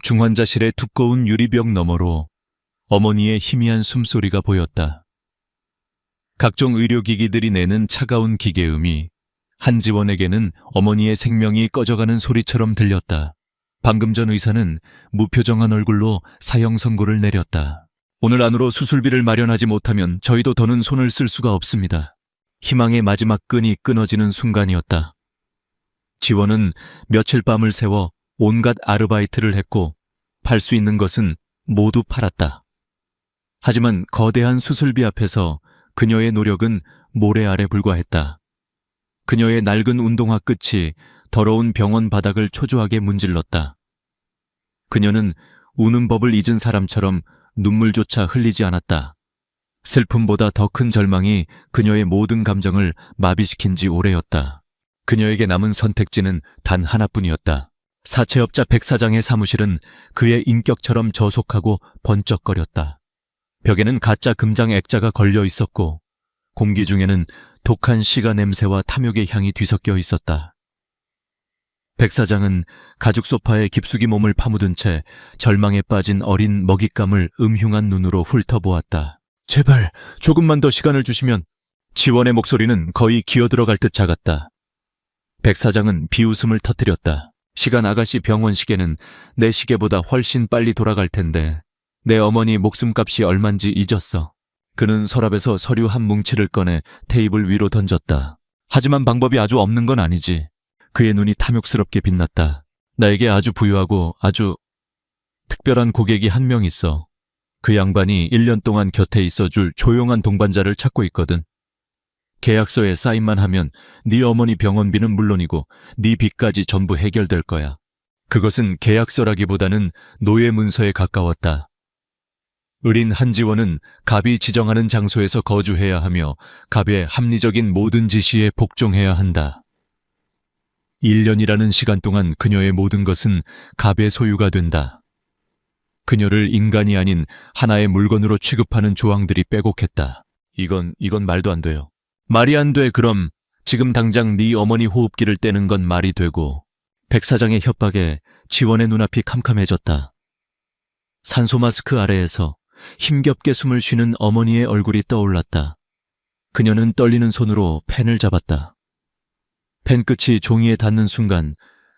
중환자실의 두꺼운 유리벽 너머로 어머니의 희미한 숨소리가 보였다. 각종 의료기기들이 내는 차가운 기계음이 한지원에게는 어머니의 생명이 꺼져가는 소리처럼 들렸다. 방금 전 의사는 무표정한 얼굴로 사형 선고를 내렸다. 오늘 안으로 수술비를 마련하지 못하면 저희도 더는 손을 쓸 수가 없습니다. 희망의 마지막 끈이 끊어지는 순간이었다. 지원은 며칠 밤을 새워 온갖 아르바이트를 했고 팔 수 있는 것은 모두 팔았다. 하지만 거대한 수술비 앞에서 그녀의 노력은 모래 아래 불과했다. 그녀의 낡은 운동화 끝이 더러운 병원 바닥을 초조하게 문질렀다. 그녀는 우는 법을 잊은 사람처럼 눈물조차 흘리지 않았다. 슬픔보다 더 큰 절망이 그녀의 모든 감정을 마비시킨 지 오래였다. 그녀에게 남은 선택지는 단 하나뿐이었다. 사채업자 백 사장의 사무실은 그의 인격처럼 저속하고 번쩍거렸다. 벽에는 가짜 금장 액자가 걸려 있었고 공기 중에는 독한 시가 냄새와 탐욕의 향이 뒤섞여 있었다. 백 사장은 가죽 소파에 깊숙이 몸을 파묻은 채 절망에 빠진 어린 먹잇감을 음흉한 눈으로 훑어보았다. 제발 조금만 더 시간을 주시면. 지원의 목소리는 거의 기어들어갈 듯 작았다. 백 사장은 비웃음을 터뜨렸다. 시간 아가씨 병원 시계는 내 시계보다 훨씬 빨리 돌아갈 텐데 내 어머니 목숨값이 얼만지 잊었어. 그는 서랍에서 서류 한 뭉치를 꺼내 테이블 위로 던졌다. 하지만 방법이 아주 없는 건 아니지. 그의 눈이 탐욕스럽게 빛났다. 나에게 아주 부유하고 아주 특별한 고객이 한 명 있어. 그 양반이 1년 동안 곁에 있어줄 조용한 동반자를 찾고 있거든. 계약서에 사인만 하면 네 어머니 병원비는 물론이고 네 빚까지 전부 해결될 거야. 그것은 계약서라기보다는 노예 문서에 가까웠다. 의린 한지원은 갑이 지정하는 장소에서 거주해야 하며 갑의 합리적인 모든 지시에 복종해야 한다. 1년이라는 시간 동안 그녀의 모든 것은 갑의 소유가 된다. 그녀를 인간이 아닌 하나의 물건으로 취급하는 조항들이 빼곡했다. 이건 말도 안 돼요. 말이 안 돼. 그럼 지금 당장 네 어머니 호흡기를 떼는 건 말이 되고. 백 사장의 협박에 지원의 눈앞이 캄캄해졌다. 산소 마스크 아래에서 힘겹게 숨을 쉬는 어머니의 얼굴이 떠올랐다. 그녀는 떨리는 손으로 펜을 잡았다. 펜 끝이 종이에 닿는 순간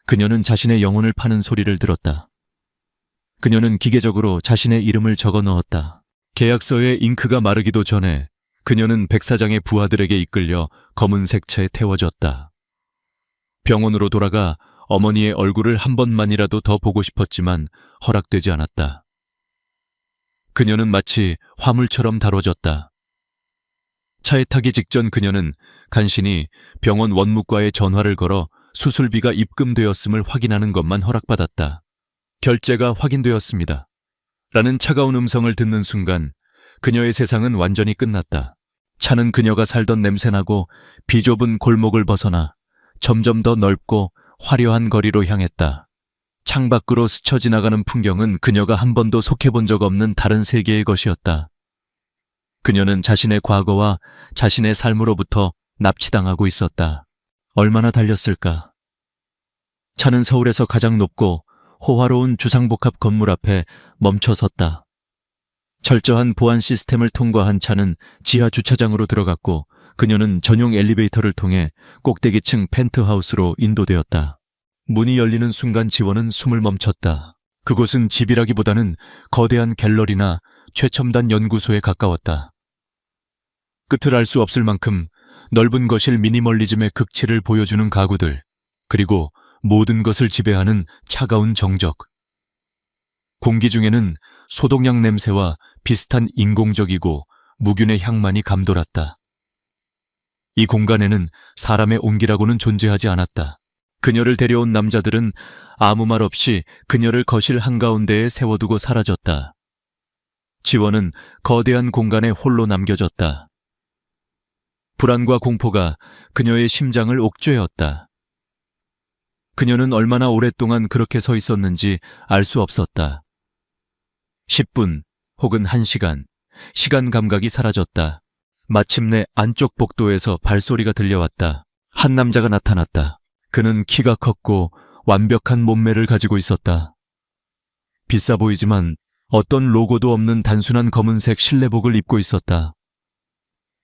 그녀는 자신의 영혼을 파는 소리를 들었다. 그녀는 기계적으로 자신의 이름을 적어 넣었다. 계약서에 잉크가 마르기도 전에 그녀는 백 사장의 부하들에게 이끌려 검은색 차에 태워졌다. 병원으로 돌아가 어머니의 얼굴을 한 번만이라도 더 보고 싶었지만 허락되지 않았다. 그녀는 마치 화물처럼 다뤄졌다. 차에 타기 직전 그녀는 간신히 병원 원무과에 전화를 걸어 수술비가 입금되었음을 확인하는 것만 허락받았다. 결제가 확인되었습니다. 라는 차가운 음성을 듣는 순간 그녀의 세상은 완전히 끝났다. 차는 그녀가 살던 냄새나고 비좁은 골목을 벗어나 점점 더 넓고 화려한 거리로 향했다. 창밖으로 스쳐 지나가는 풍경은 그녀가 한 번도 속해본 적 없는 다른 세계의 것이었다. 그녀는 자신의 과거와 자신의 삶으로부터 납치당하고 있었다. 얼마나 달렸을까? 차는 서울에서 가장 높고 호화로운 주상복합 건물 앞에 멈춰 섰다. 철저한 보안 시스템을 통과한 차는 지하 주차장으로 들어갔고 그녀는 전용 엘리베이터를 통해 꼭대기층 펜트하우스로 인도되었다. 문이 열리는 순간 지원은 숨을 멈췄다. 그곳은 집이라기보다는 거대한 갤러리나 최첨단 연구소에 가까웠다. 끝을 알 수 없을 만큼 넓은 거실 미니멀리즘의 극치를 보여주는 가구들, 그리고 모든 것을 지배하는 차가운 정적. 공기 중에는 소독약 냄새와 비슷한 인공적이고 무균의 향만이 감돌았다. 이 공간에는 사람의 온기라고는 존재하지 않았다. 그녀를 데려온 남자들은 아무 말 없이 그녀를 거실 한가운데에 세워두고 사라졌다. 지원은 거대한 공간에 홀로 남겨졌다. 불안과 공포가 그녀의 심장을 옥죄었다. 그녀는 얼마나 오랫동안 그렇게 서 있었는지 알 수 없었다. 10분 혹은 1시간, 시간 감각이 사라졌다. 마침내 안쪽 복도에서 발소리가 들려왔다. 한 남자가 나타났다. 그는 키가 컸고 완벽한 몸매를 가지고 있었다. 비싸 보이지만 어떤 로고도 없는 단순한 검은색 실내복을 입고 있었다.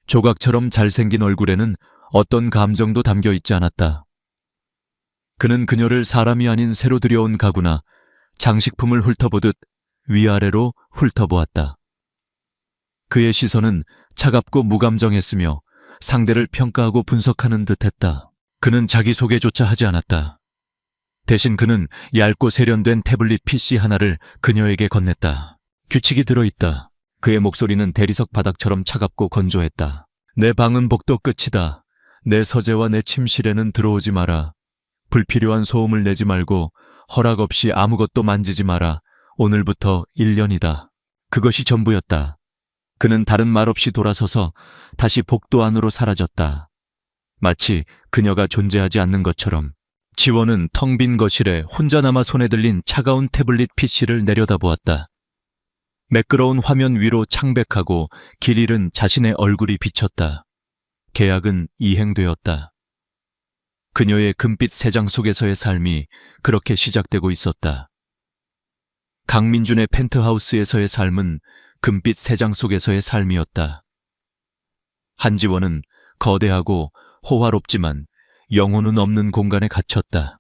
조각처럼 잘생긴 얼굴에는 어떤 감정도 담겨 있지 않았다. 그는 그녀를 사람이 아닌 새로 들여온 가구나 장식품을 훑어보듯 위아래로 훑어보았다. 그의 시선은 차갑고 무감정했으며 상대를 평가하고 분석하는 듯했다. 그는 자기소개조차 하지 않았다. 대신 그는 얇고 세련된 태블릿 PC 하나를 그녀에게 건넸다. 규칙이 들어있다. 그의 목소리는 대리석 바닥처럼 차갑고 건조했다. 내 방은 복도 끝이다. 내 서재와 내 침실에는 들어오지 마라. 불필요한 소음을 내지 말고 허락 없이 아무것도 만지지 마라. 오늘부터 1년이다. 그것이 전부였다. 그는 다른 말 없이 돌아서서 다시 복도 안으로 사라졌다. 마치 그녀가 존재하지 않는 것처럼. 지원은 텅 빈 거실에 혼자 남아 손에 들린 차가운 태블릿 PC를 내려다보았다. 매끄러운 화면 위로 창백하고 길 잃은 자신의 얼굴이 비쳤다. 계약은 이행되었다. 그녀의 금빛 세장 속에서의 삶이 그렇게 시작되고 있었다. 강민준의 펜트하우스에서의 삶은 금빛 세장 속에서의 삶이었다. 한지원은 거대하고 호화롭지만 영혼은 없는 공간에 갇혔다.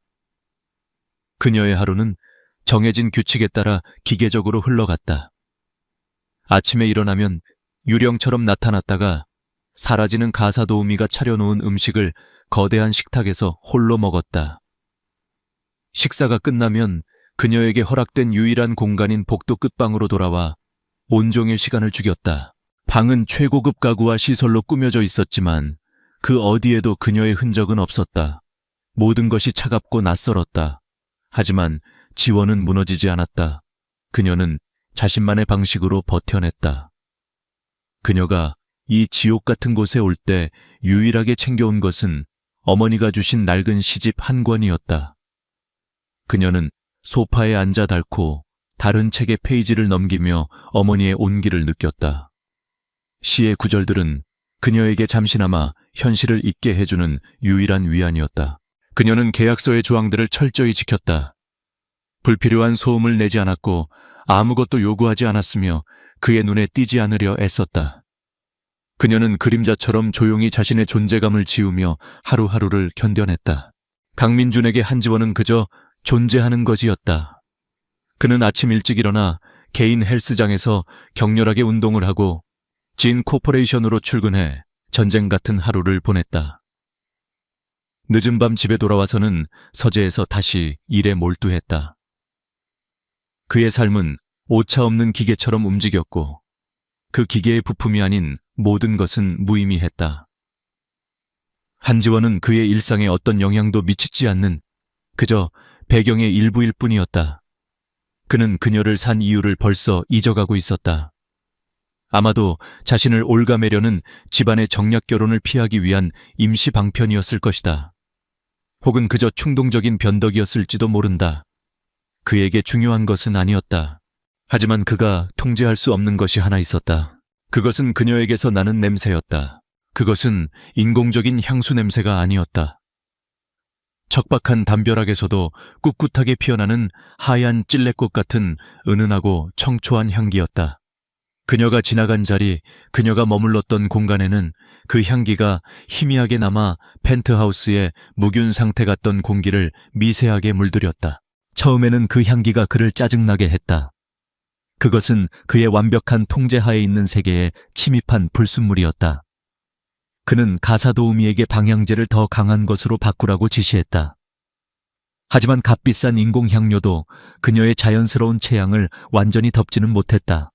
그녀의 하루는 정해진 규칙에 따라 기계적으로 흘러갔다. 아침에 일어나면 유령처럼 나타났다가 사라지는 가사도우미가 차려놓은 음식을 거대한 식탁에서 홀로 먹었다. 식사가 끝나면 그녀에게 허락된 유일한 공간인 복도 끝방으로 돌아와 온종일 시간을 죽였다. 방은 최고급 가구와 시설로 꾸며져 있었지만 그 어디에도 그녀의 흔적은 없었다. 모든 것이 차갑고 낯설었다. 하지만 지원은 무너지지 않았다. 그녀는 자신만의 방식으로 버텨냈다. 그녀가 이 지옥 같은 곳에 올 때 유일하게 챙겨온 것은 어머니가 주신 낡은 시집 한 권이었다. 그녀는 소파에 앉아 닳고 다른 책의 페이지를 넘기며 어머니의 온기를 느꼈다. 시의 구절들은 그녀에게 잠시나마 현실을 잊게 해주는 유일한 위안이었다. 그녀는 계약서의 조항들을 철저히 지켰다. 불필요한 소음을 내지 않았고 아무것도 요구하지 않았으며 그의 눈에 띄지 않으려 애썼다. 그녀는 그림자처럼 조용히 자신의 존재감을 지우며 하루하루를 견뎌냈다. 강민준에게 한지원은 그저 존재하는 것이었다. 그는 아침 일찍 일어나 개인 헬스장에서 격렬하게 운동을 하고 진 코퍼레이션으로 출근해 전쟁 같은 하루를 보냈다. 늦은 밤 집에 돌아와서는 서재에서 다시 일에 몰두했다. 그의 삶은 오차 없는 기계처럼 움직였고 그 기계의 부품이 아닌 모든 것은 무의미했다. 한지원은 그의 일상에 어떤 영향도 미치지 않는 그저 배경의 일부일 뿐이었다. 그는 그녀를 산 이유를 벌써 잊어가고 있었다. 아마도 자신을 올가매려는 집안의 정략 결혼을 피하기 위한 임시 방편이었을 것이다. 혹은 그저 충동적인 변덕이었을지도 모른다. 그에게 중요한 것은 아니었다. 하지만 그가 통제할 수 없는 것이 하나 있었다. 그것은 그녀에게서 나는 냄새였다. 그것은 인공적인 향수 냄새가 아니었다. 척박한 담벼락에서도 꿋꿋하게 피어나는 하얀 찔레꽃 같은 은은하고 청초한 향기였다. 그녀가 지나간 자리, 그녀가 머물렀던 공간에는 그 향기가 희미하게 남아 펜트하우스의 무균 상태 같던 공기를 미세하게 물들였다. 처음에는 그 향기가 그를 짜증나게 했다. 그것은 그의 완벽한 통제하에 있는 세계에 침입한 불순물이었다. 그는 가사도우미에게 방향제를 더 강한 것으로 바꾸라고 지시했다. 하지만 값비싼 인공향료도 그녀의 자연스러운 체향을 완전히 덮지는 못했다.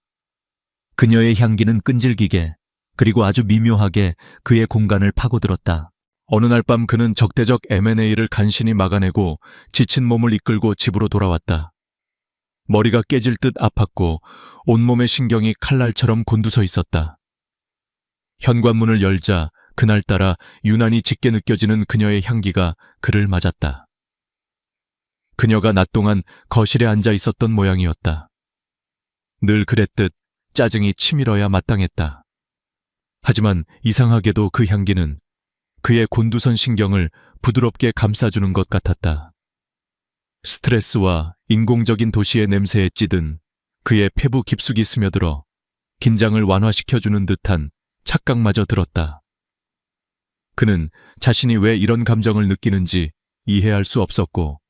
그녀의 향기는 끈질기게 그리고 아주 미묘하게 그의 공간을 파고들었다. 어느 날 밤 그는 적대적 M&A를 간신히 막아내고 지친 몸을 이끌고 집으로 돌아왔다. 머리가 깨질 듯 아팠고 온몸의 신경이 칼날처럼 곤두서 있었다. 현관문을 열자 그날따라 유난히 짙게 느껴지는 그녀의 향기가 그를 맞았다. 그녀가 낮 동안 거실에 앉아 있었던 모양이었다. 늘 그랬듯 짜증이 치밀어야 마땅했다. 하지만 이상하게도 그 향기는 그의 곤두선 신경을 부드럽게 감싸주는 것 같았다. 스트레스와 인공적인 도시의 냄새에 찌든 그의 폐부 깊숙이 스며들어 긴장을 완화시켜주는 듯한 착각마저 들었다. 그는 자신이 왜 이런 감정을 느끼는지 이해할 수 없었고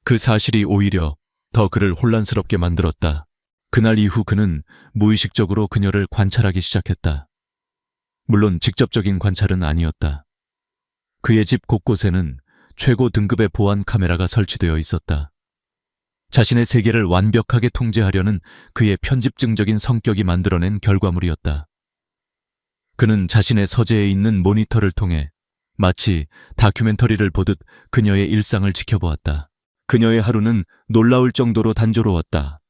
그 사실이 오히려 더 그를 혼란스럽게 만들었다. 그날 이후 그는 무의식적으로 그녀를 관찰하기 시작했다. 물론 직접적인 관찰은 아니었다. 그의 집 곳곳에는 최고 등급의 보안 카메라가 설치되어 있었다. 자신의 세계를 완벽하게 통제하려는 그의 편집증적인 성격이 만들어낸 결과물이었다. 그는 자신의 서재에 있는 모니터를 통해 마치 다큐멘터리를 보듯 그녀의 일상을 지켜보았다. 그녀의 하루는 놀라울 정도로 단조로웠다.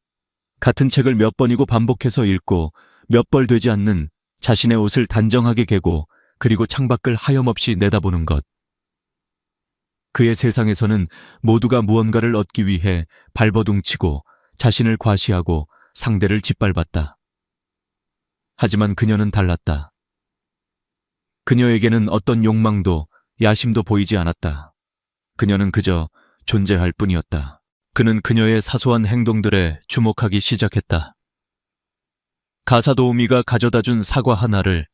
같은 책을 몇 번이고 반복해서 읽고 몇 벌 되지 않는 자신의 옷을 단정하게 개고 그리고 창밖을 하염없이 내다보는 것. 그의 세상에서는 모두가 무언가를 얻기 위해 발버둥치고 자신을 과시하고 상대를 짓밟았다. 하지만 그녀는 달랐다. 그녀에게는 어떤 욕망도 야심도 보이지 않았다. 그녀는 그저 존재할 뿐이었다. 그는 그녀의 사소한 행동들에 주목하기 시작했다. 가사도우미가 가져다준 사과 하나를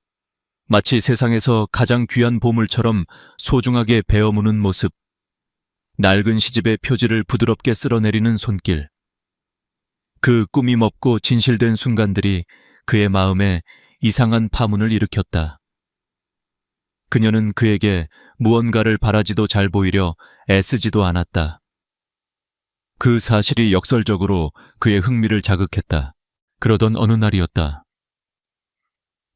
마치 세상에서 가장 귀한 보물처럼 소중하게 베어무는 모습, 낡은 시집의 표지를 부드럽게 쓸어내리는 손길, 그 꾸밈 없고 진실된 순간들이 그의 마음에 이상한 파문을 일으켰다. 그녀는 그에게 무언가를 바라지도 잘 보이려 애쓰지도 않았다. 그 사실이 역설적으로 그의 흥미를 자극했다. 그러던 어느 날이었다.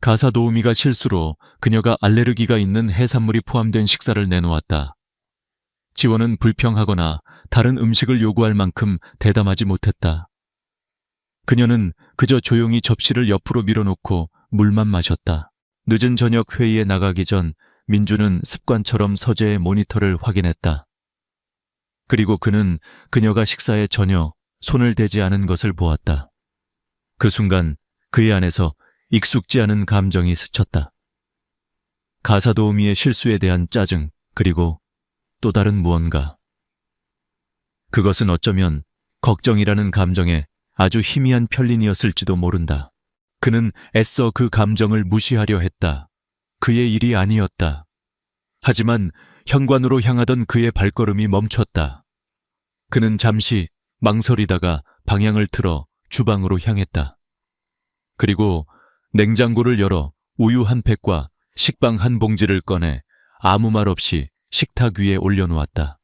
가사도우미가 실수로 그녀가 알레르기가 있는 해산물이 포함된 식사를 내놓았다. 지원은 불평하거나 다른 음식을 요구할 만큼 대담하지 못했다. 그녀는 그저 조용히 접시를 옆으로 밀어놓고 물만 마셨다. 늦은 저녁 회의에 나가기 전 민주는 습관처럼 서재의 모니터를 확인했다. 그리고 그는 그녀가 식사에 전혀 손을 대지 않은 것을 보았다. 그 순간 그의 안에서 익숙지 않은 감정이 스쳤다. 가사도우미의 실수에 대한 짜증, 그리고 또 다른 무언가. 그것은 어쩌면 걱정이라는 감정에 아주 희미한 편린이었을지도 모른다. 그는 애써 그 감정을 무시하려 했다. 그의 일이 아니었다. 하지만 현관으로 향하던 그의 발걸음이 멈췄다. 그는 잠시 망설이다가 방향을 틀어 주방으로 향했다. 그리고 냉장고를 열어 우유 한 팩과 식빵 한 봉지를 꺼내 아무 말 없이 식탁 위에 올려놓았다.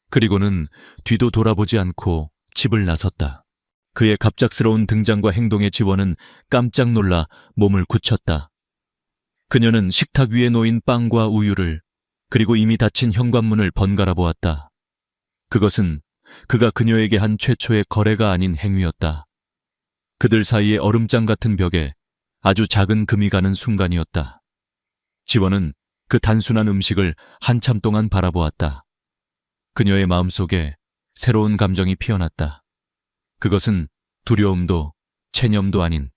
그리고는 뒤도 돌아보지 않고 집을 나섰다. 그의 갑작스러운 등장과 행동에 지원은 깜짝 놀라 몸을 굳혔다. 그녀는 식탁 위에 놓인 빵과 우유를 그리고 이미 닫힌 현관문을 번갈아 보았다. 그것은 그가 그녀에게 한 최초의 거래가 아닌 행위였다. 그들 사이의 얼음장 같은 벽에 아주 작은 금이 가는 순간이었다. 지원은 그 단순한 음식을 한참 동안 바라보았다. 그녀의 마음속에 새로운 감정이 피어났다. 그것은 두려움도 체념도 아닌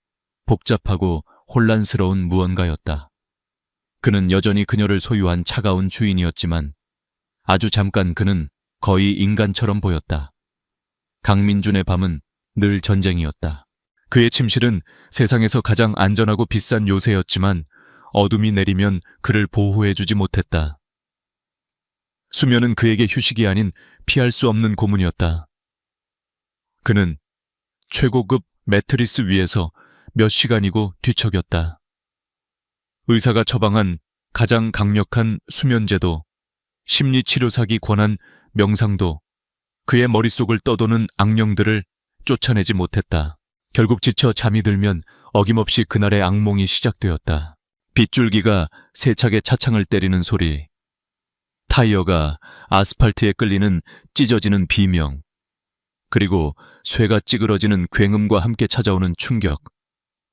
복잡하고 혼란스러운 무언가였다. 그는 여전히 그녀를 소유한 차가운 주인이었지만 아주 잠깐 그는 거의 인간처럼 보였다. 강민준의 밤은 늘 전쟁이었다. 그의 침실은 세상에서 가장 안전하고 비싼 요새였지만 어둠이 내리면 그를 보호해주지 못했다. 수면은 그에게 휴식이 아닌 피할 수 없는 고문이었다. 그는 최고급 매트리스 위에서 몇 시간이고 뒤척였다. 의사가 처방한 가장 강력한 수면제도, 심리치료사기 권한 명상도 그의 머릿속을 떠도는 악령들을 쫓아내지 못했다. 결국 지쳐 잠이 들면 어김없이 그날의 악몽이 시작되었다. 빗줄기가 세차게 차창을 때리는 소리, 타이어가 아스팔트에 끌리는 찢어지는 비명, 그리고 쇠가 찌그러지는 굉음과 함께 찾아오는 충격.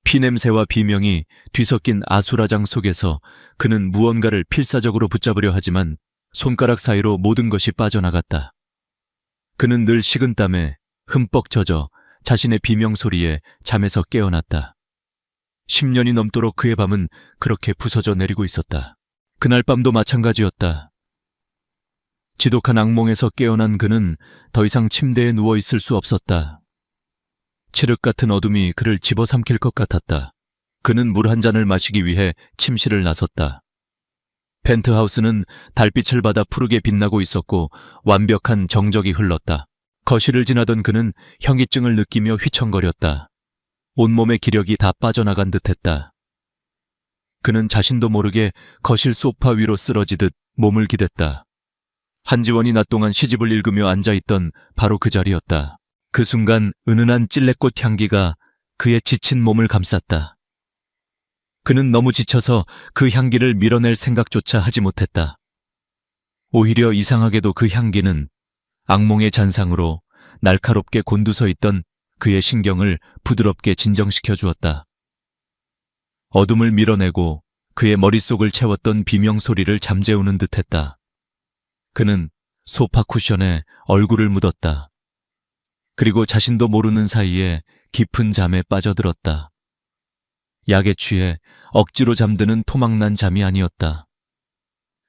피냄새와 비명이 뒤섞인 아수라장 속에서 그는 무언가를 필사적으로 붙잡으려 하지만 손가락 사이로 모든 것이 빠져나갔다. 그는 늘 식은땀에 흠뻑 젖어 자신의 비명 소리에 잠에서 깨어났다. 10년이 넘도록 그의 밤은 그렇게 부서져 내리고 있었다. 그날 밤도 마찬가지였다. 지독한 악몽에서 깨어난 그는 더 이상 침대에 누워 있을 수 없었다. 칠흑 같은 어둠이 그를 집어삼킬 것 같았다. 그는 물 한 잔을 마시기 위해 침실을 나섰다. 펜트하우스는 달빛을 받아 푸르게 빛나고 있었고 완벽한 정적이 흘렀다. 거실을 지나던 그는 현기증을 느끼며 휘청거렸다. 온몸의 기력이 다 빠져나간 듯했다. 그는 자신도 모르게 거실 소파 위로 쓰러지듯 몸을 기댔다. 한지원이 낮 동안 시집을 읽으며 앉아있던 바로 그 자리였다. 그 순간 은은한 찔레꽃 향기가 그의 지친 몸을 감쌌다. 그는 너무 지쳐서 그 향기를 밀어낼 생각조차 하지 못했다. 오히려 이상하게도 그 향기는 악몽의 잔상으로 날카롭게 곤두서 있던 그의 신경을 부드럽게 진정시켜 주었다. 어둠을 밀어내고 그의 머릿속을 채웠던 비명소리를 잠재우는 듯했다. 그는 소파 쿠션에 얼굴을 묻었다. 그리고 자신도 모르는 사이에 깊은 잠에 빠져들었다. 약에 취해 억지로 잠드는 토막난 잠이 아니었다.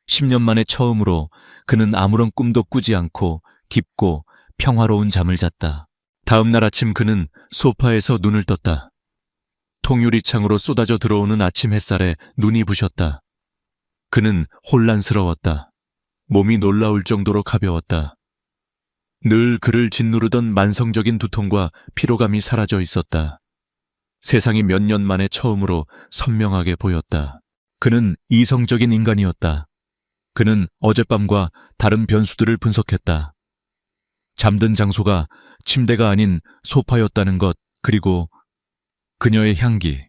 10년 만에 처음으로 그는 아무런 꿈도 꾸지 않고 깊고 평화로운 잠을 잤다. 다음 날 아침 그는 소파에서 눈을 떴다. 통유리창으로 쏟아져 들어오는 아침 햇살에 눈이 부셨다. 그는 혼란스러웠다. 몸이 놀라울 정도로 가벼웠다. 늘 그를 짓누르던 만성적인 두통과 피로감이 사라져 있었다. 세상이 몇 년 만에 처음으로 선명하게 보였다. 그는 이성적인 인간이었다. 그는 어젯밤과 다른 변수들을 분석했다. 잠든 장소가 침대가 아닌 소파였다는 것, 그리고 그녀의 향기.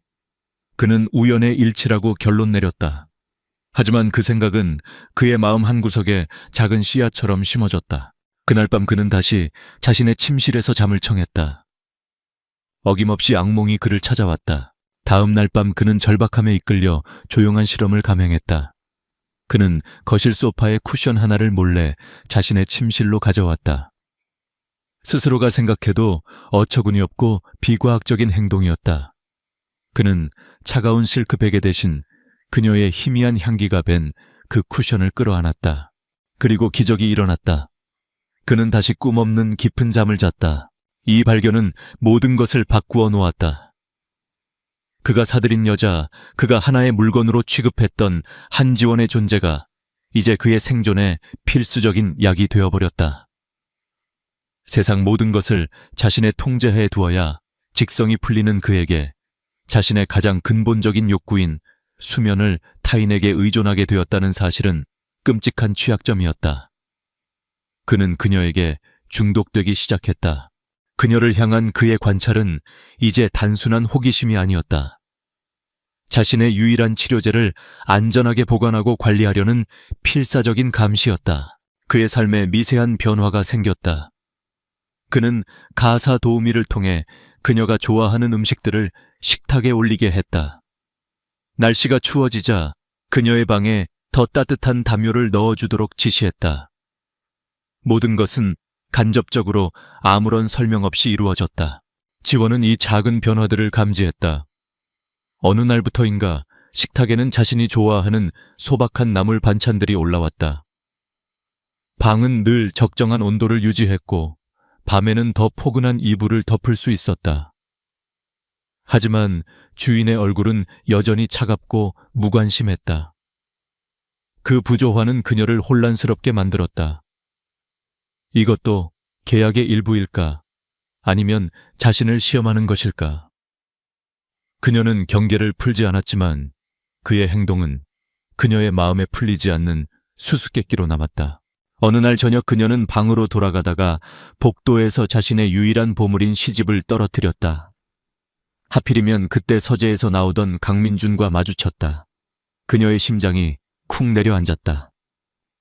그는 우연의 일치라고 결론 내렸다. 하지만 그 생각은 그의 마음 한구석에 작은 씨앗처럼 심어졌다. 그날 밤 그는 다시 자신의 침실에서 잠을 청했다. 어김없이 악몽이 그를 찾아왔다. 다음 날 밤 그는 절박함에 이끌려 조용한 실험을 감행했다. 그는 거실 소파에 쿠션 하나를 몰래 자신의 침실로 가져왔다. 스스로가 생각해도 어처구니 없고 비과학적인 행동이었다. 그는 차가운 실크베개 대신 그녀의 희미한 향기가 밴 그 쿠션을 끌어안았다. 그리고 기적이 일어났다. 그는 다시 꿈없는 깊은 잠을 잤다. 이 발견은 모든 것을 바꾸어 놓았다. 그가 사들인 여자, 그가 하나의 물건으로 취급했던 한지원의 존재가 이제 그의 생존에 필수적인 약이 되어버렸다. 세상 모든 것을 자신의 통제하에 두어야 직성이 풀리는 그에게 자신의 가장 근본적인 욕구인 수면을 타인에게 의존하게 되었다는 사실은 끔찍한 취약점이었다. 그는 그녀에게 중독되기 시작했다. 그녀를 향한 그의 관찰은 이제 단순한 호기심이 아니었다. 자신의 유일한 치료제를 안전하게 보관하고 관리하려는 필사적인 감시였다. 그의 삶에 미세한 변화가 생겼다. 그는 가사 도우미를 통해 그녀가 좋아하는 음식들을 식탁에 올리게 했다. 날씨가 추워지자 그녀의 방에 더 따뜻한 담요를 넣어주도록 지시했다. 모든 것은 간접적으로 아무런 설명 없이 이루어졌다. 지원은 이 작은 변화들을 감지했다. 어느 날부터인가 식탁에는 자신이 좋아하는 소박한 나물 반찬들이 올라왔다. 방은 늘 적정한 온도를 유지했고 밤에는 더 포근한 이불을 덮을 수 있었다. 하지만 주인의 얼굴은 여전히 차갑고 무관심했다. 그 부조화는 그녀를 혼란스럽게 만들었다. 이것도 계약의 일부일까? 아니면 자신을 시험하는 것일까? 그녀는 경계를 풀지 않았지만 그의 행동은 그녀의 마음에 풀리지 않는 수수께끼로 남았다. 어느 날 저녁 그녀는 방으로 돌아가다가 복도에서 자신의 유일한 보물인 시집을 떨어뜨렸다. 하필이면 그때 서재에서 나오던 강민준과 마주쳤다. 그녀의 심장이 쿵 내려앉았다.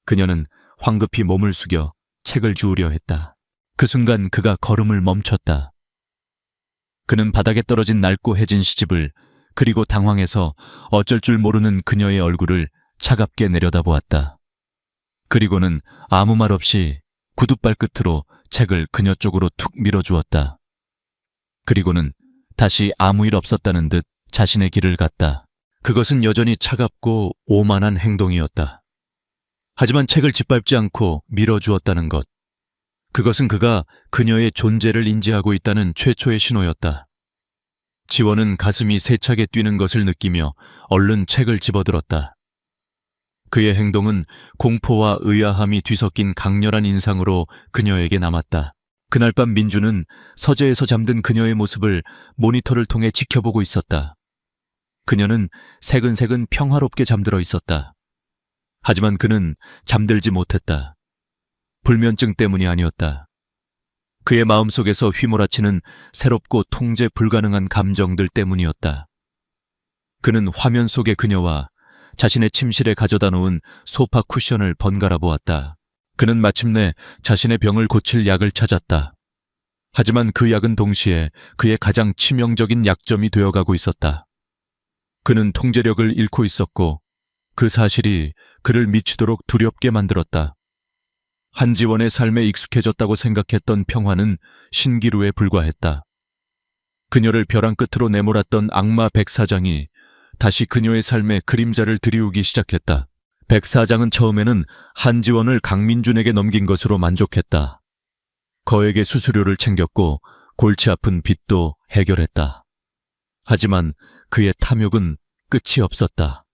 그녀는 황급히 몸을 숙여 책을 주우려 했다. 그 순간 그가 걸음을 멈췄다. 그는 바닥에 떨어진 낡고 해진 시집을, 그리고 당황해서 어쩔 줄 모르는 그녀의 얼굴을 차갑게 내려다보았다. 그리고는 아무 말 없이 구둣발끝으로 책을 그녀 쪽으로 툭 밀어주었다. 그리고는 다시 아무 일 없었다는 듯 자신의 길을 갔다. 그것은 여전히 차갑고 오만한 행동이었다. 하지만 책을 짓밟지 않고 밀어주었다는 것. 그것은 그가 그녀의 존재를 인지하고 있다는 최초의 신호였다. 지원은 가슴이 세차게 뛰는 것을 느끼며 얼른 책을 집어들었다. 그의 행동은 공포와 의아함이 뒤섞인 강렬한 인상으로 그녀에게 남았다. 그날 밤 민주는 서재에서 잠든 그녀의 모습을 모니터를 통해 지켜보고 있었다. 그녀는 새근새근 평화롭게 잠들어 있었다. 하지만 그는 잠들지 못했다. 불면증 때문이 아니었다. 그의 마음속에서 휘몰아치는 새롭고 통제 불가능한 감정들 때문이었다. 그는 화면 속의 그녀와 자신의 침실에 가져다 놓은 소파 쿠션을 번갈아 보았다. 그는 마침내 자신의 병을 고칠 약을 찾았다. 하지만 그 약은 동시에 그의 가장 치명적인 약점이 되어가고 있었다. 그는 통제력을 잃고 있었고 그 사실이 그를 미치도록 두렵게 만들었다. 한지원의 삶에 익숙해졌다고 생각했던 평화는 신기루에 불과했다. 그녀를 벼랑 끝으로 내몰았던 악마 백사장이 다시 그녀의 삶에 그림자를 들이우기 시작했다. 백사장은 처음에는 한지원을 강민준에게 넘긴 것으로 만족했다. 거액의 수수료를 챙겼고 골치 아픈 빚도 해결했다. 하지만 그의 탐욕은 끝이 없었다.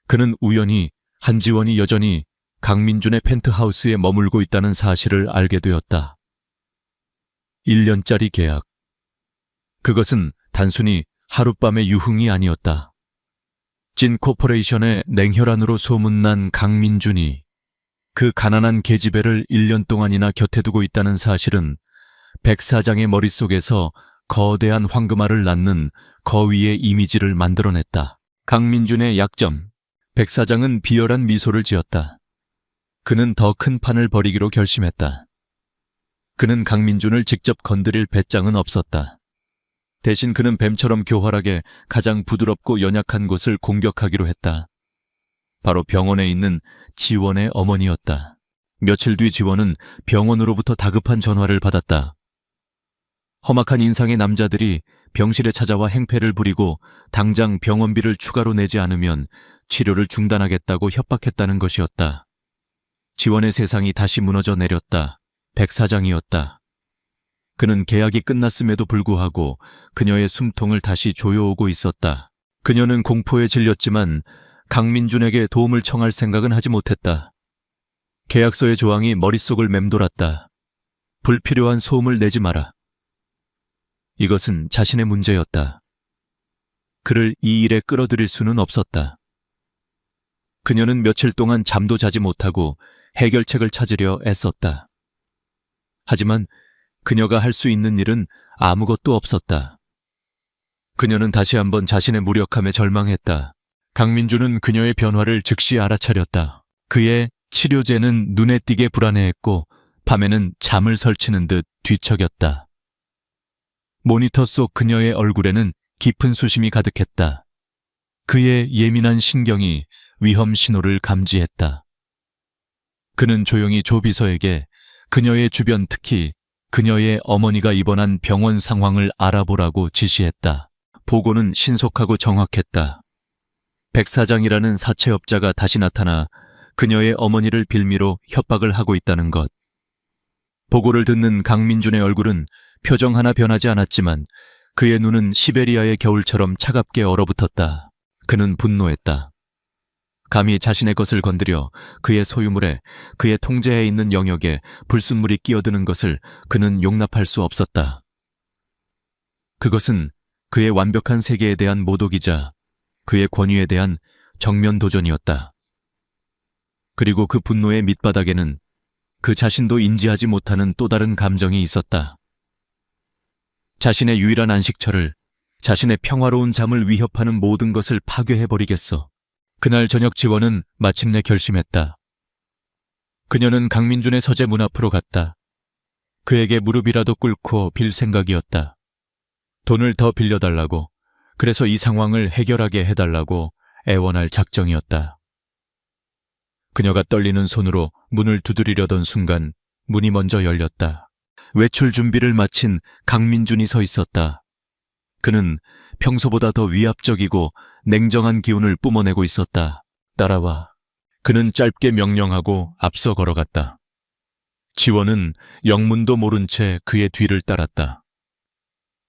그는 우연히 한지원이 여전히 강민준의 펜트하우스에 머물고 있다는 사실을 알게 되었다. 1년짜리 계약. 그것은 단순히 하룻밤의 유흥이 아니었다. 진 코퍼레이션의 냉혈한으로 소문난 강민준이 그 가난한 계집애를 1년 동안이나 곁에 두고 있다는 사실은 백 사장의 머릿속에서 거대한 황금알을 낳는 거위의 이미지를 만들어냈다. 강민준의 약점. 백 사장은 비열한 미소를 지었다. 그는 더 큰 판을 벌이기로 결심했다. 그는 강민준을 직접 건드릴 배짱은 없었다. 대신 그는 뱀처럼 교활하게 가장 부드럽고 연약한 곳을 공격하기로 했다. 바로 병원에 있는 지원의 어머니였다. 며칠 뒤 지원은 병원으로부터 다급한 전화를 받았다. 험악한 인상의 남자들이 병실에 찾아와 행패를 부리고 당장 병원비를 추가로 내지 않으면 치료를 중단하겠다고 협박했다는 것이었다. 지원의 세상이 다시 무너져 내렸다. 백 사장이었다. 그는 계약이 끝났음에도 불구하고 그녀의 숨통을 다시 조여오고 있었다. 그녀는 공포에 질렸지만 강민준에게 도움을 청할 생각은 하지 못했다. 계약서의 조항이 머릿속을 맴돌았다. 불필요한 소음을 내지 마라. 이것은 자신의 문제였다. 그를 이 일에 끌어들일 수는 없었다. 그녀는 며칠 동안 잠도 자지 못하고 해결책을 찾으려 애썼다. 하지만 그녀가 할 수 있는 일은 아무것도 없었다. 그녀는 다시 한번 자신의 무력함에 절망했다. 강민준은 그녀의 변화를 즉시 알아차렸다. 그의 치료제는 눈에 띄게 불안해했고 밤에는 잠을 설치는 듯 뒤척였다. 모니터 속 그녀의 얼굴에는 깊은 수심이 가득했다. 그의 예민한 신경이 위험 신호를 감지했다. 그는 조용히 조 비서에게 그녀의 주변, 특히 그녀의 어머니가 입원한 병원 상황을 알아보라고 지시했다. 보고는 신속하고 정확했다. 백 사장이라는 사채업자가 다시 나타나 그녀의 어머니를 빌미로 협박을 하고 있다는 것. 보고를 듣는 강민준의 얼굴은 표정 하나 변하지 않았지만 그의 눈은 시베리아의 겨울처럼 차갑게 얼어붙었다. 그는 분노했다. 감히 자신의 것을 건드려 그의 소유물에, 그의 통제에 있는 영역에 불순물이 끼어드는 것을 그는 용납할 수 없었다. 그것은 그의 완벽한 세계에 대한 모독이자 그의 권위에 대한 정면 도전이었다. 그리고 그 분노의 밑바닥에는 그 자신도 인지하지 못하는 또 다른 감정이 있었다. 자신의 유일한 안식처를, 자신의 평화로운 잠을 위협하는 모든 것을 파괴해버리겠어. 그날 저녁 지원은 마침내 결심했다. 그녀는 강민준의 서재 문 앞으로 갔다. 그에게 무릎이라도 꿇고 빌 생각이었다. 돈을 더 빌려달라고, 그래서 이 상황을 해결하게 해달라고 애원할 작정이었다. 그녀가 떨리는 손으로 문을 두드리려던 순간 문이 먼저 열렸다. 외출 준비를 마친 강민준이 서 있었다. 그는 평소보다 더 위압적이고 냉정한 기운을 뿜어내고 있었다. 따라와. 그는 짧게 명령하고 앞서 걸어갔다. 지원은 영문도 모른 채 그의 뒤를 따랐다.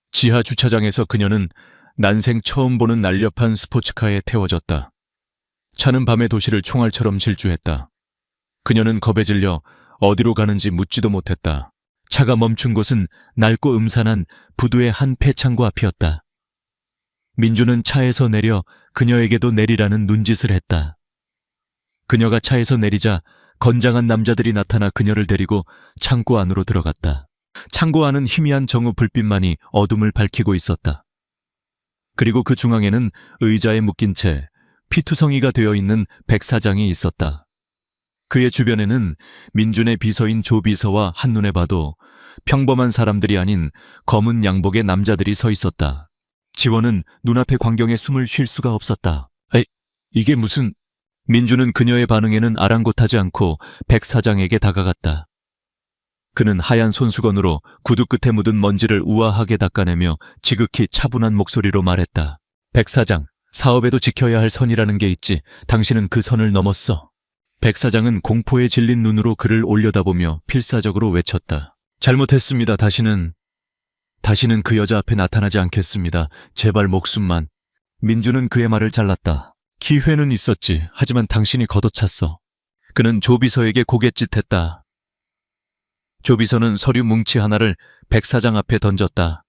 지하 주차장에서 그녀는 난생 처음 보는 날렵한 스포츠카에 태워졌다. 차는 밤의 도시를 총알처럼 질주했다. 그녀는 겁에 질려 어디로 가는지 묻지도 못했다. 차가 멈춘 곳은 낡고 음산한 부두의 한 폐창고 앞이었다. 민주는 차에서 내려 그녀에게도 내리라는 눈짓을 했다. 그녀가 차에서 내리자 건장한 남자들이 나타나 그녀를 데리고 창고 안으로 들어갔다. 창고 안은 희미한 정우 불빛만이 어둠을 밝히고 있었다. 그리고 그 중앙에는 의자에 묶인 채 피투성이가 되어 있는 백 사장이 있었다. 그의 주변에는 민준의 비서인 조 비서와 한눈에 봐도 평범한 사람들이 아닌 검은 양복의 남자들이 서 있었다. 지원은 눈앞의 광경에 숨을 쉴 수가 없었다. 이게 무슨... 민준은 그녀의 반응에는 아랑곳하지 않고 백 사장에게 다가갔다. 그는 하얀 손수건으로 구두 끝에 묻은 먼지를 우아하게 닦아내며 지극히 차분한 목소리로 말했다. 백 사장, 사업에도 지켜야 할 선이라는 게 있지. 당신은 그 선을 넘었어. 백 사장은 공포에 질린 눈으로 그를 올려다보며 필사적으로 외쳤다. 잘못했습니다. 다시는 그 여자 앞에 나타나지 않겠습니다. 제발 목숨만. 민주는 그의 말을 잘랐다. 기회는 있었지. 하지만 당신이 걷어찼어. 그는 조비서에게 고갯짓했다. 조비서는 서류 뭉치 하나를 백 사장 앞에 던졌다.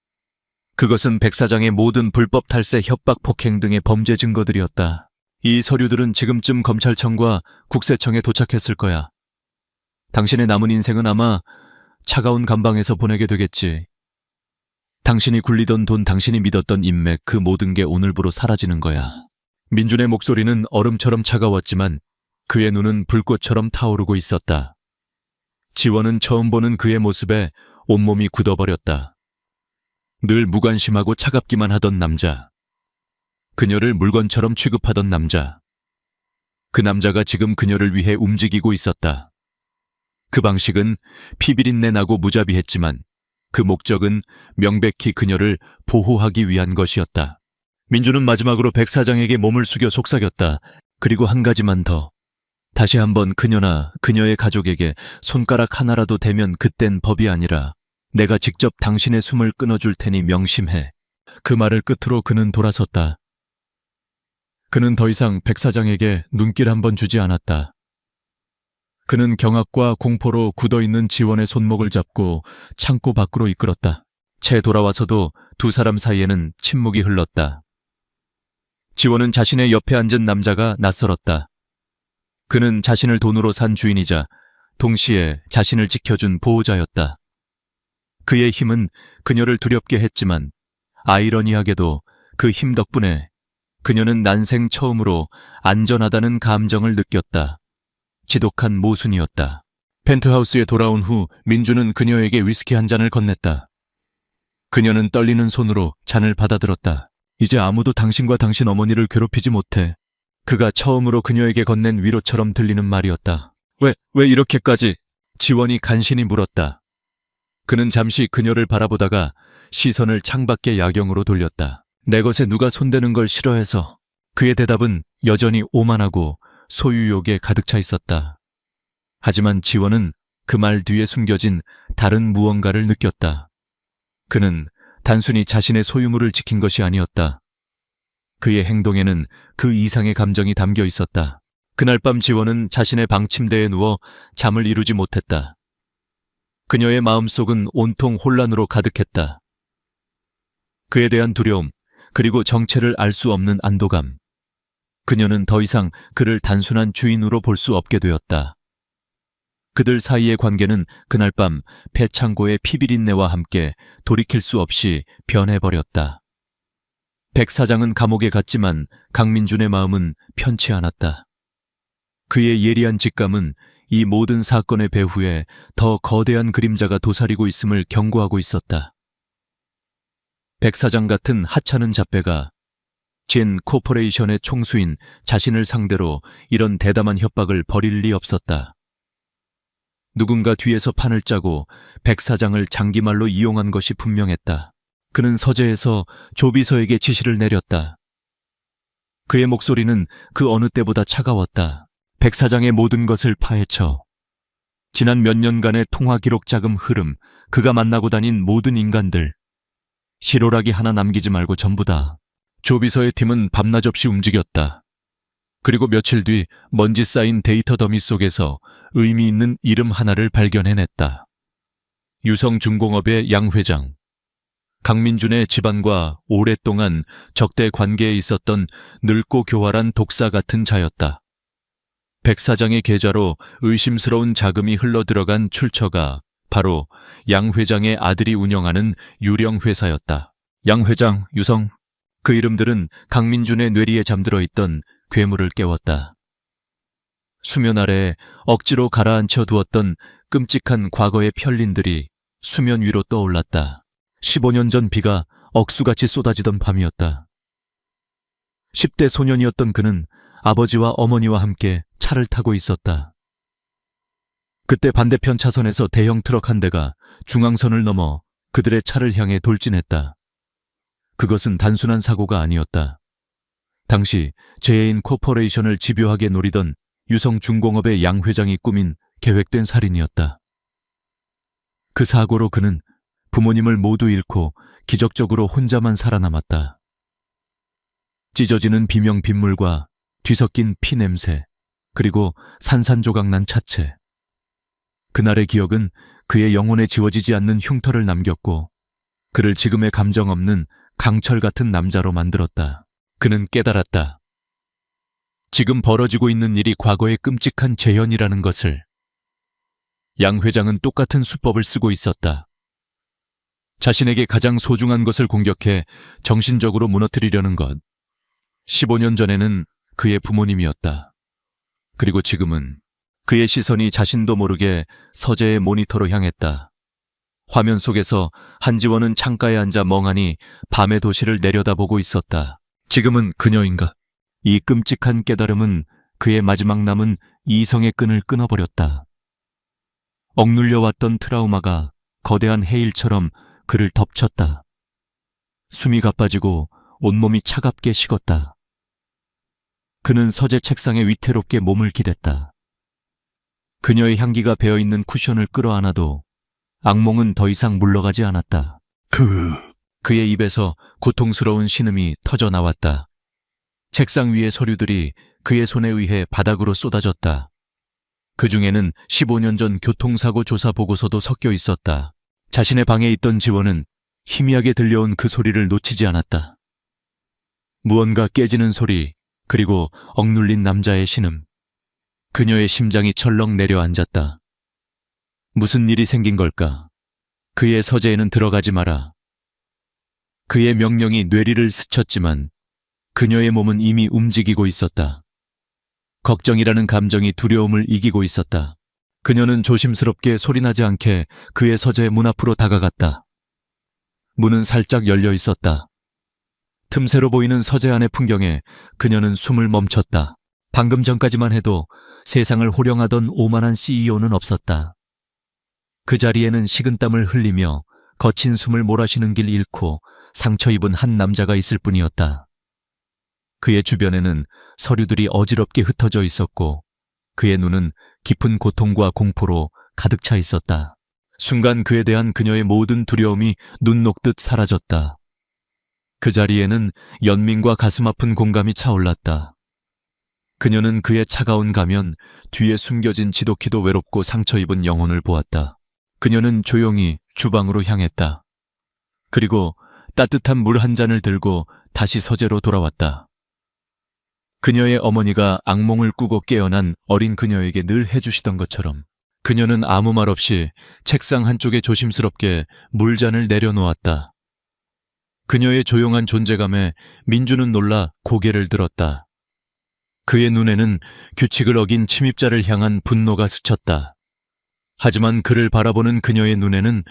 그것은 백 사장의 모든 불법 탈세, 협박, 폭행 등의 범죄 증거들이었다. 이 서류들은 지금쯤 검찰청과 국세청에 도착했을 거야. 당신의 남은 인생은 아마 차가운 감방에서 보내게 되겠지. 당신이 굴리던 돈, 당신이 믿었던 인맥, 그 모든 게 오늘부로 사라지는 거야. 민준의 목소리는 얼음처럼 차가웠지만 그의 눈은 불꽃처럼 타오르고 있었다. 지원은 처음 보는 그의 모습에 온몸이 굳어버렸다. 늘 무관심하고 차갑기만 하던 남자. 그녀를 물건처럼 취급하던 남자. 그 남자가 지금 그녀를 위해 움직이고 있었다. 그 방식은 피비린내 나고 무자비했지만 그 목적은 명백히 그녀를 보호하기 위한 것이었다. 민주는 마지막으로 백 사장에게 몸을 숙여 속삭였다. 그리고 한 가지만 더. 다시 한번 그녀나 그녀의 가족에게 손가락 하나라도 대면 그땐 법이 아니라 내가 직접 당신의 숨을 끊어줄 테니 명심해. 그 말을 끝으로 그는 돌아섰다. 그는 더 이상 백 사장에게 눈길 한 번 주지 않았다. 그는 경악과 공포로 굳어있는 지원의 손목을 잡고 창고 밖으로 이끌었다. 채 돌아와서도 두 사람 사이에는 침묵이 흘렀다. 지원은 자신의 옆에 앉은 남자가 낯설었다. 그는 자신을 돈으로 산 주인이자 동시에 자신을 지켜준 보호자였다. 그의 힘은 그녀를 두렵게 했지만 아이러니하게도 그 힘 덕분에 그녀는 난생 처음으로 안전하다는 감정을 느꼈다. 지독한 모순이었다. 펜트하우스에 돌아온 후 민주는 그녀에게 위스키 한 잔을 건넸다. 그녀는 떨리는 손으로 잔을 받아들었다. 이제 아무도 당신과 당신 어머니를 괴롭히지 못해. 그가 처음으로 그녀에게 건넨 위로처럼 들리는 말이었다. 왜 이렇게까지? 지원이 간신히 물었다. 그는 잠시 그녀를 바라보다가 시선을 창밖의 야경으로 돌렸다. 내 것에 누가 손대는 걸 싫어해서. 그의 대답은 여전히 오만하고 소유욕에 가득 차 있었다. 하지만 지원은 그 말 뒤에 숨겨진 다른 무언가를 느꼈다. 그는 단순히 자신의 소유물을 지킨 것이 아니었다. 그의 행동에는 그 이상의 감정이 담겨 있었다. 그날 밤 지원은 자신의 방 침대에 누워 잠을 이루지 못했다. 그녀의 마음속은 온통 혼란으로 가득했다. 그에 대한 두려움, 그리고 정체를 알 수 없는 안도감. 그녀는 더 이상 그를 단순한 주인으로 볼 수 없게 되었다. 그들 사이의 관계는 그날 밤 폐창고의 피비린내와 함께 돌이킬 수 없이 변해버렸다. 백 사장은 감옥에 갔지만 강민준의 마음은 편치 않았다. 그의 예리한 직감은 이 모든 사건의 배후에 더 거대한 그림자가 도사리고 있음을 경고하고 있었다. 백 사장 같은 하찮은 잡배가 진 코퍼레이션의 총수인 자신을 상대로 이런 대담한 협박을 벌일 리 없었다. 누군가 뒤에서 판을 짜고 백 사장을 장기말로 이용한 것이 분명했다. 그는 서재에서 조비서에게 지시를 내렸다. 그의 목소리는 그 어느 때보다 차가웠다. 백 사장의 모든 것을 파헤쳐 지난 몇 년간의 통화 기록 자금 흐름, 그가 만나고 다닌 모든 인간들, 실오라기 하나 남기지 말고 전부 다. 조비서의 팀은 밤낮 없이 움직였다. 그리고 며칠 뒤 먼지 쌓인 데이터 더미 속에서 의미 있는 이름 하나를 발견해냈다. 유성중공업의 양 회장. 강민준의 집안과 오랫동안 적대 관계에 있었던 늙고 교활한 독사 같은 자였다. 백 사장의 계좌로 의심스러운 자금이 흘러들어간 출처가 바로 양 회장의 아들이 운영하는 유령 회사였다. 양 회장, 유성, 그 이름들은 강민준의 뇌리에 잠들어 있던 괴물을 깨웠다. 수면 아래에 억지로 가라앉혀 두었던 끔찍한 과거의 편린들이 수면 위로 떠올랐다. 15년 전 비가 억수같이 쏟아지던 밤이었다. 10대 소년이었던 그는 아버지와 어머니와 함께 차를 타고 있었다. 그때 반대편 차선에서 대형 트럭 한 대가 중앙선을 넘어 그들의 차를 향해 돌진했다. 그것은 단순한 사고가 아니었다. 당시 제인 코퍼레이션을 집요하게 노리던 유성중공업의 양 회장이 꾸민 계획된 살인이었다. 그 사고로 그는 부모님을 모두 잃고 기적적으로 혼자만 살아남았다. 찢어지는 비명 빗물과 뒤섞인 피 냄새, 그리고 산산조각난 차체. 그날의 기억은 그의 영혼에 지워지지 않는 흉터를 남겼고 그를 지금의 감정 없는 강철 같은 남자로 만들었다. 그는 깨달았다. 지금 벌어지고 있는 일이 과거의 끔찍한 재현이라는 것을. 양 회장은 똑같은 수법을 쓰고 있었다. 자신에게 가장 소중한 것을 공격해 정신적으로 무너뜨리려는 것. 15년 전에는 그의 부모님이었다. 그리고 지금은 그의 시선이 자신도 모르게 서재의 모니터로 향했다. 화면 속에서 한지원은 창가에 앉아 멍하니 밤의 도시를 내려다보고 있었다. 지금은 그녀인가? 이 끔찍한 깨달음은 그의 마지막 남은 이성의 끈을 끊어버렸다. 억눌려왔던 트라우마가 거대한 해일처럼 그를 덮쳤다. 숨이 가빠지고 온몸이 차갑게 식었다. 그는 서재 책상에 위태롭게 몸을 기댔다. 그녀의 향기가 배어있는 쿠션을 끌어안아도 악몽은 더 이상 물러가지 않았다. 그의 입에서 고통스러운 신음이 터져 나왔다. 책상 위의 서류들이 그의 손에 의해 바닥으로 쏟아졌다. 그 중에는 15년 전 교통사고 조사 보고서도 섞여 있었다. 자신의 방에 있던 지원은 희미하게 들려온 그 소리를 놓치지 않았다. 무언가 깨지는 소리, 그리고 억눌린 남자의 신음. 그녀의 심장이 철렁 내려앉았다. 무슨 일이 생긴 걸까? 그의 서재에는 들어가지 마라. 그의 명령이 뇌리를 스쳤지만 그녀의 몸은 이미 움직이고 있었다. 걱정이라는 감정이 두려움을 이기고 있었다. 그녀는 조심스럽게 소리나지 않게 그의 서재 문 앞으로 다가갔다. 문은 살짝 열려 있었다. 틈새로 보이는 서재 안의 풍경에 그녀는 숨을 멈췄다. 방금 전까지만 해도 세상을 호령하던 오만한 CEO는 없었다. 그 자리에는 식은땀을 흘리며 거친 숨을 몰아쉬는 길 잃고 상처 입은 한 남자가 있을 뿐이었다. 그의 주변에는 서류들이 어지럽게 흩어져 있었고 그의 눈은 깊은 고통과 공포로 가득 차 있었다. 순간 그에 대한 그녀의 모든 두려움이 눈 녹듯 사라졌다. 그 자리에는 연민과 가슴 아픈 공감이 차올랐다. 그녀는 그의 차가운 가면 뒤에 숨겨진 지독히도 외롭고 상처 입은 영혼을 보았다. 그녀는 조용히 주방으로 향했다. 그리고 따뜻한 물 한 잔을 들고 다시 서재로 돌아왔다. 그녀의 어머니가 악몽을 꾸고 깨어난 어린 그녀에게 늘 해주시던 것처럼 그녀는 아무 말 없이 책상 한쪽에 조심스럽게 물잔을 내려놓았다. 그녀의 조용한 존재감에 민주는 놀라 고개를 들었다. 그의 눈에는 규칙을 어긴 침입자를 향한 분노가 스쳤다. 하지만 그를 바라보는 그녀의 눈에는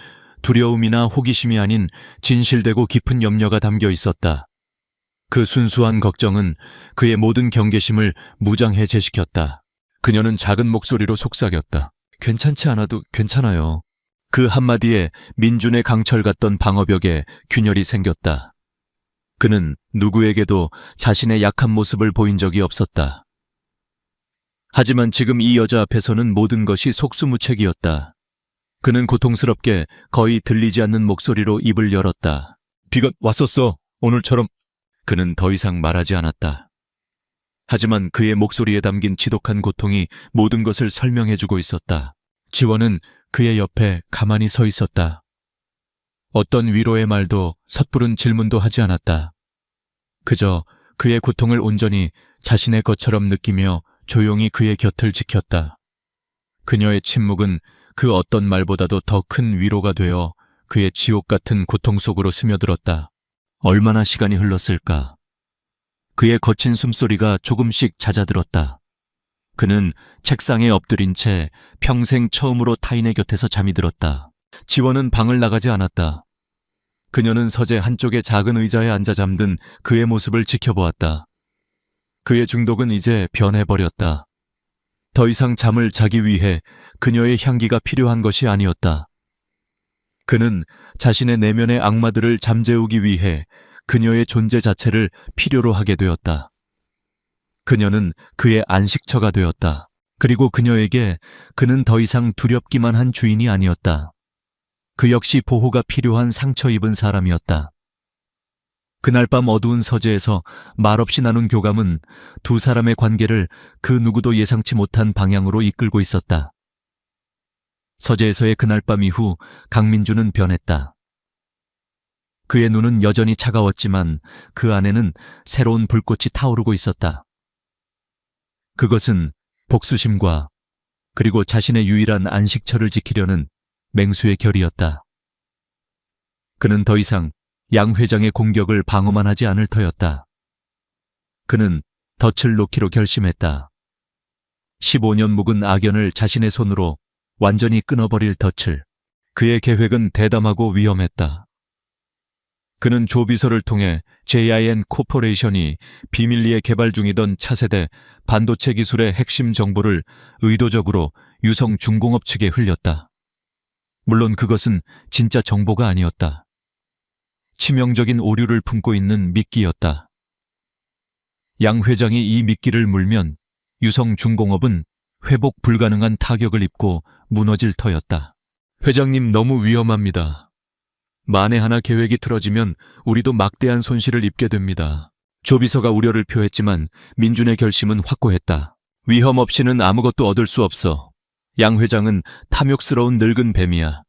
두려움이나 호기심이 아닌 진실되고 깊은 염려가 담겨 있었다. 그 순수한 걱정은 그의 모든 경계심을 무장해제시켰다. 그녀는 작은 목소리로 속삭였다. 괜찮지 않아도 괜찮아요. 그 한마디에 민준의 강철 같던 방어벽에 균열이 생겼다. 그는 누구에게도 자신의 약한 모습을 보인 적이 없었다. 하지만 지금 이 여자 앞에서는 모든 것이 속수무책이었다. 그는 고통스럽게 거의 들리지 않는 목소리로 입을 열었다. 비가 왔었어, 오늘처럼. 그는 더 이상 말하지 않았다. 하지만 그의 목소리에 담긴 지독한 고통이 모든 것을 설명해주고 있었다. 지원은 그의 옆에 가만히 서 있었다. 어떤 위로의 말도 섣부른 질문도 하지 않았다. 그저 그의 고통을 온전히 자신의 것처럼 느끼며 조용히 그의 곁을 지켰다. 그녀의 침묵은 그 어떤 말보다도 더 큰 위로가 되어 그의 지옥 같은 고통 속으로 스며들었다. 얼마나 시간이 흘렀을까? 그의 거친 숨소리가 조금씩 잦아들었다. 그는 책상에 엎드린 채 평생 처음으로 타인의 곁에서 잠이 들었다. 지원은 방을 나가지 않았다. 그녀는 서재 한쪽의 작은 의자에 앉아 잠든 그의 모습을 지켜보았다. 그의 중독은 이제 변해버렸다. 더 이상 잠을 자기 위해 그녀의 향기가 필요한 것이 아니었다. 그는 자신의 내면의 악마들을 잠재우기 위해 그녀의 존재 자체를 필요로 하게 되었다. 그녀는 그의 안식처가 되었다. 그리고 그녀에게 그는 더 이상 두렵기만 한 주인이 아니었다. 그 역시 보호가 필요한 상처 입은 사람이었다. 그날 밤 어두운 서재에서 말없이 나눈 교감은 두 사람의 관계를 그 누구도 예상치 못한 방향으로 이끌고 있었다. 서재에서의 그날 밤 이후 강민주는 변했다. 그의 눈은 여전히 차가웠지만 그 안에는 새로운 불꽃이 타오르고 있었다. 그것은 복수심과 그리고 자신의 유일한 안식처를 지키려는 맹수의 결이었다. 그는 더 이상 양 회장의 공격을 방어만 하지 않을 터였다. 그는 덫을 놓기로 결심했다. 15년 묵은 악연을 자신의 손으로 완전히 끊어버릴 덫을. 그의 계획은 대담하고 위험했다. 그는 조비서를 통해 JIN 코퍼레이션이 비밀리에 개발 중이던 차세대 반도체 기술의 핵심 정보를 의도적으로 유성중공업 측에 흘렸다. 물론 그것은 진짜 정보가 아니었다. 치명적인 오류를 품고 있는 미끼였다. 양 회장이 이 미끼를 물면 유성중공업은 회복 불가능한 타격을 입고 무너질 터였다. 회장님, 너무 위험합니다. 만에 하나 계획이 틀어지면 우리도 막대한 손실을 입게 됩니다. 조비서가 우려를 표했지만 민준의 결심은 확고했다. 위험 없이는 아무것도 얻을 수 없어. 양 회장은 탐욕스러운 늙은 뱀이야.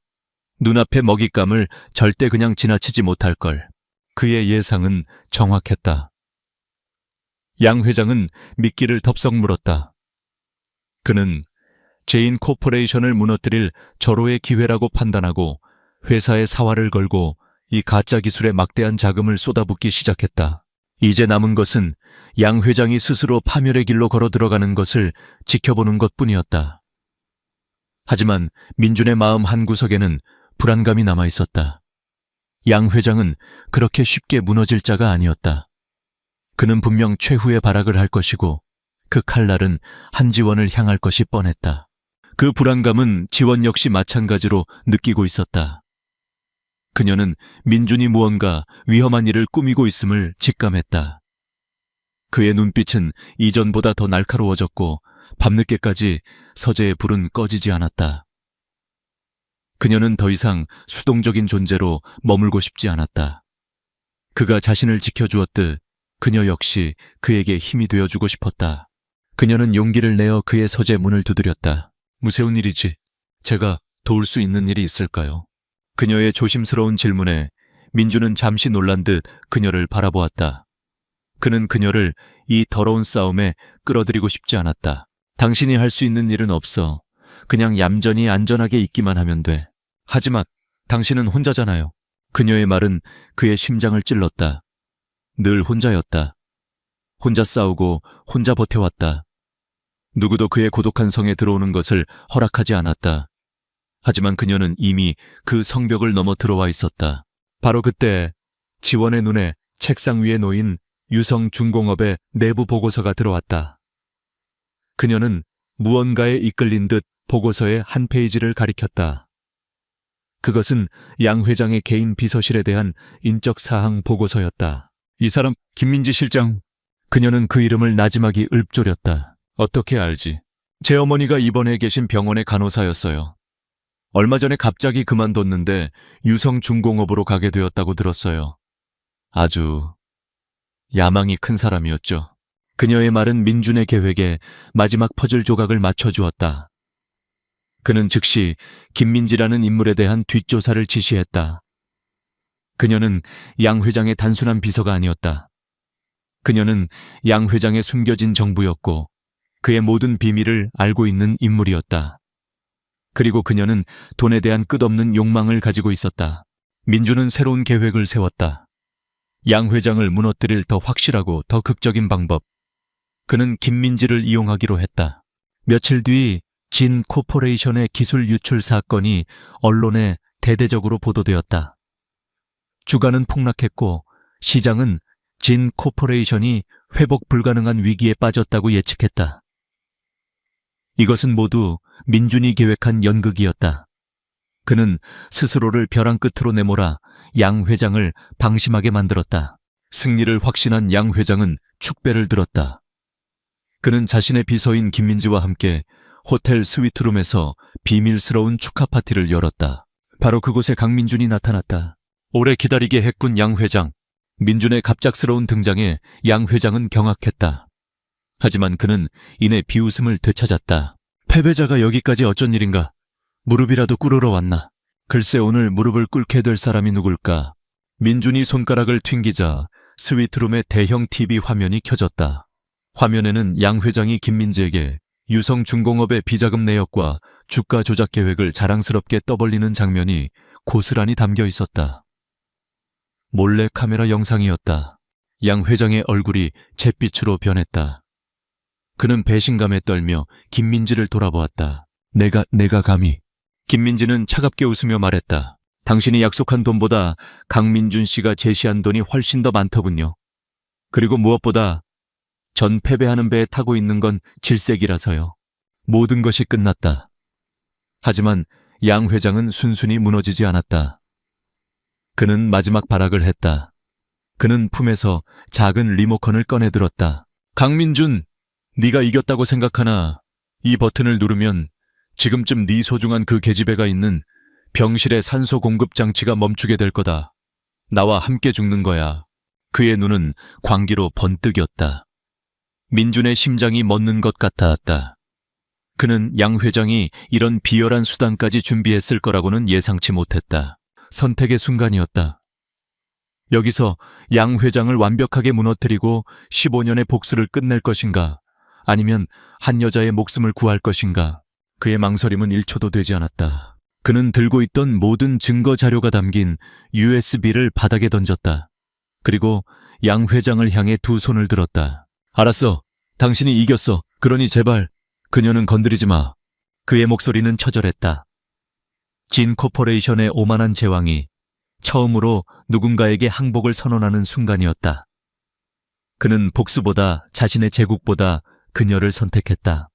눈앞의 먹잇감을 절대 그냥 지나치지 못할걸. 그의 예상은 정확했다. 양 회장은 미끼를 덥석 물었다. 그는 제인 코퍼레이션을 무너뜨릴 절호의 기회라고 판단하고 회사의 사활을 걸고 이 가짜 기술에 막대한 자금을 쏟아붓기 시작했다. 이제 남은 것은 양 회장이 스스로 파멸의 길로 걸어 들어가는 것을 지켜보는 것뿐이었다. 하지만 민준의 마음 한구석에는 불안감이 남아 있었다. 양 회장은 그렇게 쉽게 무너질 자가 아니었다. 그는 분명 최후의 발악을 할 것이고 그 칼날은 한지원을 향할 것이 뻔했다. 그 불안감은 지원 역시 마찬가지로 느끼고 있었다. 그녀는 민준이 무언가 위험한 일을 꾸미고 있음을 직감했다. 그의 눈빛은 이전보다 더 날카로워졌고 밤늦게까지 서재의 불은 꺼지지 않았다. 그녀는 더 이상 수동적인 존재로 머물고 싶지 않았다. 그가 자신을 지켜주었듯 그녀 역시 그에게 힘이 되어주고 싶었다. 그녀는 용기를 내어 그의 서재 문을 두드렸다. 무서운 일이지. 제가 도울 수 있는 일이 있을까요? 그녀의 조심스러운 질문에 민주는 잠시 놀란 듯 그녀를 바라보았다. 그는 그녀를 이 더러운 싸움에 끌어들이고 싶지 않았다. 당신이 할 수 있는 일은 없어. 그냥 얌전히 안전하게 있기만 하면 돼. 하지만 당신은 혼자잖아요. 그녀의 말은 그의 심장을 찔렀다. 늘 혼자였다. 혼자 싸우고 혼자 버텨왔다. 누구도 그의 고독한 성에 들어오는 것을 허락하지 않았다. 하지만 그녀는 이미 그 성벽을 넘어 들어와 있었다. 바로 그때 지원의 눈에 책상 위에 놓인 유성중공업의 내부 보고서가 들어왔다. 그녀는 무언가에 이끌린 듯 보고서의 한 페이지를 가리켰다. 그것은 양 회장의 개인 비서실에 대한 인적 사항 보고서였다. 이 사람 김민지 실장. 그녀는 그 이름을 나지막이 읊조렸다. 어떻게 알지? 제 어머니가 입원해 계신 병원의 간호사였어요. 얼마 전에 갑자기 그만뒀는데 유성중공업으로 가게 되었다고 들었어요. 아주 야망이 큰 사람이었죠. 그녀의 말은 민준의 계획에 마지막 퍼즐 조각을 맞춰주었다. 그는 즉시 김민지라는 인물에 대한 뒷조사를 지시했다. 그녀는 양 회장의 단순한 비서가 아니었다. 그녀는 양 회장의 숨겨진 정부였고 그의 모든 비밀을 알고 있는 인물이었다. 그리고 그녀는 돈에 대한 끝없는 욕망을 가지고 있었다. 민주는 새로운 계획을 세웠다. 양 회장을 무너뜨릴 더 확실하고 더 극적인 방법. 그는 김민지를 이용하기로 했다. 며칠 뒤 진 코퍼레이션의 기술 유출 사건이 언론에 대대적으로 보도되었다. 주가는 폭락했고 시장은 진 코퍼레이션이 회복 불가능한 위기에 빠졌다고 예측했다. 이것은 모두 민준이 계획한 연극이었다. 그는 스스로를 벼랑 끝으로 내몰아 양 회장을 방심하게 만들었다. 승리를 확신한 양 회장은 축배를 들었다. 그는 자신의 비서인 김민지와 함께 호텔 스위트룸에서 비밀스러운 축하 파티를 열었다. 바로 그곳에 강민준이 나타났다. 오래 기다리게 했군 양 회장. 민준의 갑작스러운 등장에 양 회장은 경악했다. 하지만 그는 이내 비웃음을 되찾았다. 패배자가 여기까지 어쩐 일인가? 무릎이라도 꿇으러 왔나? 글쎄 오늘 무릎을 꿇게 될 사람이 누굴까? 민준이 손가락을 튕기자 스위트룸의 대형 TV 화면이 켜졌다. 화면에는 양 회장이 김민지에게 유성중공업의 비자금 내역과 주가 조작 계획을 자랑스럽게 떠벌리는 장면이 고스란히 담겨 있었다. 몰래 카메라 영상이었다. 양 회장의 얼굴이 잿빛으로 변했다. 그는 배신감에 떨며 김민지를 돌아보았다. 내가 감히. 김민지는 차갑게 웃으며 말했다. 당신이 약속한 돈보다 강민준 씨가 제시한 돈이 훨씬 더 많더군요. 그리고 무엇보다 전 패배하는 배에 타고 있는 건 질색이라서요. 모든 것이 끝났다. 하지만 양 회장은 순순히 무너지지 않았다. 그는 마지막 발악을 했다. 그는 품에서 작은 리모컨을 꺼내 들었다. 강민준, 네가 이겼다고 생각하나 이 버튼을 누르면 지금쯤 네 소중한 그 계집애가 있는 병실의 산소 공급 장치가 멈추게 될 거다. 나와 함께 죽는 거야. 그의 눈은 광기로 번뜩였다. 민준의 심장이 멎는 것 같았다. 그는 양 회장이 이런 비열한 수단까지 준비했을 거라고는 예상치 못했다. 선택의 순간이었다. 여기서 양 회장을 완벽하게 무너뜨리고 15년의 복수를 끝낼 것인가, 아니면 한 여자의 목숨을 구할 것인가. 그의 망설임은 1초도 되지 않았다. 그는 들고 있던 모든 증거 자료가 담긴 USB를 바닥에 던졌다. 그리고 양 회장을 향해 두 손을 들었다. 알았어. 당신이 이겼어. 그러니 제발 그녀는 건드리지 마. 그의 목소리는 처절했다. 진 코퍼레이션의 오만한 제왕이 처음으로 누군가에게 항복을 선언하는 순간이었다. 그는 복수보다 자신의 제국보다 그녀를 선택했다.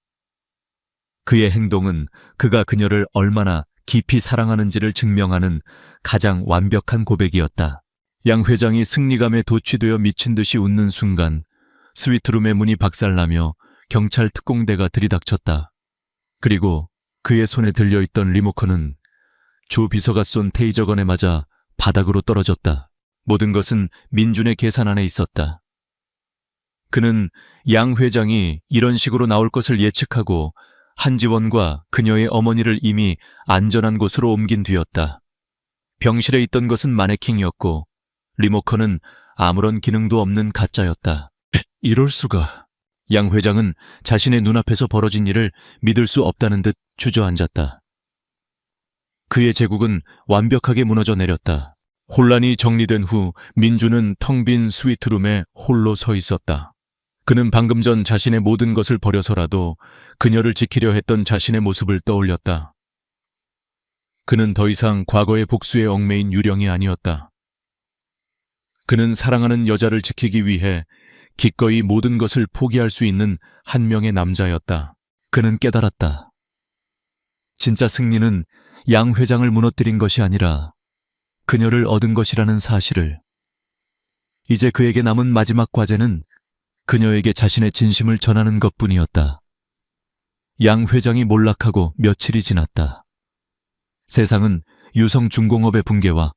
그의 행동은 그가 그녀를 얼마나 깊이 사랑하는지를 증명하는 가장 완벽한 고백이었다. 양 회장이 승리감에 도취되어 미친 듯이 웃는 순간 스위트룸의 문이 박살나며 경찰 특공대가 들이닥쳤다. 그리고 그의 손에 들려있던 리모컨은 조 비서가 쏜 테이저건에 맞아 바닥으로 떨어졌다. 모든 것은 민준의 계산 안에 있었다. 그는 양 회장이 이런 식으로 나올 것을 예측하고 한지원과 그녀의 어머니를 이미 안전한 곳으로 옮긴 뒤였다. 병실에 있던 것은 마네킹이었고 리모컨은 아무런 기능도 없는 가짜였다. 이럴 수가. 양 회장은 자신의 눈앞에서 벌어진 일을 믿을 수 없다는 듯 주저앉았다. 그의 제국은 완벽하게 무너져 내렸다. 혼란이 정리된 후 민주는 텅 빈 스위트룸에 홀로 서 있었다. 그는 방금 전 자신의 모든 것을 버려서라도 그녀를 지키려 했던 자신의 모습을 떠올렸다. 그는 더 이상 과거의 복수에 얽매인 유령이 아니었다. 그는 사랑하는 여자를 지키기 위해 기꺼이 모든 것을 포기할 수 있는 한 명의 남자였다. 그는 깨달았다. 진짜 승리는 양 회장을 무너뜨린 것이 아니라 그녀를 얻은 것이라는 사실을. 이제 그에게 남은 마지막 과제는 그녀에게 자신의 진심을 전하는 것뿐이었다. 양 회장이 몰락하고 며칠이 지났다. 세상은 유성중공업의 붕괴와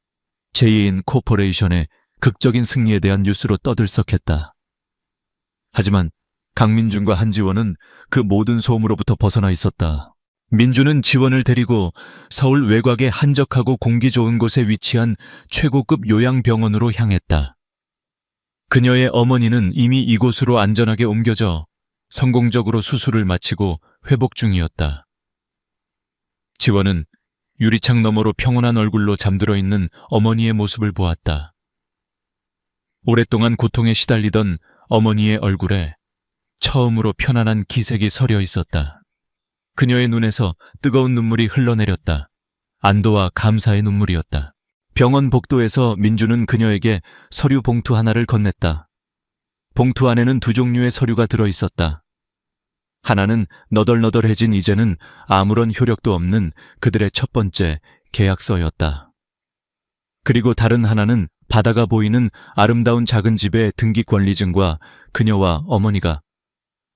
제2인 코퍼레이션의 극적인 승리에 대한 뉴스로 떠들썩했다. 하지만 강민준과 한지원은 그 모든 소음으로부터 벗어나 있었다. 민준은 지원을 데리고 서울 외곽의 한적하고 공기 좋은 곳에 위치한 최고급 요양병원으로 향했다. 그녀의 어머니는 이미 이곳으로 안전하게 옮겨져 성공적으로 수술을 마치고 회복 중이었다. 지원은 유리창 너머로 평온한 얼굴로 잠들어 있는 어머니의 모습을 보았다. 오랫동안 고통에 시달리던 어머니의 얼굴에 처음으로 편안한 기색이 서려 있었다. 그녀의 눈에서 뜨거운 눈물이 흘러내렸다. 안도와 감사의 눈물이었다. 병원 복도에서 민주는 그녀에게 서류 봉투 하나를 건넸다. 봉투 안에는 두 종류의 서류가 들어있었다. 하나는 너덜너덜해진 이제는 아무런 효력도 없는 그들의 첫 번째 계약서였다. 그리고 다른 하나는 바다가 보이는 아름다운 작은 집의 등기 권리증과 그녀와 어머니가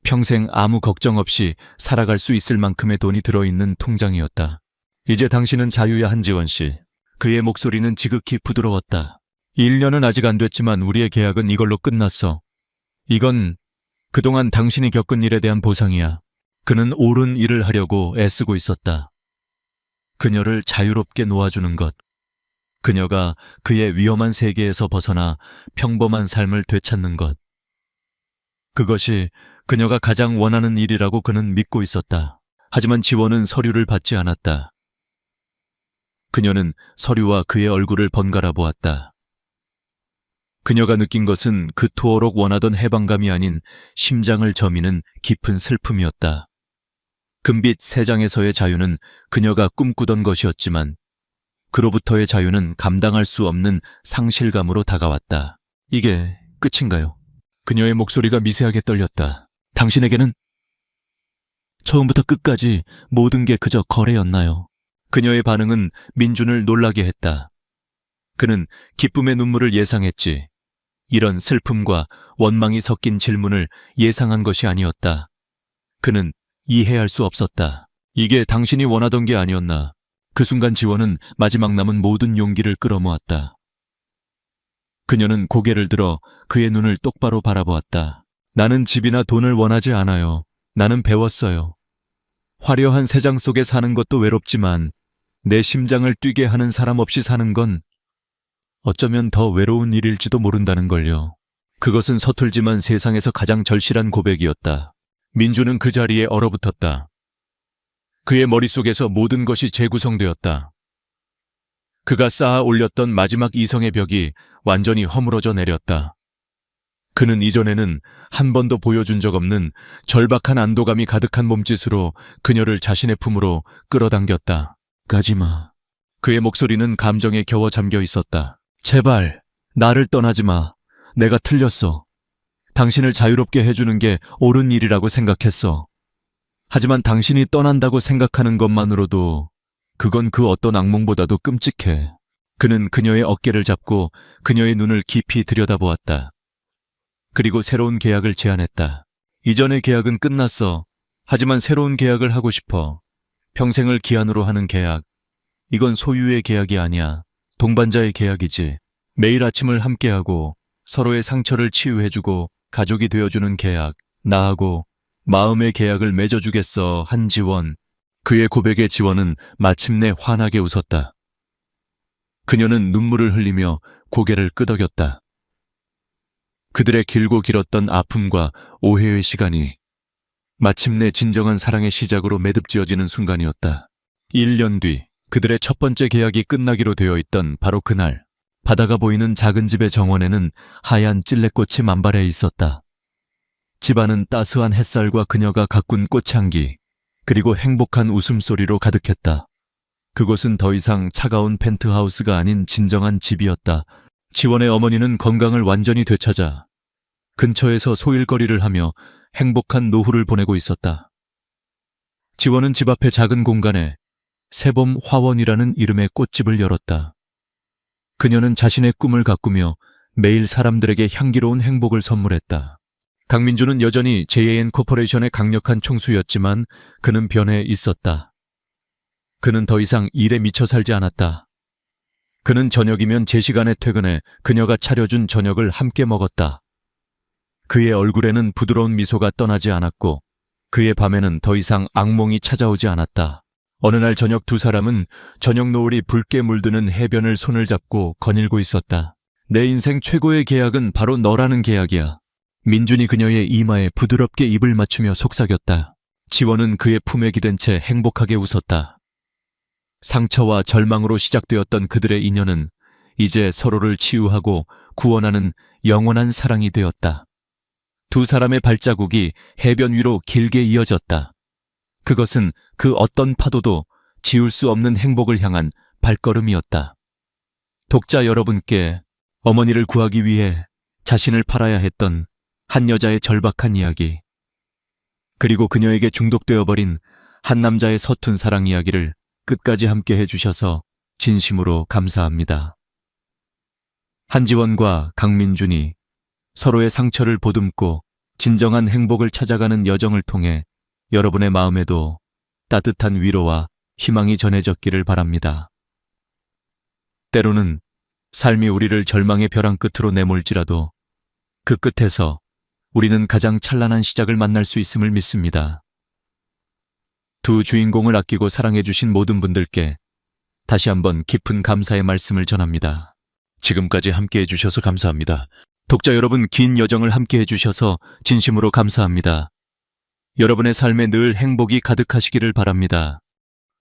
평생 아무 걱정 없이 살아갈 수 있을 만큼의 돈이 들어있는 통장이었다. 이제 당신은 자유야, 한지원 씨. 그의 목소리는 지극히 부드러웠다. 1년은 아직 안 됐지만 우리의 계약은 이걸로 끝났어. 이건 그동안 당신이 겪은 일에 대한 보상이야. 그는 옳은 일을 하려고 애쓰고 있었다. 그녀를 자유롭게 놓아주는 것. 그녀가 그의 위험한 세계에서 벗어나 평범한 삶을 되찾는 것. 그것이 그녀가 가장 원하는 일이라고 그는 믿고 있었다. 하지만 지원은 서류를 받지 않았다. 그녀는 서류와 그의 얼굴을 번갈아 보았다. 그녀가 느낀 것은 그토록 원하던 해방감이 아닌 심장을 저미는 깊은 슬픔이었다. 금빛 3장에서의 자유는 그녀가 꿈꾸던 것이었지만 그로부터의 자유는 감당할 수 없는 상실감으로 다가왔다. 이게 끝인가요? 그녀의 목소리가 미세하게 떨렸다. 당신에게는 처음부터 끝까지 모든 게 그저 거래였나요? 그녀의 반응은 민준을 놀라게 했다. 그는 기쁨의 눈물을 예상했지. 이런 슬픔과 원망이 섞인 질문을 예상한 것이 아니었다. 그는 이해할 수 없었다. 이게 당신이 원하던 게 아니었나. 그 순간 지원은 마지막 남은 모든 용기를 끌어모았다. 그녀는 고개를 들어 그의 눈을 똑바로 바라보았다. 나는 집이나 돈을 원하지 않아요. 나는 배웠어요. 화려한 세상 속에 사는 것도 외롭지만 내 심장을 뛰게 하는 사람 없이 사는 건 어쩌면 더 외로운 일일지도 모른다는 걸요. 그것은 서툴지만 세상에서 가장 절실한 고백이었다. 민주는 그 자리에 얼어붙었다. 그의 머릿속에서 모든 것이 재구성되었다. 그가 쌓아 올렸던 마지막 이성의 벽이 완전히 허물어져 내렸다. 그는 이전에는 한 번도 보여준 적 없는 절박한 안도감이 가득한 몸짓으로 그녀를 자신의 품으로 끌어당겼다. 가지마. 그의 목소리는 감정에 겨워 잠겨 있었다. 제발 나를 떠나지 마. 내가 틀렸어. 당신을 자유롭게 해주는 게 옳은 일이라고 생각했어. 하지만 당신이 떠난다고 생각하는 것만으로도 그건 그 어떤 악몽보다도 끔찍해. 그는 그녀의 어깨를 잡고 그녀의 눈을 깊이 들여다보았다. 그리고 새로운 계약을 제안했다. 이전의 계약은 끝났어. 하지만 새로운 계약을 하고 싶어. 평생을 기한으로 하는 계약. 이건 소유의 계약이 아니야. 동반자의 계약이지. 매일 아침을 함께하고 서로의 상처를 치유해주고 가족이 되어주는 계약. 나하고 마음의 계약을 맺어주겠어, 한지원. 그의 고백에 지원은 마침내 환하게 웃었다. 그녀는 눈물을 흘리며 고개를 끄덕였다. 그들의 길고 길었던 아픔과 오해의 시간이 마침내 진정한 사랑의 시작으로 매듭지어지는 순간이었다. 1년 뒤 그들의 첫 번째 계약이 끝나기로 되어 있던 바로 그날, 바다가 보이는 작은 집의 정원에는 하얀 찔레꽃이 만발해 있었다. 집안은 따스한 햇살과 그녀가 가꾼 꽃향기, 그리고 행복한 웃음소리로 가득했다. 그곳은 더 이상 차가운 펜트하우스가 아닌 진정한 집이었다. 지원의 어머니는 건강을 완전히 되찾아 근처에서 소일거리를 하며 행복한 노후를 보내고 있었다. 지원은 집 앞의 작은 공간에 새봄 화원이라는 이름의 꽃집을 열었다. 그녀는 자신의 꿈을 가꾸며 매일 사람들에게 향기로운 행복을 선물했다. 강민주는 여전히 JAN 코퍼레이션의 강력한 총수였지만 그는 변해 있었다. 그는 더 이상 일에 미쳐 살지 않았다. 그는 저녁이면 제 시간에 퇴근해 그녀가 차려준 저녁을 함께 먹었다. 그의 얼굴에는 부드러운 미소가 떠나지 않았고 그의 밤에는 더 이상 악몽이 찾아오지 않았다. 어느 날 저녁 두 사람은 저녁 노을이 붉게 물드는 해변을 손을 잡고 거닐고 있었다. 내 인생 최고의 계약은 바로 너라는 계약이야. 민준이 그녀의 이마에 부드럽게 입을 맞추며 속삭였다. 지원은 그의 품에 기댄 채 행복하게 웃었다. 상처와 절망으로 시작되었던 그들의 인연은 이제 서로를 치유하고 구원하는 영원한 사랑이 되었다. 두 사람의 발자국이 해변 위로 길게 이어졌다. 그것은 그 어떤 파도도 지울 수 없는 행복을 향한 발걸음이었다. 독자 여러분께 어머니를 구하기 위해 자신을 팔아야 했던 한 여자의 절박한 이야기, 그리고 그녀에게 중독되어 버린 한 남자의 서툰 사랑 이야기를 끝까지 함께 해주셔서 진심으로 감사합니다. 한지원과 강민준이 서로의 상처를 보듬고 진정한 행복을 찾아가는 여정을 통해 여러분의 마음에도 따뜻한 위로와 희망이 전해졌기를 바랍니다. 때로는 삶이 우리를 절망의 벼랑 끝으로 내몰지라도 그 끝에서 우리는 가장 찬란한 시작을 만날 수 있음을 믿습니다. 두 주인공을 아끼고 사랑해주신 모든 분들께 다시 한번 깊은 감사의 말씀을 전합니다. 지금까지 함께 해주셔서 감사합니다. 독자 여러분, 긴 여정을 함께 해주셔서 진심으로 감사합니다. 여러분의 삶에 늘 행복이 가득하시기를 바랍니다.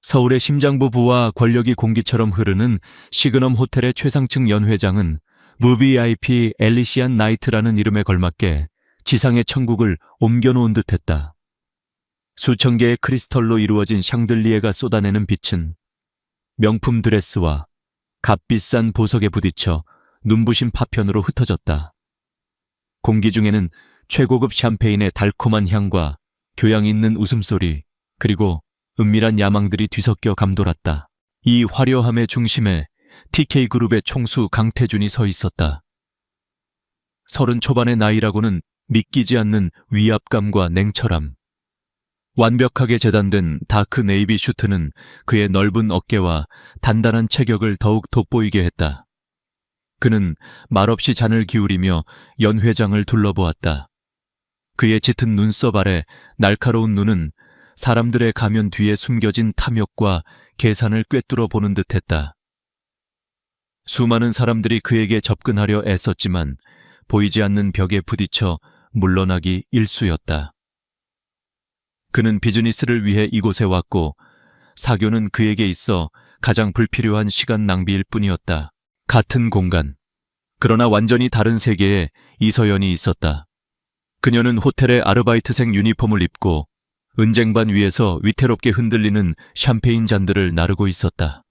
서울의 심장부 부와 권력이 공기처럼 흐르는 시그넘 호텔의 최상층 연회장은 VVIP 엘리시안 나이트라는 이름에 걸맞게 지상의 천국을 옮겨놓은 듯했다. 수천 개의 크리스털로 이루어진 샹들리에가 쏟아내는 빛은 명품 드레스와 값비싼 보석에 부딪혀 눈부신 파편으로 흩어졌다. 공기 중에는 최고급 샴페인의 달콤한 향과 교양 있는 웃음소리, 그리고 은밀한 야망들이 뒤섞여 감돌았다. 이 화려함의 중심에 TK그룹의 총수 강태준이 서 있었다. 30 초반의 나이라고는 믿기지 않는 위압감과 냉철함. 완벽하게 재단된 다크 네이비 슈트는 그의 넓은 어깨와 단단한 체격을 더욱 돋보이게 했다. 그는 말없이 잔을 기울이며 연회장을 둘러보았다. 그의 짙은 눈썹 아래 날카로운 눈은 사람들의 가면 뒤에 숨겨진 탐욕과 계산을 꿰뚫어 보는 듯했다. 수많은 사람들이 그에게 접근하려 애썼지만 보이지 않는 벽에 부딪혀 물러나기 일쑤였다. 그는 비즈니스를 위해 이곳에 왔고 사교는 그에게 있어 가장 불필요한 시간 낭비일 뿐이었다. 같은 공간, 그러나 완전히 다른 세계에 이서연이 있었다. 그녀는 호텔의 아르바이트생 유니폼을 입고 은쟁반 위에서 위태롭게 흔들리는 샴페인 잔들을 나르고 있었다.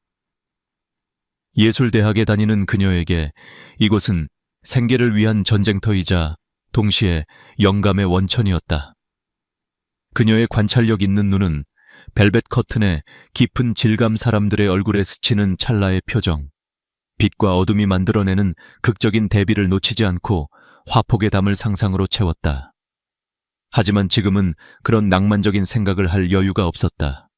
예술대학에 다니는 그녀에게 이곳은 생계를 위한 전쟁터이자 동시에 영감의 원천이었다. 그녀의 관찰력 있는 눈은 벨벳 커튼에 깊은 질감 사람들의 얼굴에 스치는 찰나의 표정, 빛과 어둠이 만들어내는 극적인 대비를 놓치지 않고 화폭에 담을 상상으로 채웠다. 하지만 지금은 그런 낭만적인 생각을 할 여유가 없었다.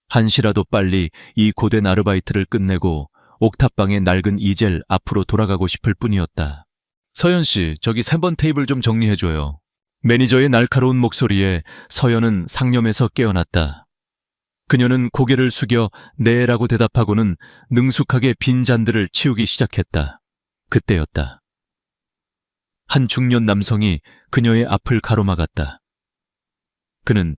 한시라도 빨리 이 고된 아르바이트를 끝내고 옥탑방의 낡은 이젤 앞으로 돌아가고 싶을 뿐이었다. 서연 씨, 저기 3번 테이블 좀 정리해줘요. 매니저의 날카로운 목소리에 서연은 상념에서 깨어났다. 그녀는 고개를 숙여 네라고 대답하고는 능숙하게 빈 잔들을 치우기 시작했다. 그때였다. 한 중년 남성이 그녀의 앞을 가로막았다. 그는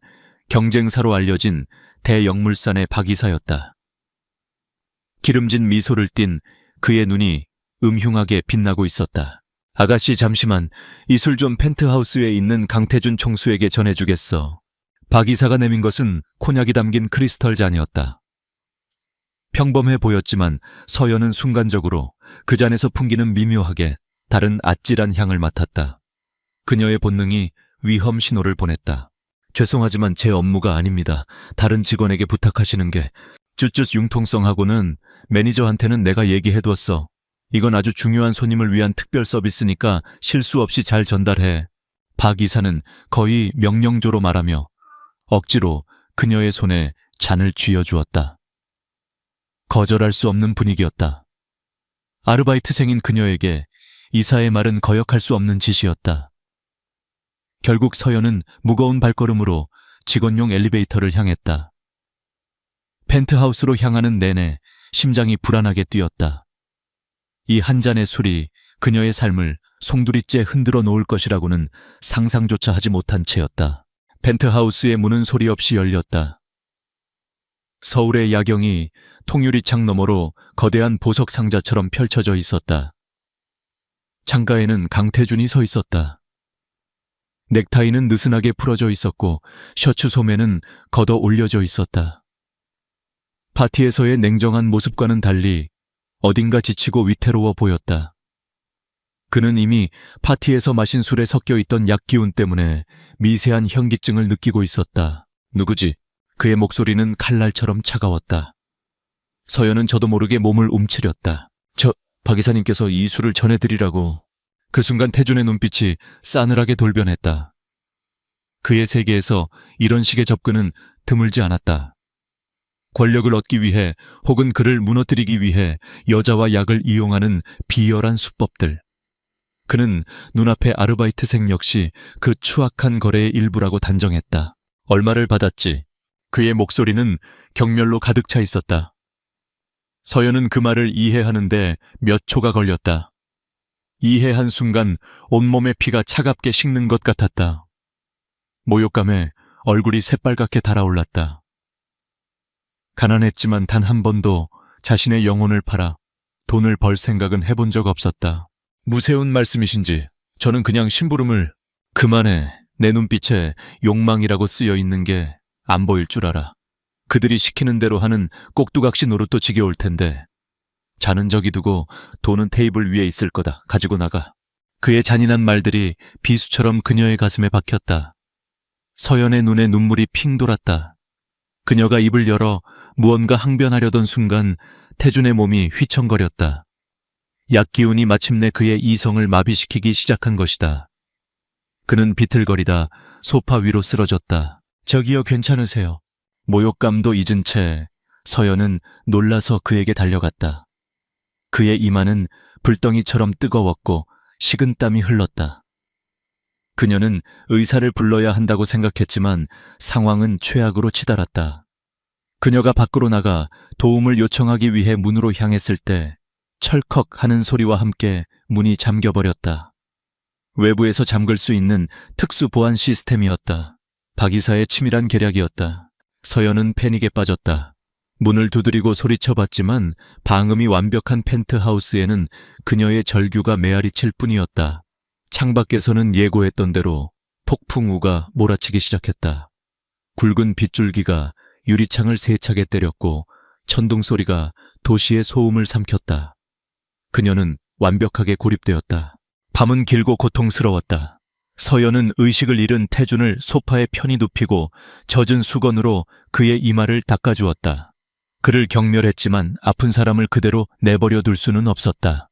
경쟁사로 알려진 대역물산의 박이사였다. 기름진 미소를 띤 그의 눈이 음흉하게 빛나고 있었다. 아가씨, 잠시만, 이 술 좀 펜트하우스에 있는 강태준 총수에게 전해주겠어. 박 이사가 내민 것은 콘약이 담긴 크리스털 잔이었다. 평범해 보였지만 서연은 순간적으로 그 잔에서 풍기는 미묘하게 다른 아찔한 향을 맡았다. 그녀의 본능이 위험 신호를 보냈다. 죄송하지만 제 업무가 아닙니다. 다른 직원에게 부탁하시는 게. 쭈쭈, 융통성하고는 매니저한테는 내가 얘기해두었어. 이건 아주 중요한 손님을 위한 특별 서비스니까 실수 없이 잘 전달해. 박 이사는 거의 명령조로 말하며 억지로 그녀의 손에 잔을 쥐어주었다. 거절할 수 없는 분위기였다. 아르바이트생인 그녀에게 이사의 말은 거역할 수 없는 짓이었다. 결국 서연은 무거운 발걸음으로 직원용 엘리베이터를 향했다. 펜트하우스로 향하는 내내 심장이 불안하게 뛰었다. 이 한 잔의 술이 그녀의 삶을 송두리째 흔들어 놓을 것이라고는 상상조차 하지 못한 채였다. 펜트하우스의 문은 소리 없이 열렸다. 서울의 야경이 통유리창 너머로 거대한 보석 상자처럼 펼쳐져 있었다. 창가에는 강태준이 서 있었다. 넥타이는 느슨하게 풀어져 있었고 셔츠 소매는 걷어 올려져 있었다. 파티에서의 냉정한 모습과는 달리 어딘가 지치고 위태로워 보였다. 그는 이미 파티에서 마신 술에 섞여 있던 약 기운 때문에 미세한 현기증을 느끼고 있었다. 누구지? 그의 목소리는 칼날처럼 차가웠다. 서연은 저도 모르게 몸을 움츠렸다. 박 이사님께서 이 술을 전해드리라고. 그 순간 태준의 눈빛이 싸늘하게 돌변했다. 그의 세계에서 이런 식의 접근은 드물지 않았다. 권력을 얻기 위해 혹은 그를 무너뜨리기 위해 여자와 약을 이용하는 비열한 수법들. 그는 눈앞의 아르바이트생 역시 그 추악한 거래의 일부라고 단정했다. 얼마를 받았지? 그의 목소리는 경멸로 가득 차 있었다. 서연은 그 말을 이해하는데 몇 초가 걸렸다. 이해한 순간 온몸의 피가 차갑게 식는 것 같았다. 모욕감에 얼굴이 새빨갛게 달아올랐다. 가난했지만 단 한 번도 자신의 영혼을 팔아 돈을 벌 생각은 해본 적 없었다. 무세운 말씀이신지 저는 그냥 심부름을... 그만해. 내 눈빛에 욕망이라고 쓰여 있는 게 안 보일 줄 알아. 그들이 시키는 대로 하는 꼭두각시 노릇도 지겨울 텐데. 자는 저기 두고 돈은 테이블 위에 있을 거다. 가지고 나가. 그의 잔인한 말들이 비수처럼 그녀의 가슴에 박혔다. 서연의 눈에 눈물이 핑 돌았다. 그녀가 입을 열어 무언가 항변하려던 순간 태준의 몸이 휘청거렸다. 약기운이 마침내 그의 이성을 마비시키기 시작한 것이다. 그는 비틀거리다 소파 위로 쓰러졌다. 저기요, 괜찮으세요? 모욕감도 잊은 채 서연은 놀라서 그에게 달려갔다. 그의 이마는 불덩이처럼 뜨거웠고 식은땀이 흘렀다. 그녀는 의사를 불러야 한다고 생각했지만 상황은 최악으로 치달았다. 그녀가 밖으로 나가 도움을 요청하기 위해 문으로 향했을 때 철컥 하는 소리와 함께 문이 잠겨버렸다. 외부에서 잠글 수 있는 특수 보안 시스템이었다. 박 이사의 치밀한 계략이었다. 서연은 패닉에 빠졌다. 문을 두드리고 소리쳐봤지만 방음이 완벽한 펜트하우스에는 그녀의 절규가 메아리칠 뿐이었다. 창밖에서는 예고했던 대로 폭풍우가 몰아치기 시작했다. 굵은 빗줄기가 유리창을 세차게 때렸고 천둥 소리가 도시의 소음을 삼켰다. 그녀는 완벽하게 고립되었다. 밤은 길고 고통스러웠다. 서연은 의식을 잃은 태준을 소파에 편히 눕히고 젖은 수건으로 그의 이마를 닦아주었다. 그를 경멸했지만 아픈 사람을 그대로 내버려 둘 수는 없었다.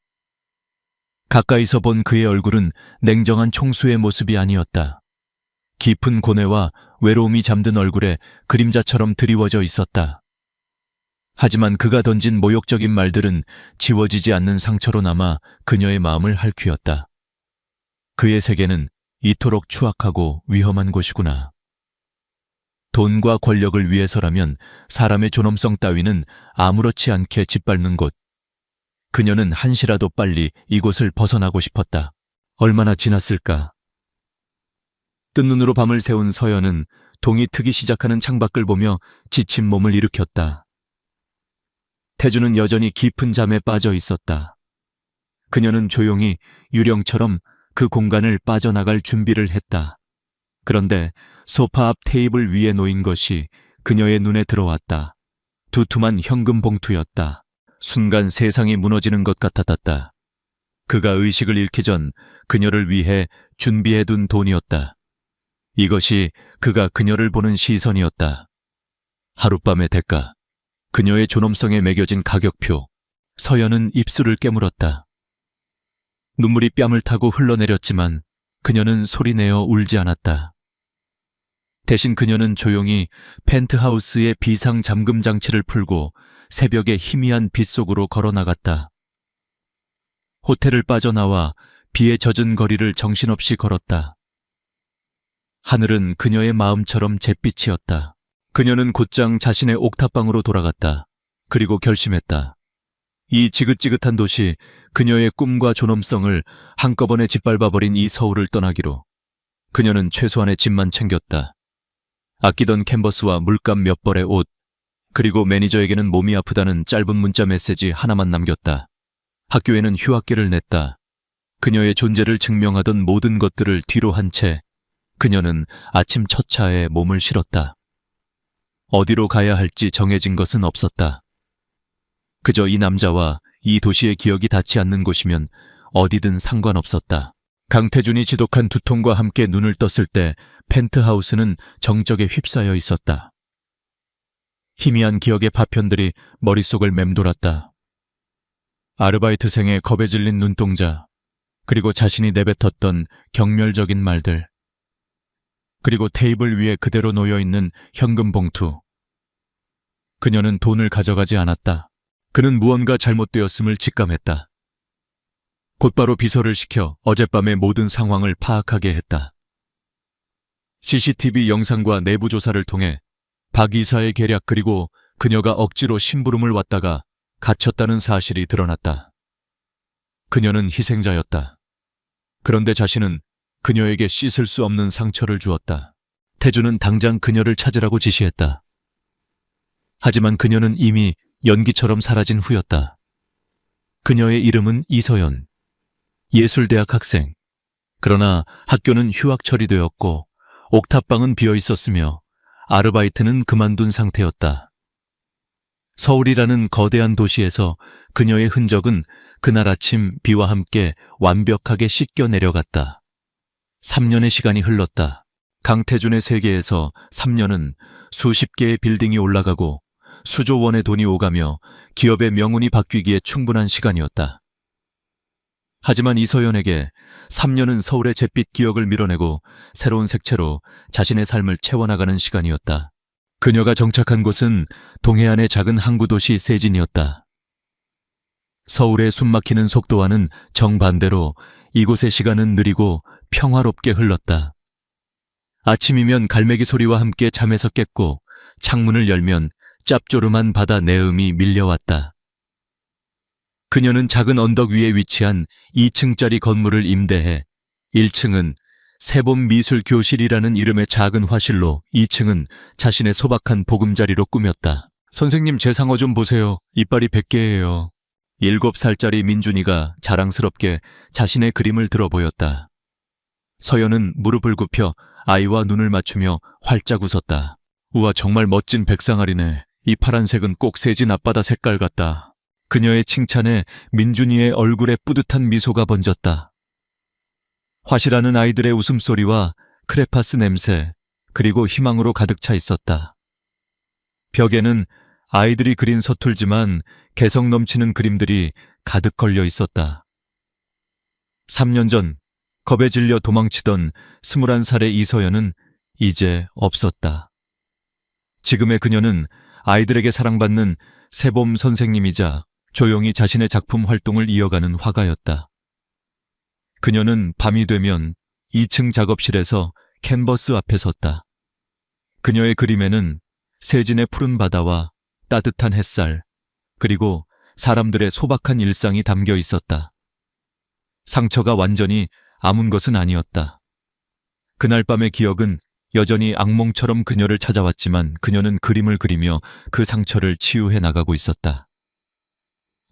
가까이서 본 그의 얼굴은 냉정한 총수의 모습이 아니었다. 깊은 고뇌와 외로움이 잠든 얼굴에 그림자처럼 드리워져 있었다. 하지만 그가 던진 모욕적인 말들은 지워지지 않는 상처로 남아 그녀의 마음을 핥히었다. 그의 세계는 이토록 추악하고 위험한 곳이구나. 돈과 권력을 위해서라면 사람의 존엄성 따위는 아무렇지 않게 짓밟는 곳. 그녀는 한시라도 빨리 이곳을 벗어나고 싶었다. 얼마나 지났을까? 뜬 눈으로 밤을 새운 서연은 동이 트기 시작하는 창밖을 보며 지친 몸을 일으켰다. 태준은 여전히 깊은 잠에 빠져 있었다. 그녀는 조용히 유령처럼 그 공간을 빠져나갈 준비를 했다. 그런데 소파 앞 테이블 위에 놓인 것이 그녀의 눈에 들어왔다. 두툼한 현금 봉투였다. 순간 세상이 무너지는 것 같았다. 그가 의식을 잃기 전 그녀를 위해 준비해둔 돈이었다. 이것이 그가 그녀를 보는 시선이었다. 하룻밤의 대가, 그녀의 존엄성에 매겨진 가격표. 서연은 입술을 깨물었다. 눈물이 뺨을 타고 흘러내렸지만 그녀는 소리내어 울지 않았다. 대신 그녀는 조용히 펜트하우스의 비상 잠금 장치를 풀고 새벽의 희미한 빛 속으로 걸어나갔다. 호텔을 빠져나와 비에 젖은 거리를 정신없이 걸었다. 하늘은 그녀의 마음처럼 잿빛이었다. 그녀는 곧장 자신의 옥탑방으로 돌아갔다. 그리고 결심했다. 이 지긋지긋한 도시, 그녀의 꿈과 존엄성을 한꺼번에 짓밟아버린 이 서울을 떠나기로. 그녀는 최소한의 짐만 챙겼다. 아끼던 캔버스와 물감 몇 벌의 옷, 그리고 매니저에게는 몸이 아프다는 짧은 문자 메시지 하나만 남겼다. 학교에는 휴학계를 냈다. 그녀의 존재를 증명하던 모든 것들을 뒤로 한 채 그녀는 아침 첫 차에 몸을 실었다. 어디로 가야 할지 정해진 것은 없었다. 그저 이 남자와 이 도시의 기억이 닿지 않는 곳이면 어디든 상관없었다. 강태준이 지독한 두통과 함께 눈을 떴을 때 펜트하우스는 정적에 휩싸여 있었다. 희미한 기억의 파편들이 머릿속을 맴돌았다. 아르바이트생의 겁에 질린 눈동자, 그리고 자신이 내뱉었던 경멸적인 말들, 그리고 테이블 위에 그대로 놓여있는 현금 봉투. 그녀는 돈을 가져가지 않았다. 그는 무언가 잘못되었음을 직감했다. 곧바로 비서를 시켜 어젯밤의 모든 상황을 파악하게 했다. CCTV 영상과 내부 조사를 통해 박 이사의 계략 그리고 그녀가 억지로 심부름을 왔다가 갇혔다는 사실이 드러났다. 그녀는 희생자였다. 그런데 자신은 그녀에게 씻을 수 없는 상처를 주었다. 태주는 당장 그녀를 찾으라고 지시했다. 하지만 그녀는 이미 연기처럼 사라진 후였다. 그녀의 이름은 이서연, 예술대학 학생. 그러나 학교는 휴학 처리되었고 옥탑방은 비어 있었으며 아르바이트는 그만둔 상태였다. 서울이라는 거대한 도시에서 그녀의 흔적은 그날 아침 비와 함께 완벽하게 씻겨 내려갔다. 3년의 시간이 흘렀다. 강태준의 세계에서 3년은 수십 개의 빌딩이 올라가고 수조 원의 돈이 오가며 기업의 명운이 바뀌기에 충분한 시간이었다. 하지만 이서연에게 3년은 서울의 잿빛 기억을 밀어내고 새로운 색채로 자신의 삶을 채워나가는 시간이었다. 그녀가 정착한 곳은 동해안의 작은 항구 도시 세진이었다. 서울의 숨막히는 속도와는 정반대로 이곳의 시간은 느리고 평화롭게 흘렀다. 아침이면 갈매기 소리와 함께 잠에서 깼고 창문을 열면 짭조름한 바다 내음이 밀려왔다. 그녀는 작은 언덕 위에 위치한 2층짜리 건물을 임대해 1층은 세봄미술교실이라는 이름의 작은 화실로 2층은 자신의 소박한 보금자리로 꾸몄다. 선생님 제 상어 좀 보세요. 이빨이 100개예요. 7살짜리 민준이가 자랑스럽게 자신의 그림을 들어 보였다. 서연은 무릎을 굽혀 아이와 눈을 맞추며 활짝 웃었다. 우와 정말 멋진 백상아리네. 이 파란색은 꼭 세진 앞바다 색깔 같다. 그녀의 칭찬에 민준이의 얼굴에 뿌듯한 미소가 번졌다. 화실하는 아이들의 웃음소리와 크레파스 냄새, 그리고 희망으로 가득 차 있었다. 벽에는 아이들이 그린 서툴지만 개성 넘치는 그림들이 가득 걸려 있었다. 3년 전 겁에 질려 도망치던 21살의 이서연은 이제 없었다. 지금의 그녀는 아이들에게 사랑받는 세봄 선생님이자 조용히 자신의 작품 활동을 이어가는 화가였다. 그녀는 밤이 되면 2층 작업실에서 캔버스 앞에 섰다. 그녀의 그림에는 세진의 푸른 바다와 따뜻한 햇살, 그리고 사람들의 소박한 일상이 담겨 있었다. 상처가 완전히 아문 것은 아니었다. 그날 밤의 기억은 여전히 악몽처럼 그녀를 찾아왔지만 그녀는 그림을 그리며 그 상처를 치유해 나가고 있었다.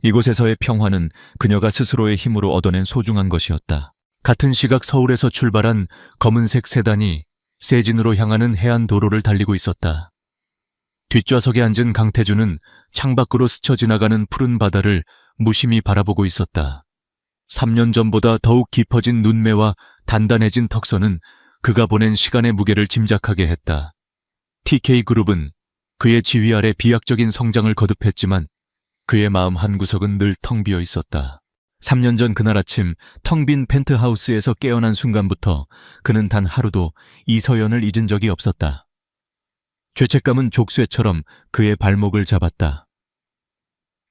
이곳에서의 평화는 그녀가 스스로의 힘으로 얻어낸 소중한 것이었다. 같은 시각 서울에서 출발한 검은색 세단이 세진으로 향하는 해안 도로를 달리고 있었다. 뒷좌석에 앉은 강태준은 창밖으로 스쳐 지나가는 푸른 바다를 무심히 바라보고 있었다. 3년 전보다 더욱 깊어진 눈매와 단단해진 턱선은 그가 보낸 시간의 무게를 짐작하게 했다. TK그룹은 그의 지휘 아래 비약적인 성장을 거듭했지만 그의 마음 한구석은 늘 텅 비어 있었다. 3년 전 그날 아침 텅 빈 펜트하우스에서 깨어난 순간부터 그는 단 하루도 이서연을 잊은 적이 없었다. 죄책감은 족쇄처럼 그의 발목을 잡았다.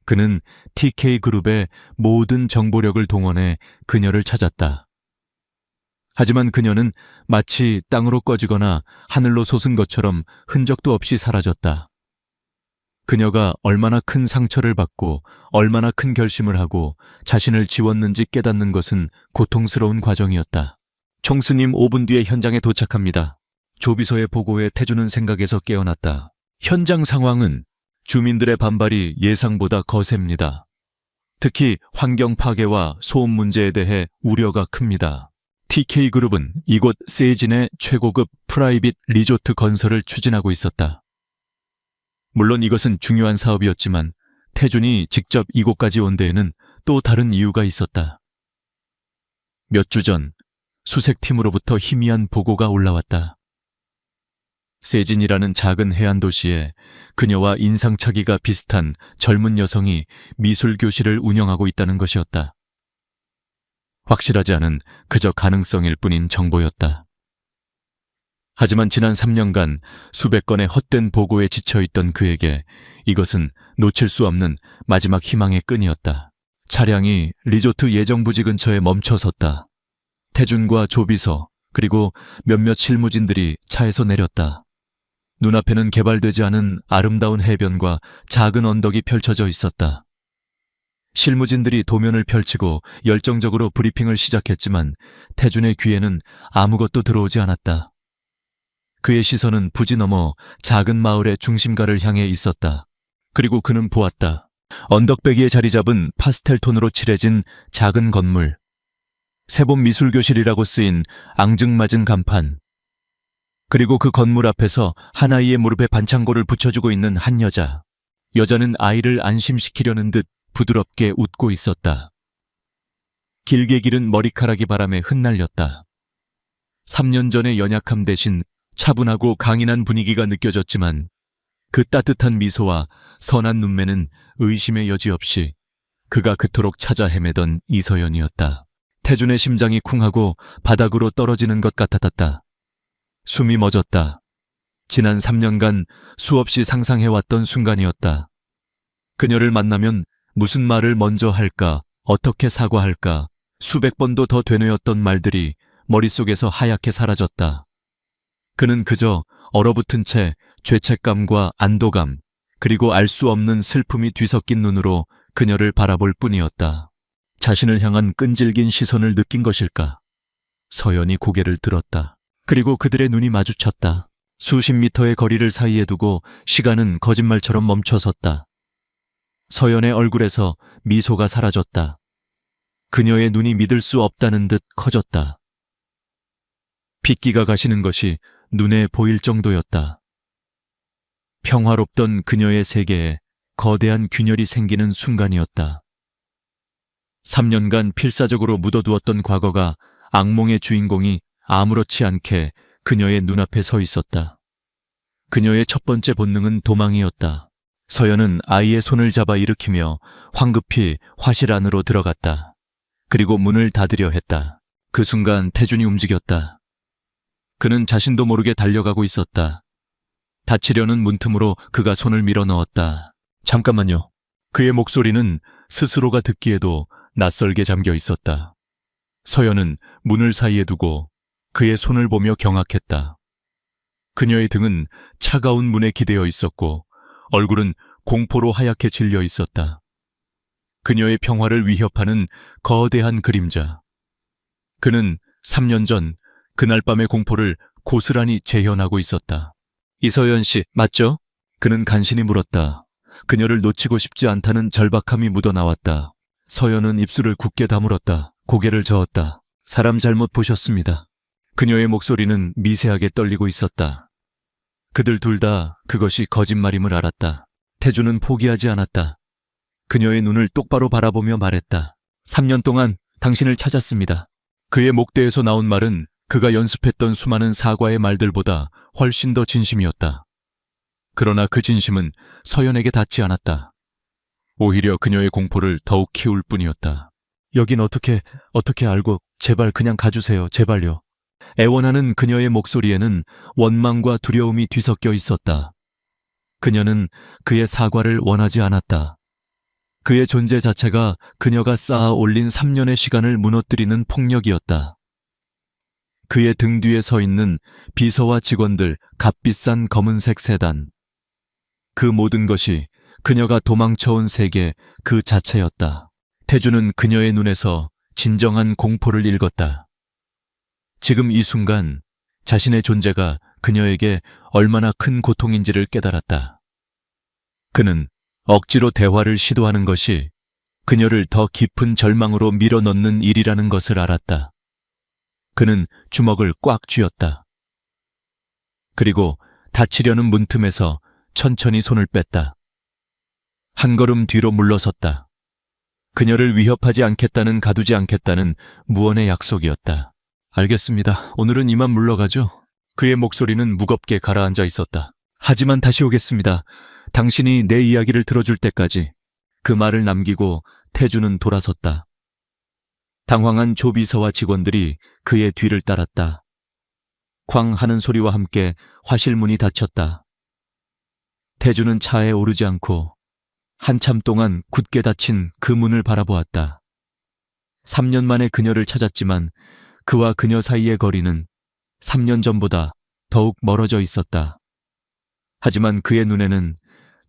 그는 TK그룹의 모든 정보력을 동원해 그녀를 찾았다. 하지만 그녀는 마치 땅으로 꺼지거나 하늘로 솟은 것처럼 흔적도 없이 사라졌다. 그녀가 얼마나 큰 상처를 받고 얼마나 큰 결심을 하고 자신을 지웠는지 깨닫는 것은 고통스러운 과정이었다. 총수님 5분 뒤에 현장에 도착합니다. 조비서의 보고에 태주는 생각에서 깨어났다. 현장 상황은 주민들의 반발이 예상보다 거셉니다. 특히 환경 파괴와 소음 문제에 대해 우려가 큽니다. TK그룹은 이곳 세이진의 최고급 프라이빗 리조트 건설을 추진하고 있었다. 물론 이것은 중요한 사업이었지만 태준이 직접 이곳까지 온 데에는 또 다른 이유가 있었다. 몇 주 전 수색팀으로부터 희미한 보고가 올라왔다. 세진이라는 작은 해안 도시에 그녀와 인상착의가 비슷한 젊은 여성이 미술교실을 운영하고 있다는 것이었다. 확실하지 않은 그저 가능성일 뿐인 정보였다. 하지만 지난 3년간 수백 건의 헛된 보고에 지쳐있던 그에게 이것은 놓칠 수 없는 마지막 희망의 끈이었다. 차량이 리조트 예정부지 근처에 멈춰섰다. 태준과 조비서 그리고 몇몇 실무진들이 차에서 내렸다. 눈앞에는 개발되지 않은 아름다운 해변과 작은 언덕이 펼쳐져 있었다. 실무진들이 도면을 펼치고 열정적으로 브리핑을 시작했지만 태준의 귀에는 아무것도 들어오지 않았다. 그의 시선은 부지 너머 작은 마을의 중심가를 향해 있었다. 그리고 그는 보았다. 언덕배기에 자리 잡은 파스텔 톤으로 칠해진 작은 건물. 세본 미술교실이라고 쓰인 앙증맞은 간판. 그리고 그 건물 앞에서 한 아이의 무릎에 반창고를 붙여주고 있는 한 여자. 여자는 아이를 안심시키려는 듯 부드럽게 웃고 있었다. 길게 기른 머리카락이 바람에 흩날렸다. 3년 전의 연약함 대신 차분하고 강인한 분위기가 느껴졌지만 그 따뜻한 미소와 선한 눈매는 의심의 여지 없이 그가 그토록 찾아 헤매던 이서연이었다. 태준의 심장이 쿵하고 바닥으로 떨어지는 것 같았다. 숨이 멎었다. 지난 3년간 수없이 상상해왔던 순간이었다. 그녀를 만나면 무슨 말을 먼저 할까, 어떻게 사과할까, 수백 번도 더 되뇌었던 말들이 머릿속에서 하얗게 사라졌다. 그는 그저 얼어붙은 채 죄책감과 안도감, 그리고 알 수 없는 슬픔이 뒤섞인 눈으로 그녀를 바라볼 뿐이었다. 자신을 향한 끈질긴 시선을 느낀 것일까? 서연이 고개를 들었다. 그리고 그들의 눈이 마주쳤다. 수십 미터의 거리를 사이에 두고 시간은 거짓말처럼 멈춰섰다. 서연의 얼굴에서 미소가 사라졌다. 그녀의 눈이 믿을 수 없다는 듯 커졌다. 핏기가 가시는 것이 눈에 보일 정도였다. 평화롭던 그녀의 세계에 거대한 균열이 생기는 순간이었다. 3년간 필사적으로 묻어두었던 과거가 악몽의 주인공이 아무렇지 않게 그녀의 눈앞에 서 있었다. 그녀의 첫 번째 본능은 도망이었다. 서연은 아이의 손을 잡아 일으키며 황급히 화실 안으로 들어갔다. 그리고 문을 닫으려 했다. 그 순간 태준이 움직였다. 그는 자신도 모르게 달려가고 있었다. 닫히려는 문틈으로 그가 손을 밀어 넣었다. 잠깐만요. 그의 목소리는 스스로가 듣기에도 낯설게 잠겨 있었다. 서연은 문을 사이에 두고 그의 손을 보며 경악했다. 그녀의 등은 차가운 문에 기대어 있었고 얼굴은 공포로 하얗게 질려 있었다. 그녀의 평화를 위협하는 거대한 그림자. 그는 3년 전 그날 밤의 공포를 고스란히 재현하고 있었다. 이서연 씨, 맞죠? 그는 간신히 물었다. 그녀를 놓치고 싶지 않다는 절박함이 묻어나왔다. 서연은 입술을 굳게 다물었다. 고개를 저었다. 사람 잘못 보셨습니다. 그녀의 목소리는 미세하게 떨리고 있었다. 그들 둘 다 그것이 거짓말임을 알았다. 태주는 포기하지 않았다. 그녀의 눈을 똑바로 바라보며 말했다. 3년 동안 당신을 찾았습니다. 그의 목대에서 나온 말은 그가 연습했던 수많은 사과의 말들보다 훨씬 더 진심이었다. 그러나 그 진심은 서연에게 닿지 않았다. 오히려 그녀의 공포를 더욱 키울 뿐이었다. 여긴 어떻게 알고, 제발 그냥 가주세요, 제발요. 애원하는 그녀의 목소리에는 원망과 두려움이 뒤섞여 있었다. 그녀는 그의 사과를 원하지 않았다. 그의 존재 자체가 그녀가 쌓아 올린 3년의 시간을 무너뜨리는 폭력이었다. 그의 등 뒤에 서 있는 비서와 직원들, 값비싼 검은색 세단. 그 모든 것이 그녀가 도망쳐온 세계 그 자체였다. 태주는 그녀의 눈에서 진정한 공포를 읽었다. 지금 이 순간 자신의 존재가 그녀에게 얼마나 큰 고통인지를 깨달았다. 그는 억지로 대화를 시도하는 것이 그녀를 더 깊은 절망으로 밀어넣는 일이라는 것을 알았다. 그는 주먹을 꽉 쥐었다. 그리고 닫히려는 문틈에서 천천히 손을 뺐다. 한 걸음 뒤로 물러섰다. 그녀를 위협하지 않겠다는, 가두지 않겠다는 무언의 약속이었다. 알겠습니다. 오늘은 이만 물러가죠. 그의 목소리는 무겁게 가라앉아 있었다. 하지만 다시 오겠습니다. 당신이 내 이야기를 들어줄 때까지. 그 말을 남기고 태주는 돌아섰다. 당황한 조비서와 직원들이 그의 뒤를 따랐다. 쾅 하는 소리와 함께 화실문이 닫혔다. 태주는 차에 오르지 않고 한참 동안 굳게 닫힌 그 문을 바라보았다. 3년 만에 그녀를 찾았지만 그와 그녀 사이의 거리는 3년 전보다 더욱 멀어져 있었다. 하지만 그의 눈에는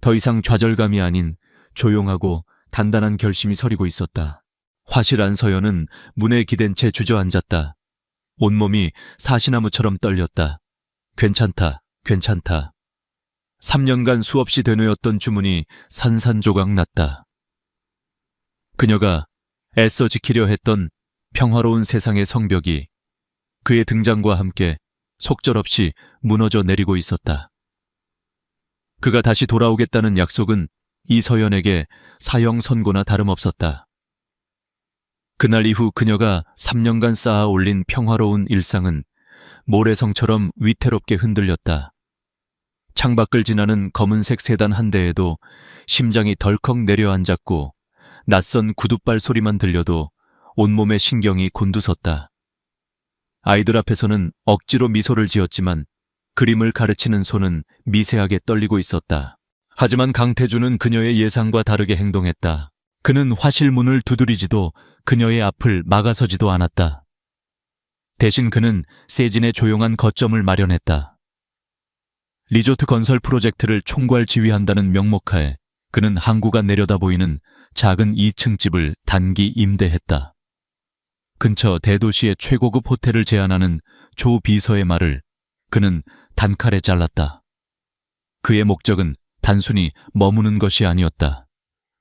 더 이상 좌절감이 아닌 조용하고 단단한 결심이 서리고 있었다. 화실한 서연은 문에 기댄 채 주저앉았다. 온몸이 사시나무처럼 떨렸다. 괜찮다, 괜찮다. 3년간 수없이 되뇌었던 주문이 산산조각 났다. 그녀가 애써 지키려 했던 평화로운 세상의 성벽이 그의 등장과 함께 속절없이 무너져 내리고 있었다. 그가 다시 돌아오겠다는 약속은 이서연에게 사형 선고나 다름없었다. 그날 이후 그녀가 3년간 쌓아 올린 평화로운 일상은 모래성처럼 위태롭게 흔들렸다. 창밖을 지나는 검은색 세단 한 대에도 심장이 덜컥 내려앉았고 낯선 구둣발 소리만 들려도 온몸의 신경이 곤두섰다. 아이들 앞에서는 억지로 미소를 지었지만 그림을 가르치는 손은 미세하게 떨리고 있었다. 하지만 강태주는 그녀의 예상과 다르게 행동했다. 그는 화실문을 두드리지도 그녀의 앞을 막아서지도 않았다. 대신 그는 세진의 조용한 거점을 마련했다. 리조트 건설 프로젝트를 총괄 지휘한다는 명목하에 그는 항구가 내려다 보이는 작은 2층 집을 단기 임대했다. 근처 대도시의 최고급 호텔을 제안하는 조 비서의 말을 그는 단칼에 잘랐다. 그의 목적은 단순히 머무는 것이 아니었다.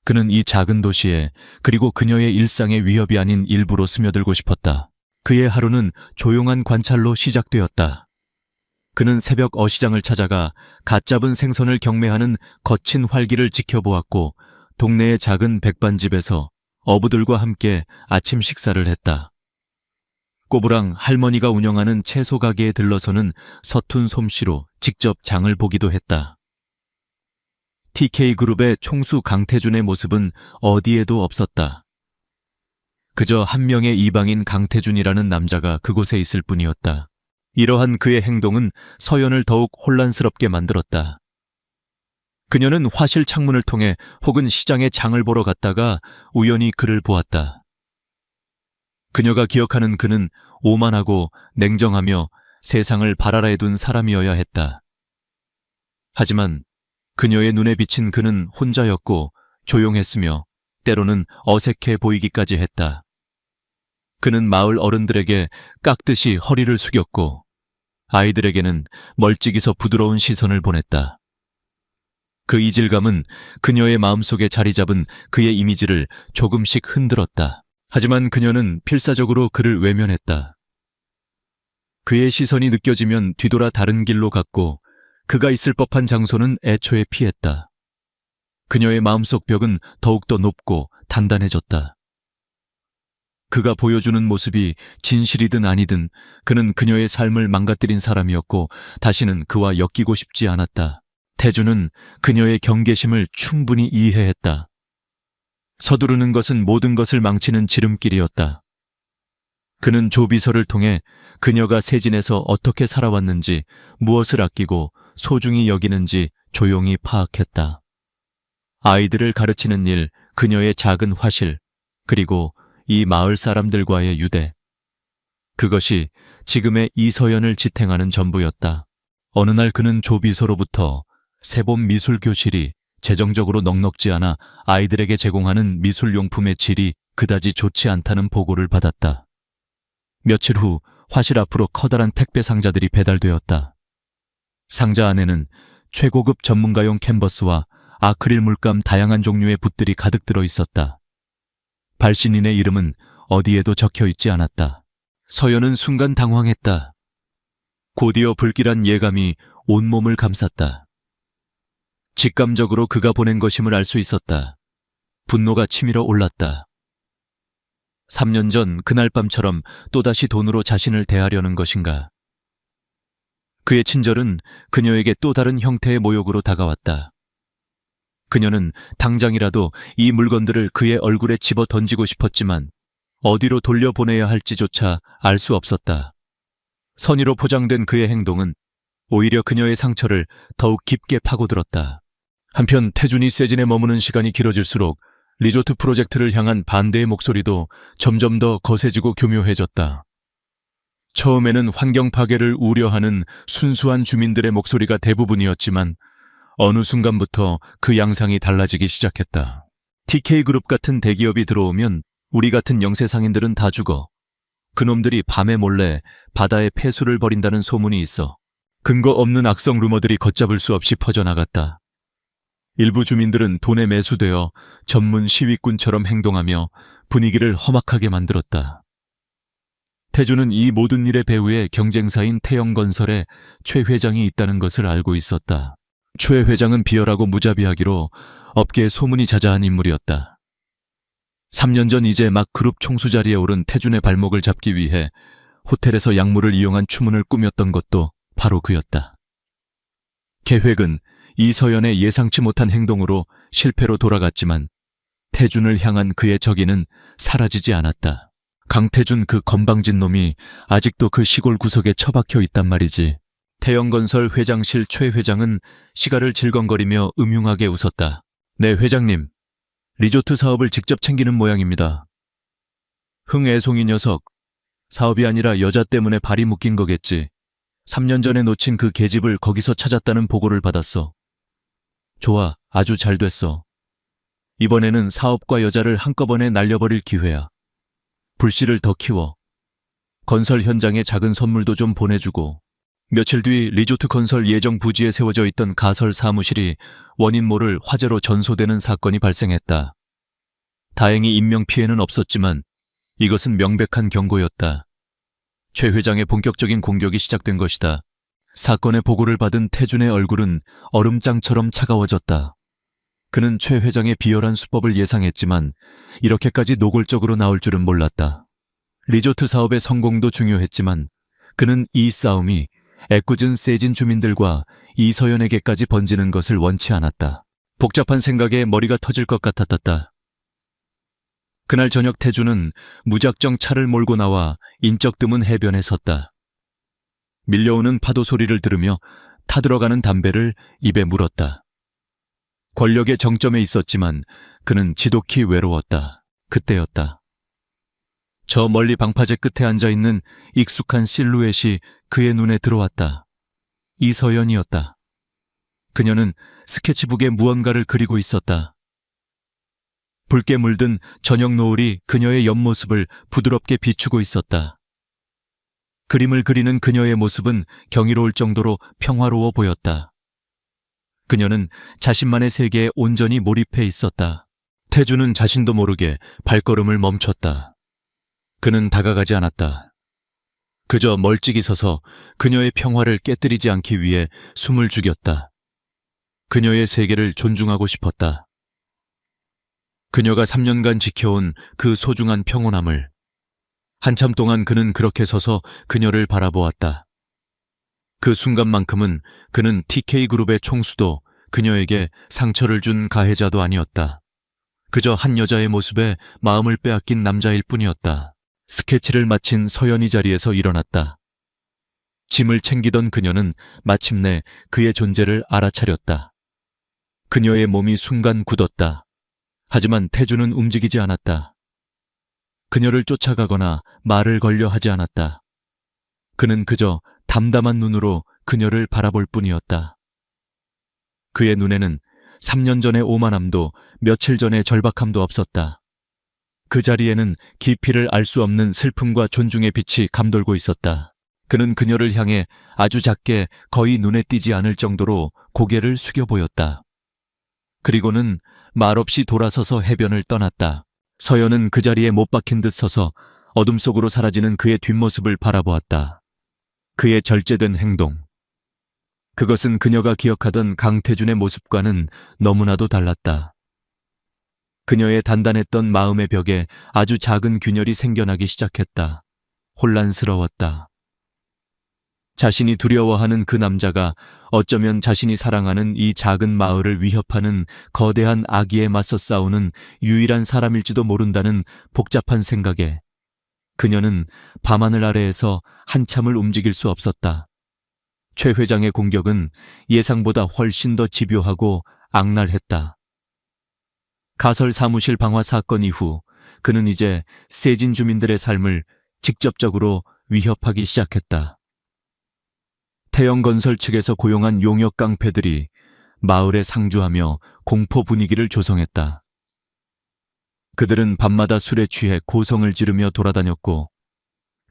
그는 이 작은 도시에, 그리고 그녀의 일상의 위협이 아닌 일부로 스며들고 싶었다. 그의 하루는 조용한 관찰로 시작되었다. 그는 새벽 어시장을 찾아가 갓 잡은 생선을 경매하는 거친 활기를 지켜보았고 동네의 작은 백반집에서 어부들과 함께 아침 식사를 했다. 꼬부랑 할머니가 운영하는 채소 가게에 들러서는 서툰 솜씨로 직접 장을 보기도 했다. TK그룹의 총수 강태준의 모습은 어디에도 없었다. 그저 한 명의 이방인 강태준이라는 남자가 그곳에 있을 뿐이었다. 이러한 그의 행동은 서연을 더욱 혼란스럽게 만들었다. 그녀는 화실 창문을 통해 혹은 시장에 장을 보러 갔다가 우연히 그를 보았다. 그녀가 기억하는 그는 오만하고 냉정하며 세상을 발알아해 둔 사람이어야 했다. 하지만 그녀의 눈에 비친 그는 혼자였고 조용했으며 때로는 어색해 보이기까지 했다. 그는 마을 어른들에게 깍듯이 허리를 숙였고 아이들에게는 멀찍이서 부드러운 시선을 보냈다. 그 이질감은 그녀의 마음속에 자리 잡은 그의 이미지를 조금씩 흔들었다. 하지만 그녀는 필사적으로 그를 외면했다. 그의 시선이 느껴지면 뒤돌아 다른 길로 갔고 그가 있을 법한 장소는 애초에 피했다. 그녀의 마음속 벽은 더욱더 높고 단단해졌다. 그가 보여주는 모습이 진실이든 아니든 그는 그녀의 삶을 망가뜨린 사람이었고 다시는 그와 엮이고 싶지 않았다. 태주는 그녀의 경계심을 충분히 이해했다. 서두르는 것은 모든 것을 망치는 지름길이었다. 그는 조비서를 통해 그녀가 세진에서 어떻게 살아왔는지, 무엇을 아끼고 소중히 여기는지 조용히 파악했다. 아이들을 가르치는 일, 그녀의 작은 화실, 그리고 이 마을 사람들과의 유대. 그것이 지금의 이서연을 지탱하는 전부였다. 어느 날 그는 조비서로부터 새봄 미술교실이 재정적으로 넉넉지 않아 아이들에게 제공하는 미술용품의 질이 그다지 좋지 않다는 보고를 받았다. 며칠 후 화실 앞으로 커다란 택배 상자들이 배달되었다. 상자 안에는 최고급 전문가용 캔버스와 아크릴 물감 다양한 종류의 붓들이 가득 들어 있었다. 발신인의 이름은 어디에도 적혀 있지 않았다. 서연은 순간 당황했다. 곧이어 불길한 예감이 온몸을 감쌌다. 직감적으로 그가 보낸 것임을 알 수 있었다. 분노가 치밀어 올랐다. 3년 전 그날 밤처럼 또다시 돈으로 자신을 대하려는 것인가. 그의 친절은 그녀에게 또 다른 형태의 모욕으로 다가왔다. 그녀는 당장이라도 이 물건들을 그의 얼굴에 집어 던지고 싶었지만 어디로 돌려보내야 할지조차 알 수 없었다. 선의로 포장된 그의 행동은 오히려 그녀의 상처를 더욱 깊게 파고들었다. 한편 태준이 세진에 머무는 시간이 길어질수록 리조트 프로젝트를 향한 반대의 목소리도 점점 더 거세지고 교묘해졌다. 처음에는 환경 파괴를 우려하는 순수한 주민들의 목소리가 대부분이었지만 어느 순간부터 그 양상이 달라지기 시작했다. TK그룹 같은 대기업이 들어오면 우리 같은 영세상인들은 다 죽어. 그놈들이 밤에 몰래 바다에 폐수를 버린다는 소문이 있어. 근거 없는 악성 루머들이 걷잡을 수 없이 퍼져나갔다. 일부 주민들은 돈에 매수되어 전문 시위꾼처럼 행동하며 분위기를 험악하게 만들었다. 태주는 이 모든 일의 배후에 경쟁사인 태영건설에 최 회장이 있다는 것을 알고 있었다. 최 회장은 비열하고 무자비하기로 업계에 소문이 자자한 인물이었다. 3년 전 이제 막 그룹 총수 자리에 오른 태준의 발목을 잡기 위해 호텔에서 약물을 이용한 추문을 꾸몄던 것도 바로 그였다. 계획은 이서연의 예상치 못한 행동으로 실패로 돌아갔지만 태준을 향한 그의 적의는 사라지지 않았다. 강태준 그 건방진 놈이 아직도 그 시골 구석에 처박혀 있단 말이지. 태영건설 회장실 최 회장은 시가를 질겅거리며 음흉하게 웃었다. 네, 회장님. 리조트 사업을 직접 챙기는 모양입니다. 흥애송이 녀석. 사업이 아니라 여자 때문에 발이 묶인 거겠지. 3년 전에 놓친 그 계집을 거기서 찾았다는 보고를 받았어. 좋아, 아주 잘 됐어. 이번에는 사업과 여자를 한꺼번에 날려버릴 기회야. 불씨를 더 키워. 건설 현장에 작은 선물도 좀 보내주고. 며칠 뒤 리조트 건설 예정 부지에 세워져 있던 가설 사무실이 원인 모를 화재로 전소되는 사건이 발생했다. 다행히 인명피해는 없었지만 이것은 명백한 경고였다. 최 회장의 본격적인 공격이 시작된 것이다. 사건의 보고를 받은 태준의 얼굴은 얼음장처럼 차가워졌다. 그는 최 회장의 비열한 수법을 예상했지만 이렇게까지 노골적으로 나올 줄은 몰랐다. 리조트 사업의 성공도 중요했지만 그는 이 싸움이 애꿎은 세진 주민들과 이서연에게까지 번지는 것을 원치 않았다. 복잡한 생각에 머리가 터질 것 같았다. 그날 저녁 태준은 무작정 차를 몰고 나와 인적 드문 해변에 섰다. 밀려오는 파도 소리를 들으며 타들어가는 담배를 입에 물었다. 권력의 정점에 있었지만 그는 지독히 외로웠다. 그때였다. 저 멀리 방파제 끝에 앉아있는 익숙한 실루엣이 그의 눈에 들어왔다. 이서연이었다. 그녀는 스케치북에 무언가를 그리고 있었다. 붉게 물든 저녁 노을이 그녀의 옆모습을 부드럽게 비추고 있었다. 그림을 그리는 그녀의 모습은 경이로울 정도로 평화로워 보였다. 그녀는 자신만의 세계에 온전히 몰입해 있었다. 태주는 자신도 모르게 발걸음을 멈췄다. 그는 다가가지 않았다. 그저 멀찍이 서서 그녀의 평화를 깨뜨리지 않기 위해 숨을 죽였다. 그녀의 세계를 존중하고 싶었다. 그녀가 3년간 지켜온 그 소중한 평온함을. 한참 동안 그는 그렇게 서서 그녀를 바라보았다. 그 순간만큼은 그는 TK그룹의 총수도 그녀에게 상처를 준 가해자도 아니었다. 그저 한 여자의 모습에 마음을 빼앗긴 남자일 뿐이었다. 스케치를 마친 서연이 자리에서 일어났다. 짐을 챙기던 그녀는 마침내 그의 존재를 알아차렸다. 그녀의 몸이 순간 굳었다. 하지만 태주는 움직이지 않았다. 그녀를 쫓아가거나 말을 걸려 하지 않았다. 그는 그저 담담한 눈으로 그녀를 바라볼 뿐이었다. 그의 눈에는 3년 전의 오만함도 며칠 전의 절박함도 없었다. 그 자리에는 깊이를 알 수 없는 슬픔과 존중의 빛이 감돌고 있었다. 그는 그녀를 향해 아주 작게 거의 눈에 띄지 않을 정도로 고개를 숙여 보였다. 그리고는 말없이 돌아서서 해변을 떠났다. 서연은 그 자리에 못 박힌 듯 서서 어둠 속으로 사라지는 그의 뒷모습을 바라보았다. 그의 절제된 행동. 그것은 그녀가 기억하던 강태준의 모습과는 너무나도 달랐다. 그녀의 단단했던 마음의 벽에 아주 작은 균열이 생겨나기 시작했다. 혼란스러웠다. 자신이 두려워하는 그 남자가 어쩌면 자신이 사랑하는 이 작은 마을을 위협하는 거대한 아기에 맞서 싸우는 유일한 사람일지도 모른다는 복잡한 생각에 그녀는 밤하늘 아래에서 한참을 움직일 수 없었다. 최 회장의 공격은 예상보다 훨씬 더 집요하고 악랄했다. 가설 사무실 방화 사건 이후 그는 이제 세진 주민들의 삶을 직접적으로 위협하기 시작했다. 태영건설 측에서 고용한 용역 깡패들이 마을에 상주하며 공포 분위기를 조성했다. 그들은 밤마다 술에 취해 고성을 지르며 돌아다녔고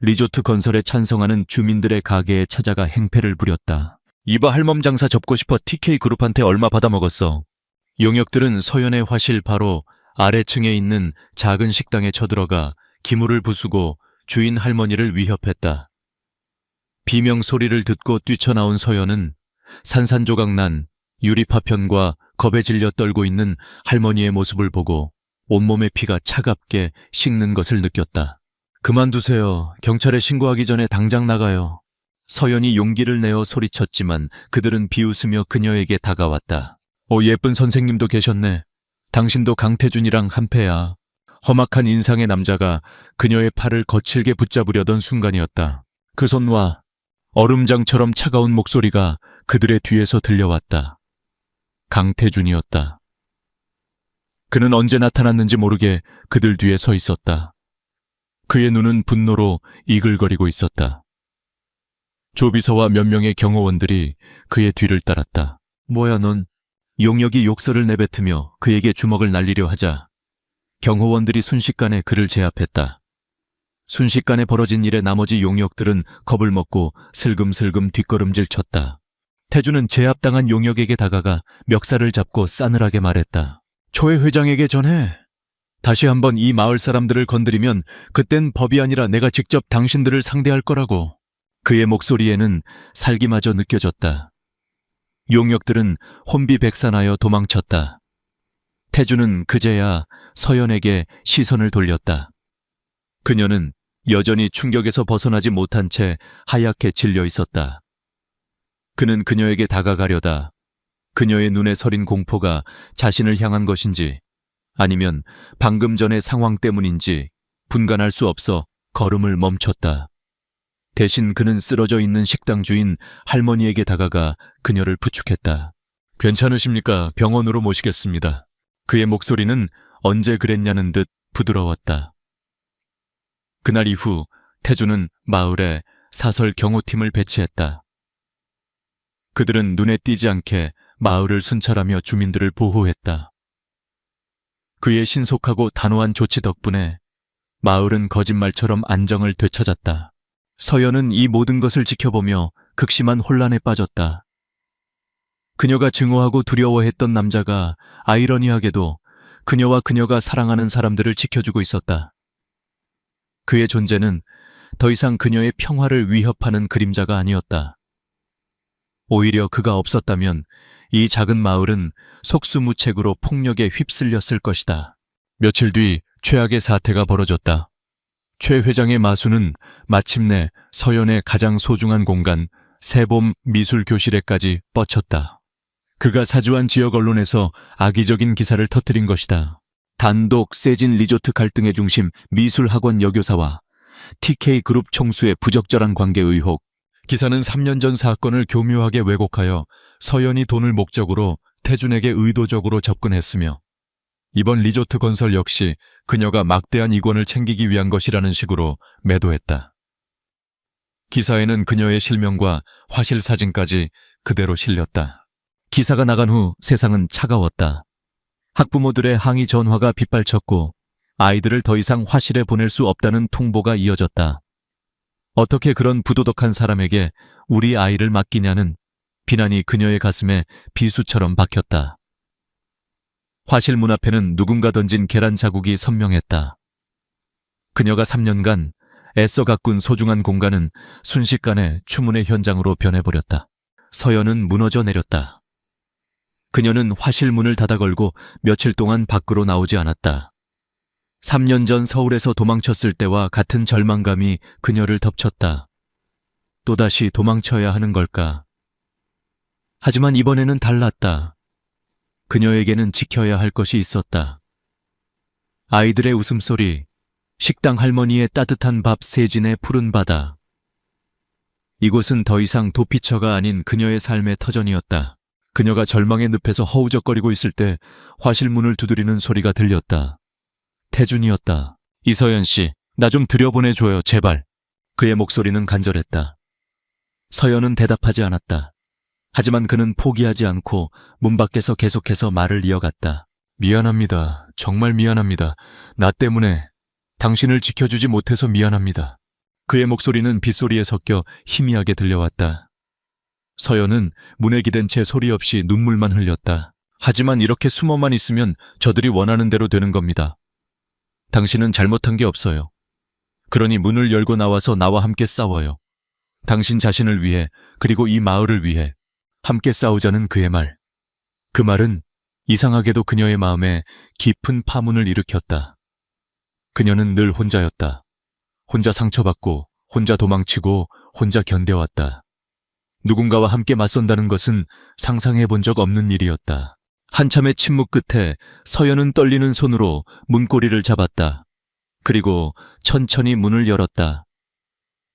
리조트 건설에 찬성하는 주민들의 가게에 찾아가 행패를 부렸다. 이봐 할멈 장사 접고 싶어 TK그룹한테 얼마 받아먹었어. 용역들은 서연의 화실 바로 아래층에 있는 작은 식당에 쳐들어가 기물을 부수고 주인 할머니를 위협했다. 비명 소리를 듣고 뛰쳐나온 서연은 산산조각난 유리파편과 겁에 질려 떨고 있는 할머니의 모습을 보고 온몸의 피가 차갑게 식는 것을 느꼈다. 그만두세요. 경찰에 신고하기 전에 당장 나가요. 서연이 용기를 내어 소리쳤지만 그들은 비웃으며 그녀에게 다가왔다. 예쁜 선생님도 계셨네. 당신도 강태준이랑 한패야. 험악한 인상의 남자가 그녀의 팔을 거칠게 붙잡으려던 순간이었다. 그 손 놔. 얼음장처럼 차가운 목소리가 그들의 뒤에서 들려왔다. 강태준이었다. 그는 언제 나타났는지 모르게 그들 뒤에 서 있었다. 그의 눈은 분노로 이글거리고 있었다. 조비서와 몇 명의 경호원들이 그의 뒤를 따랐다. 뭐야 넌? 용역이 욕설을 내뱉으며 그에게 주먹을 날리려 하자 경호원들이 순식간에 그를 제압했다. 순식간에 벌어진 일에 나머지 용역들은 겁을 먹고 슬금슬금 뒷걸음질 쳤다. 태주는 제압당한 용역에게 다가가 멱살을 잡고 싸늘하게 말했다. 초회 회장에게 전해. 다시 한번 이 마을 사람들을 건드리면 그땐 법이 아니라 내가 직접 당신들을 상대할 거라고. 그의 목소리에는 살기마저 느껴졌다. 용역들은 혼비백산하여 도망쳤다. 태주는 그제야 서연에게 시선을 돌렸다. 그녀는 여전히 충격에서 벗어나지 못한 채 하얗게 질려 있었다. 그는 그녀에게 다가가려다 그녀의 눈에 서린 공포가 자신을 향한 것인지 아니면 방금 전의 상황 때문인지 분간할 수 없어 걸음을 멈췄다. 대신 그는 쓰러져 있는 식당 주인 할머니에게 다가가 그녀를 부축했다. 괜찮으십니까? 병원으로 모시겠습니다. 그의 목소리는 언제 그랬냐는 듯 부드러웠다. 그날 이후 태주는 마을에 사설 경호팀을 배치했다. 그들은 눈에 띄지 않게 마을을 순찰하며 주민들을 보호했다. 그의 신속하고 단호한 조치 덕분에 마을은 거짓말처럼 안정을 되찾았다. 서연은 이 모든 것을 지켜보며 극심한 혼란에 빠졌다. 그녀가 증오하고 두려워했던 남자가 아이러니하게도 그녀와 그녀가 사랑하는 사람들을 지켜주고 있었다. 그의 존재는 더 이상 그녀의 평화를 위협하는 그림자가 아니었다. 오히려 그가 없었다면 이 작은 마을은 속수무책으로 폭력에 휩쓸렸을 것이다. 며칠 뒤 최악의 사태가 벌어졌다. 최 회장의 마수는 마침내 서연의 가장 소중한 공간 세봄 미술교실에까지 뻗쳤다. 그가 사주한 지역 언론에서 악의적인 기사를 터뜨린 것이다. 단독 세진 리조트 갈등의 중심 미술학원 여교사와 TK그룹 총수의 부적절한 관계 의혹. 기사는 3년 전 사건을 교묘하게 왜곡하여 서연이 돈을 목적으로 태준에게 의도적으로 접근했으며 이번 리조트 건설 역시 그녀가 막대한 이권을 챙기기 위한 것이라는 식으로 매도했다. 기사에는 그녀의 실명과 화실 사진까지 그대로 실렸다. 기사가 나간 후 세상은 차가웠다. 학부모들의 항의 전화가 빗발쳤고 아이들을 더 이상 화실에 보낼 수 없다는 통보가 이어졌다. 어떻게 그런 부도덕한 사람에게 우리 아이를 맡기냐는 비난이 그녀의 가슴에 비수처럼 박혔다. 화실 문 앞에는 누군가 던진 계란 자국이 선명했다. 그녀가 3년간 애써 가꾼 소중한 공간은 순식간에 추문의 현장으로 변해버렸다. 서연은 무너져 내렸다. 그녀는 화실 문을 닫아 걸고 며칠 동안 밖으로 나오지 않았다. 3년 전 서울에서 도망쳤을 때와 같은 절망감이 그녀를 덮쳤다. 또다시 도망쳐야 하는 걸까? 하지만 이번에는 달랐다. 그녀에게는 지켜야 할 것이 있었다. 아이들의 웃음소리, 식당 할머니의 따뜻한 밥, 세진의 푸른 바다. 이곳은 더 이상 도피처가 아닌 그녀의 삶의 터전이었다. 그녀가 절망의 늪에서 허우적거리고 있을 때 화실 문을 두드리는 소리가 들렸다. 태준이었다. 이서연 씨, 나 좀 들여보내줘요, 제발. 그의 목소리는 간절했다. 서연은 대답하지 않았다. 하지만 그는 포기하지 않고 문 밖에서 계속해서 말을 이어갔다. 미안합니다. 정말 미안합니다. 나 때문에 당신을 지켜주지 못해서 미안합니다. 그의 목소리는 빗소리에 섞여 희미하게 들려왔다. 서연은 문에 기댄 채 소리 없이 눈물만 흘렸다. 하지만 이렇게 숨어만 있으면 저들이 원하는 대로 되는 겁니다. 당신은 잘못한 게 없어요. 그러니 문을 열고 나와서 나와 함께 싸워요. 당신 자신을 위해, 그리고 이 마을을 위해 함께 싸우자는 그의 말. 그 말은 이상하게도 그녀의 마음에 깊은 파문을 일으켰다. 그녀는 늘 혼자였다. 혼자 상처받고, 혼자 도망치고, 혼자 견뎌왔다. 누군가와 함께 맞선다는 것은 상상해 본 적 없는 일이었다. 한참의 침묵 끝에 서연은 떨리는 손으로 문고리를 잡았다. 그리고 천천히 문을 열었다.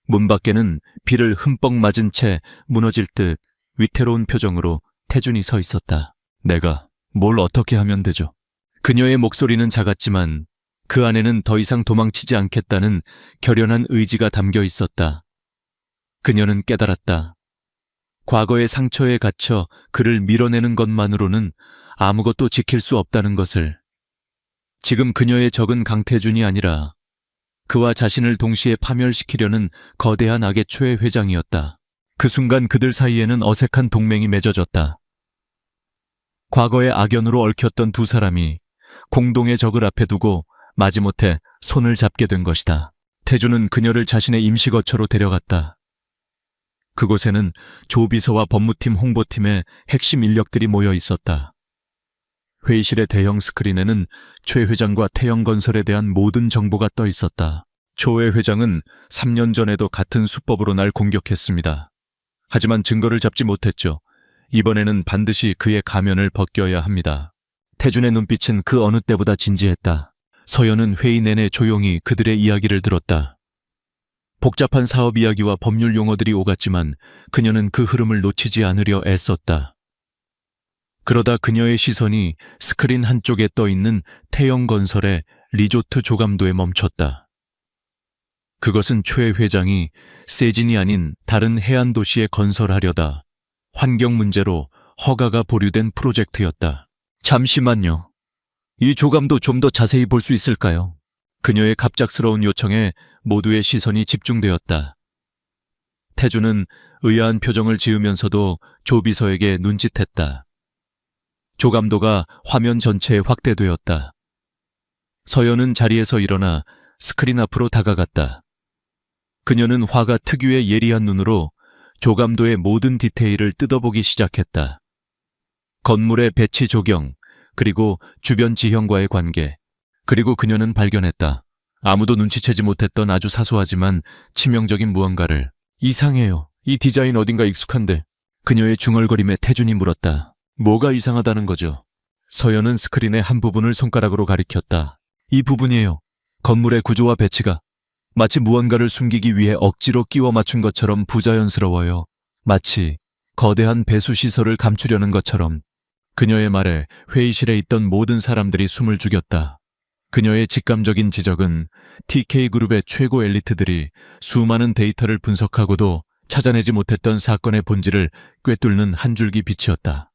문 밖에는 비를 흠뻑 맞은 채 무너질 듯 위태로운 표정으로 태준이 서 있었다. 내가 뭘 어떻게 하면 되죠? 그녀의 목소리는 작았지만 그 안에는 더 이상 도망치지 않겠다는 결연한 의지가 담겨 있었다. 그녀는 깨달았다. 과거의 상처에 갇혀 그를 밀어내는 것만으로는 아무것도 지킬 수 없다는 것을. 지금 그녀의 적은 강태준이 아니라 그와 자신을 동시에 파멸시키려는 거대한 악의 최회장이었다. 그 순간 그들 사이에는 어색한 동맹이 맺어졌다. 과거의 악연으로 얽혔던 두 사람이 공동의 적을 앞에 두고 마지못해 손을 잡게 된 것이다. 태준은 그녀를 자신의 임시거처로 데려갔다. 그곳에는 조비서와 법무팀 홍보팀의 핵심 인력들이 모여 있었다. 회의실의 대형 스크린에는 최 회장과 태영건설에 대한 모든 정보가 떠 있었다. 조회 회장은 3년 전에도 같은 수법으로 날 공격했습니다. 하지만 증거를 잡지 못했죠. 이번에는 반드시 그의 가면을 벗겨야 합니다. 태준의 눈빛은 그 어느 때보다 진지했다. 서연은 회의 내내 조용히 그들의 이야기를 들었다. 복잡한 사업 이야기와 법률 용어들이 오갔지만 그녀는 그 흐름을 놓치지 않으려 애썼다. 그러다 그녀의 시선이 스크린 한쪽에 떠 있는 태영건설의 리조트 조감도에 멈췄다. 그것은 최 회장이 세진이 아닌 다른 해안 도시에 건설하려다 환경 문제로 허가가 보류된 프로젝트였다. 잠시만요. 이 조감도 좀 더 자세히 볼 수 있을까요? 그녀의 갑작스러운 요청에 모두의 시선이 집중되었다. 태준은 의아한 표정을 지으면서도 조비서에게 눈짓했다. 조감도가 화면 전체에 확대되었다. 서연은 자리에서 일어나 스크린 앞으로 다가갔다. 그녀는 화가 특유의 예리한 눈으로 조감도의 모든 디테일을 뜯어보기 시작했다. 건물의 배치 조경, 그리고 주변 지형과의 관계, 그리고 그녀는 발견했다. 아무도 눈치채지 못했던 아주 사소하지만 치명적인 무언가를. 이상해요. 이 디자인 어딘가 익숙한데. 그녀의 중얼거림에 태준이 물었다. 뭐가 이상하다는 거죠? 서연은 스크린의 한 부분을 손가락으로 가리켰다. 이 부분이에요. 건물의 구조와 배치가 마치 무언가를 숨기기 위해 억지로 끼워 맞춘 것처럼 부자연스러워요. 마치 거대한 배수시설을 감추려는 것처럼. 그녀의 말에 회의실에 있던 모든 사람들이 숨을 죽였다. 그녀의 직감적인 지적은 TK그룹의 최고 엘리트들이 수많은 데이터를 분석하고도 찾아내지 못했던 사건의 본질을 꿰뚫는 한 줄기 빛이었다.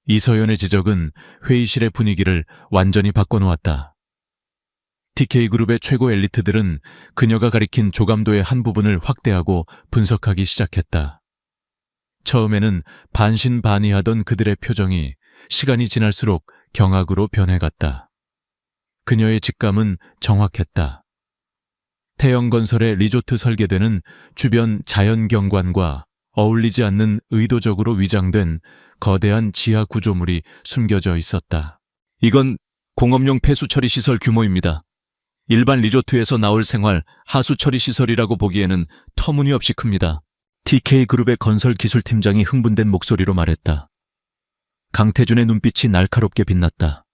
이서연의 지적은 회의실의 분위기를 완전히 바꿔놓았다. TK그룹의 최고 엘리트들은 그녀가 가리킨 조감도의 한 부분을 확대하고 분석하기 시작했다. 처음에는 반신반의하던 그들의 표정이 시간이 지날수록 경악으로 변해갔다. 그녀의 직감은 정확했다. 태영건설의 리조트 설계되는 주변 자연경관과 어울리지 않는 의도적으로 위장된 거대한 지하 구조물이 숨겨져 있었다. 이건 공업용 폐수 처리 시설 규모입니다. 일반 리조트에서 나올 생활 하수 처리 시설이라고 보기에는 터무니없이 큽니다. TK그룹의 건설기술팀장이 흥분된 목소리로 말했다. 강태준의 눈빛이 날카롭게 빛났다.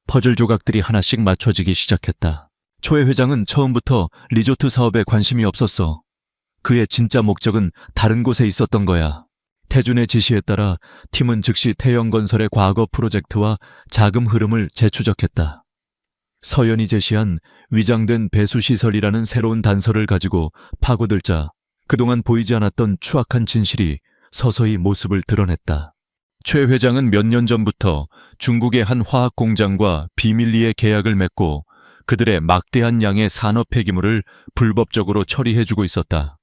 퍼즐 조각들이 하나씩 맞춰지기 시작했다. 초해 회장은 처음부터 리조트 사업에 관심이 없었어. 그의 진짜 목적은 다른 곳에 있었던 거야. 태준의 지시에 따라 팀은 즉시 태영건설의 과거 프로젝트와 자금 흐름을 재추적했다. 서연이 제시한 위장된 배수시설이라는 새로운 단서를 가지고 파고들자 그동안 보이지 않았던 추악한 진실이 서서히 모습을 드러냈다. 최 회장은 몇 년 전부터 중국의 한 화학 공장과 비밀리에 계약을 맺고 그들의 막대한 양의 산업 폐기물을 불법적으로 처리해주고 있었다.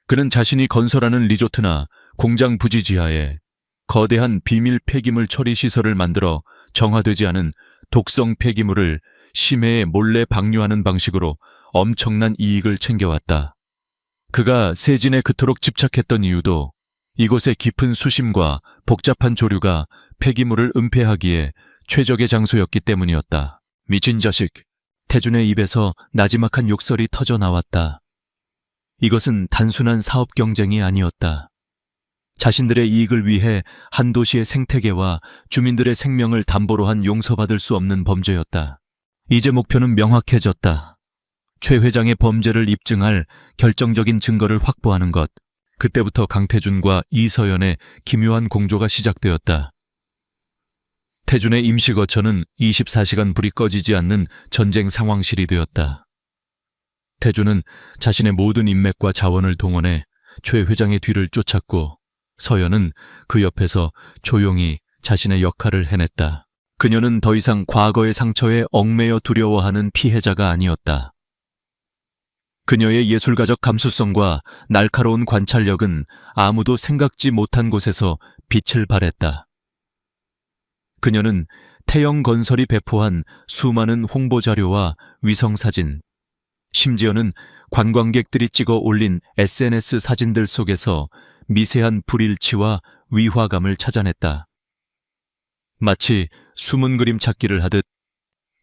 그는 자신이 건설하는 리조트나 공장 부지 지하에 거대한 비밀 폐기물 처리 시설을 만들어 정화되지 않은 독성 폐기물을 심해에 몰래 방류하는 방식으로 엄청난 이익을 챙겨왔다. 그가 세진에 그토록 집착했던 이유도 이곳의 깊은 수심과 복잡한 조류가 폐기물을 은폐하기에 최적의 장소였기 때문이었다. 미친 자식. 태준의 입에서 나지막한 욕설이 터져 나왔다. 이것은 단순한 사업 경쟁이 아니었다. 자신들의 이익을 위해 한 도시의 생태계와 주민들의 생명을 담보로 한 용서받을 수 없는 범죄였다. 이제 목표는 명확해졌다. 최 회장의 범죄를 입증할 결정적인 증거를 확보하는 것. 그때부터 강태준과 이서연의 기묘한 공조가 시작되었다. 태준의 임시거처는 24시간 불이 꺼지지 않는 전쟁 상황실이 되었다. 태준은 자신의 모든 인맥과 자원을 동원해 최 회장의 뒤를 쫓았고 서연은 그 옆에서 조용히 자신의 역할을 해냈다. 그녀는 더 이상 과거의 상처에 얽매여 두려워하는 피해자가 아니었다. 그녀의 예술가적 감수성과 날카로운 관찰력은 아무도 생각지 못한 곳에서 빛을 발했다. 그녀는 태영건설이 배포한 수많은 홍보자료와 위성사진, 심지어는 관광객들이 찍어 올린 SNS 사진들 속에서 미세한 불일치와 위화감을 찾아냈다. 마치 숨은 그림 찾기를 하듯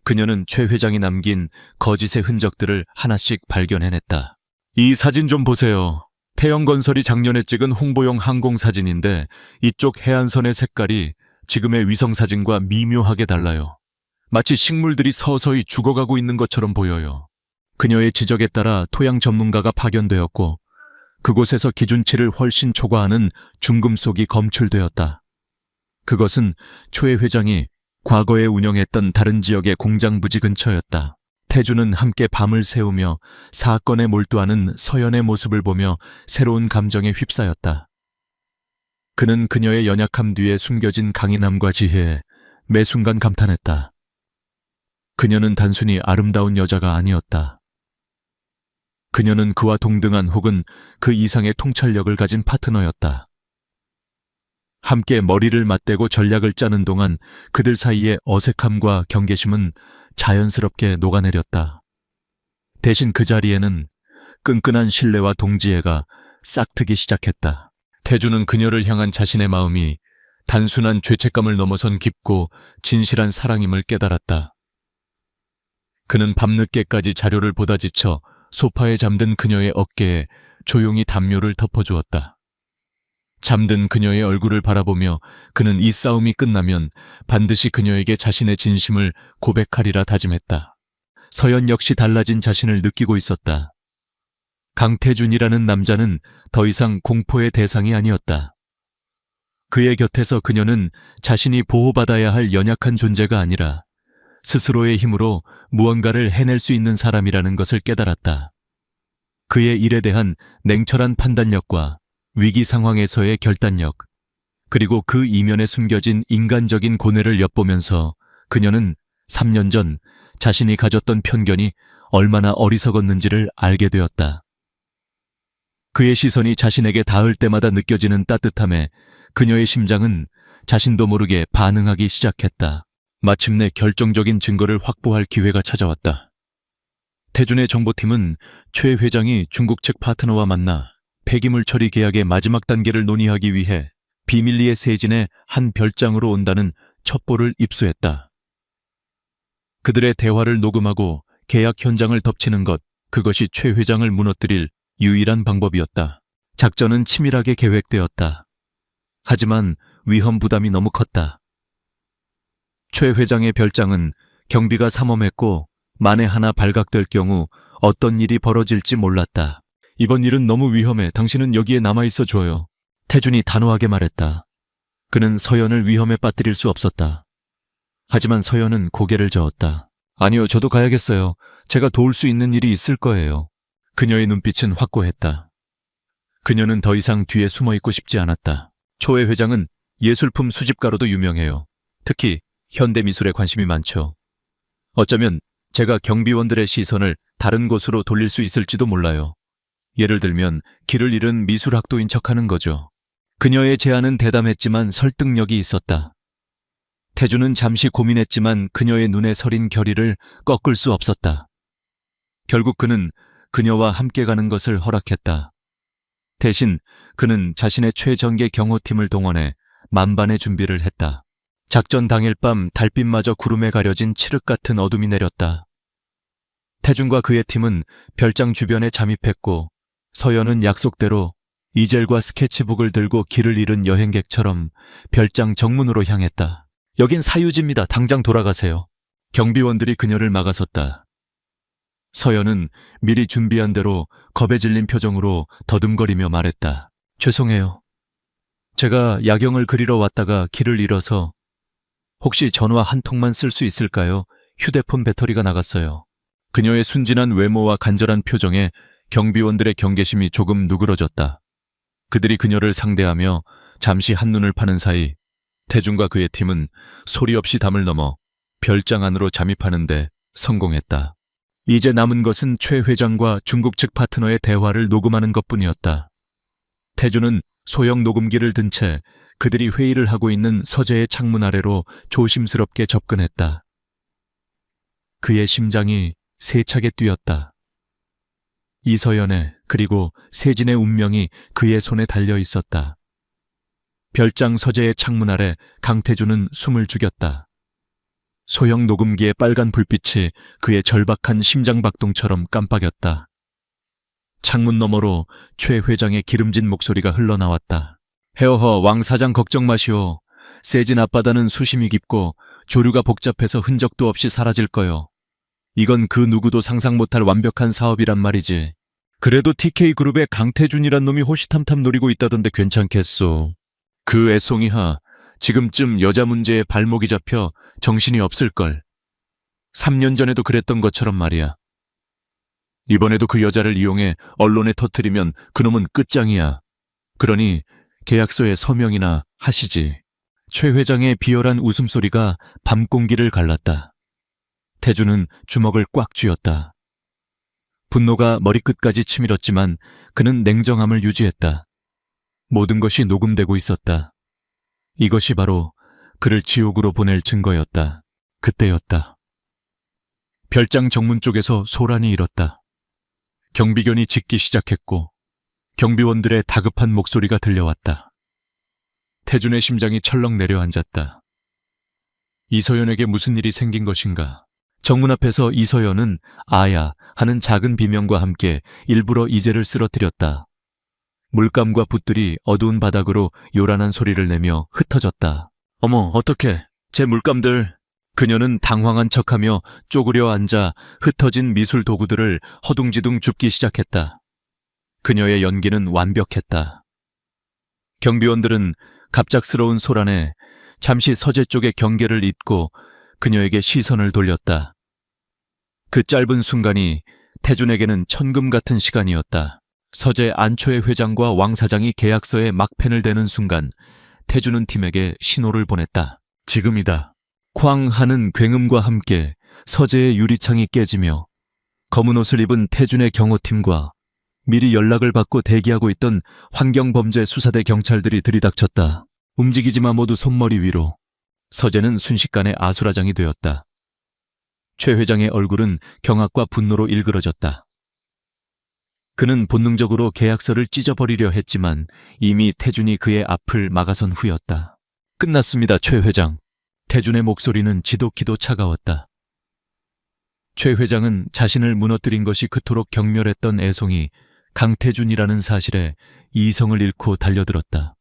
그녀는 최 회장이 남긴 거짓의 흔적들을 하나씩 발견해냈다. 이 사진 좀 보세요. 태영건설이 작년에 찍은 홍보용 항공사진인데 이쪽 해안선의 색깔이 지금의 위성사진과 미묘하게 달라요. 마치 식물들이 서서히 죽어가고 있는 것처럼 보여요. 그녀의 지적에 따라 토양 전문가가 파견되었고 그곳에서 기준치를 훨씬 초과하는 중금속이 검출되었다. 그것은 최 회장이 과거에 운영했던 다른 지역의 공장 부지 근처였다. 태준은 함께 밤을 새우며 사건에 몰두하는 서연의 모습을 보며 새로운 감정에 휩싸였다. 그는 그녀의 연약함 뒤에 숨겨진 강인함과 지혜에 매 순간 감탄했다. 그녀는 단순히 아름다운 여자가 아니었다. 그녀는 그와 동등한 혹은 그 이상의 통찰력을 가진 파트너였다. 함께 머리를 맞대고 전략을 짜는 동안 그들 사이의 어색함과 경계심은 자연스럽게 녹아내렸다. 대신 그 자리에는 끈끈한 신뢰와 동지애가 싹트기 시작했다. 태준은 그녀를 향한 자신의 마음이 단순한 죄책감을 넘어선 깊고 진실한 사랑임을 깨달았다. 그는 밤늦게까지 자료를 보다 지쳐 소파에 잠든 그녀의 어깨에 조용히 담요를 덮어주었다. 잠든 그녀의 얼굴을 바라보며 그는 이 싸움이 끝나면 반드시 그녀에게 자신의 진심을 고백하리라 다짐했다. 서연 역시 달라진 자신을 느끼고 있었다. 강태준이라는 남자는 더 이상 공포의 대상이 아니었다. 그의 곁에서 그녀는 자신이 보호받아야 할 연약한 존재가 아니라 스스로의 힘으로 무언가를 해낼 수 있는 사람이라는 것을 깨달았다. 그의 일에 대한 냉철한 판단력과 위기 상황에서의 결단력, 그리고 그 이면에 숨겨진 인간적인 고뇌를 엿보면서 그녀는 3년 전 자신이 가졌던 편견이 얼마나 어리석었는지를 알게 되었다. 그의 시선이 자신에게 닿을 때마다 느껴지는 따뜻함에 그녀의 심장은 자신도 모르게 반응하기 시작했다. 마침내 결정적인 증거를 확보할 기회가 찾아왔다. 태준의 정보팀은 최 회장이 중국 측 파트너와 만나 폐기물 처리 계약의 마지막 단계를 논의하기 위해 비밀리에 세진의 한 별장으로 온다는 첩보를 입수했다. 그들의 대화를 녹음하고 계약 현장을 덮치는 것, 그것이 최 회장을 무너뜨릴 유일한 방법이었다. 작전은 치밀하게 계획되었다. 하지만 위험 부담이 너무 컸다. 최 회장의 별장은 경비가 삼엄했고 만에 하나 발각될 경우 어떤 일이 벌어질지 몰랐다. 이번 일은 너무 위험해. 당신은 여기에 남아있어 줘요. 태준이 단호하게 말했다. 그는 서연을 위험에 빠뜨릴 수 없었다. 하지만 서연은 고개를 저었다. 아니요, 저도 가야겠어요. 제가 도울 수 있는 일이 있을 거예요. 그녀의 눈빛은 확고했다. 그녀는 더 이상 뒤에 숨어있고 싶지 않았다. 초회 회장은 예술품 수집가로도 유명해요. 특히 현대미술에 관심이 많죠. 어쩌면 제가 경비원들의 시선을 다른 곳으로 돌릴 수 있을지도 몰라요. 예를 들면 길을 잃은 미술학도인 척하는 거죠. 그녀의 제안은 대담했지만 설득력이 있었다. 태준은 잠시 고민했지만 그녀의 눈에 서린 결의를 꺾을 수 없었다. 결국 그는 그녀와 함께 가는 것을 허락했다. 대신 그는 자신의 최전개 경호팀을 동원해 만반의 준비를 했다. 작전 당일 밤 달빛마저 구름에 가려진 칠흑 같은 어둠이 내렸다. 태준과 그의 팀은 별장 주변에 잠입했고 서연은 약속대로 이젤과 스케치북을 들고 길을 잃은 여행객처럼 별장 정문으로 향했다. 여긴 사유지입니다. 당장 돌아가세요. 경비원들이 그녀를 막아섰다. 서연은 미리 준비한 대로 겁에 질린 표정으로 더듬거리며 말했다. 죄송해요. 제가 야경을 그리러 왔다가 길을 잃어서 혹시 전화 한 통만 쓸 수 있을까요? 휴대폰 배터리가 나갔어요. 그녀의 순진한 외모와 간절한 표정에 경비원들의 경계심이 조금 누그러졌다. 그들이 그녀를 상대하며 잠시 한눈을 파는 사이 태준과 그의 팀은 소리 없이 담을 넘어 별장 안으로 잠입하는데 성공했다. 이제 남은 것은 최 회장과 중국 측 파트너의 대화를 녹음하는 것뿐이었다. 태준은 소형 녹음기를 든 채 그들이 회의를 하고 있는 서재의 창문 아래로 조심스럽게 접근했다. 그의 심장이 세차게 뛰었다. 이서연의 그리고 세진의 운명이 그의 손에 달려 있었다. 별장 서재의 창문 아래 강태준은 숨을 죽였다. 소형 녹음기의 빨간 불빛이 그의 절박한 심장박동처럼 깜빡였다. 창문 너머로 최 회장의 기름진 목소리가 흘러나왔다. 헤어허, 왕 사장 걱정 마시오. 세진 앞바다는 수심이 깊고 조류가 복잡해서 흔적도 없이 사라질 거요. 이건 그 누구도 상상 못할 완벽한 사업이란 말이지. 그래도 TK그룹의 강태준이란 놈이 호시탐탐 노리고 있다던데 괜찮겠소. 그 애송이하, 지금쯤 여자 문제에 발목이 잡혀 정신이 없을걸. 3년 전에도 그랬던 것처럼 말이야. 이번에도 그 여자를 이용해 언론에 터뜨리면 그놈은 끝장이야. 그러니 계약서에 서명이나 하시지. 최 회장의 비열한 웃음소리가 밤 공기를 갈랐다. 태준은 주먹을 꽉 쥐었다. 분노가 머리끝까지 치밀었지만 그는 냉정함을 유지했다. 모든 것이 녹음되고 있었다. 이것이 바로 그를 지옥으로 보낼 증거였다. 그때였다. 별장 정문 쪽에서 소란이 일었다. 경비견이 짖기 시작했고 경비원들의 다급한 목소리가 들려왔다. 태준의 심장이 철렁 내려앉았다. 이서연에게 무슨 일이 생긴 것인가? 정문 앞에서 이서연은 아야 하는 작은 비명과 함께 일부러 이젤을 쓰러뜨렸다. 물감과 붓들이 어두운 바닥으로 요란한 소리를 내며 흩어졌다. 어머, 어떡해. 제 물감들. 그녀는 당황한 척하며 쪼그려 앉아 흩어진 미술 도구들을 허둥지둥 줍기 시작했다. 그녀의 연기는 완벽했다. 경비원들은 갑작스러운 소란에 잠시 서재 쪽의 경계를 잊고 그녀에게 시선을 돌렸다. 그 짧은 순간이 태준에게는 천금 같은 시간이었다. 서재 안초의 회장과 왕 사장이 계약서에 막펜을 대는 순간 태준은 팀에게 신호를 보냈다. 지금이다. 쾅 하는 굉음과 함께 서재의 유리창이 깨지며 검은 옷을 입은 태준의 경호팀과 미리 연락을 받고 대기하고 있던 환경범죄 수사대 경찰들이 들이닥쳤다. 움직이지 마. 모두 손머리 위로. 서재는 순식간에 아수라장이 되었다. 최 회장의 얼굴은 경악과 분노로 일그러졌다. 그는 본능적으로 계약서를 찢어버리려 했지만 이미 태준이 그의 앞을 막아선 후였다. 끝났습니다, 최 회장. 태준의 목소리는 지독히도 차가웠다. 최 회장은 자신을 무너뜨린 것이 그토록 경멸했던 애송이 강태준이라는 사실에 이성을 잃고 달려들었다.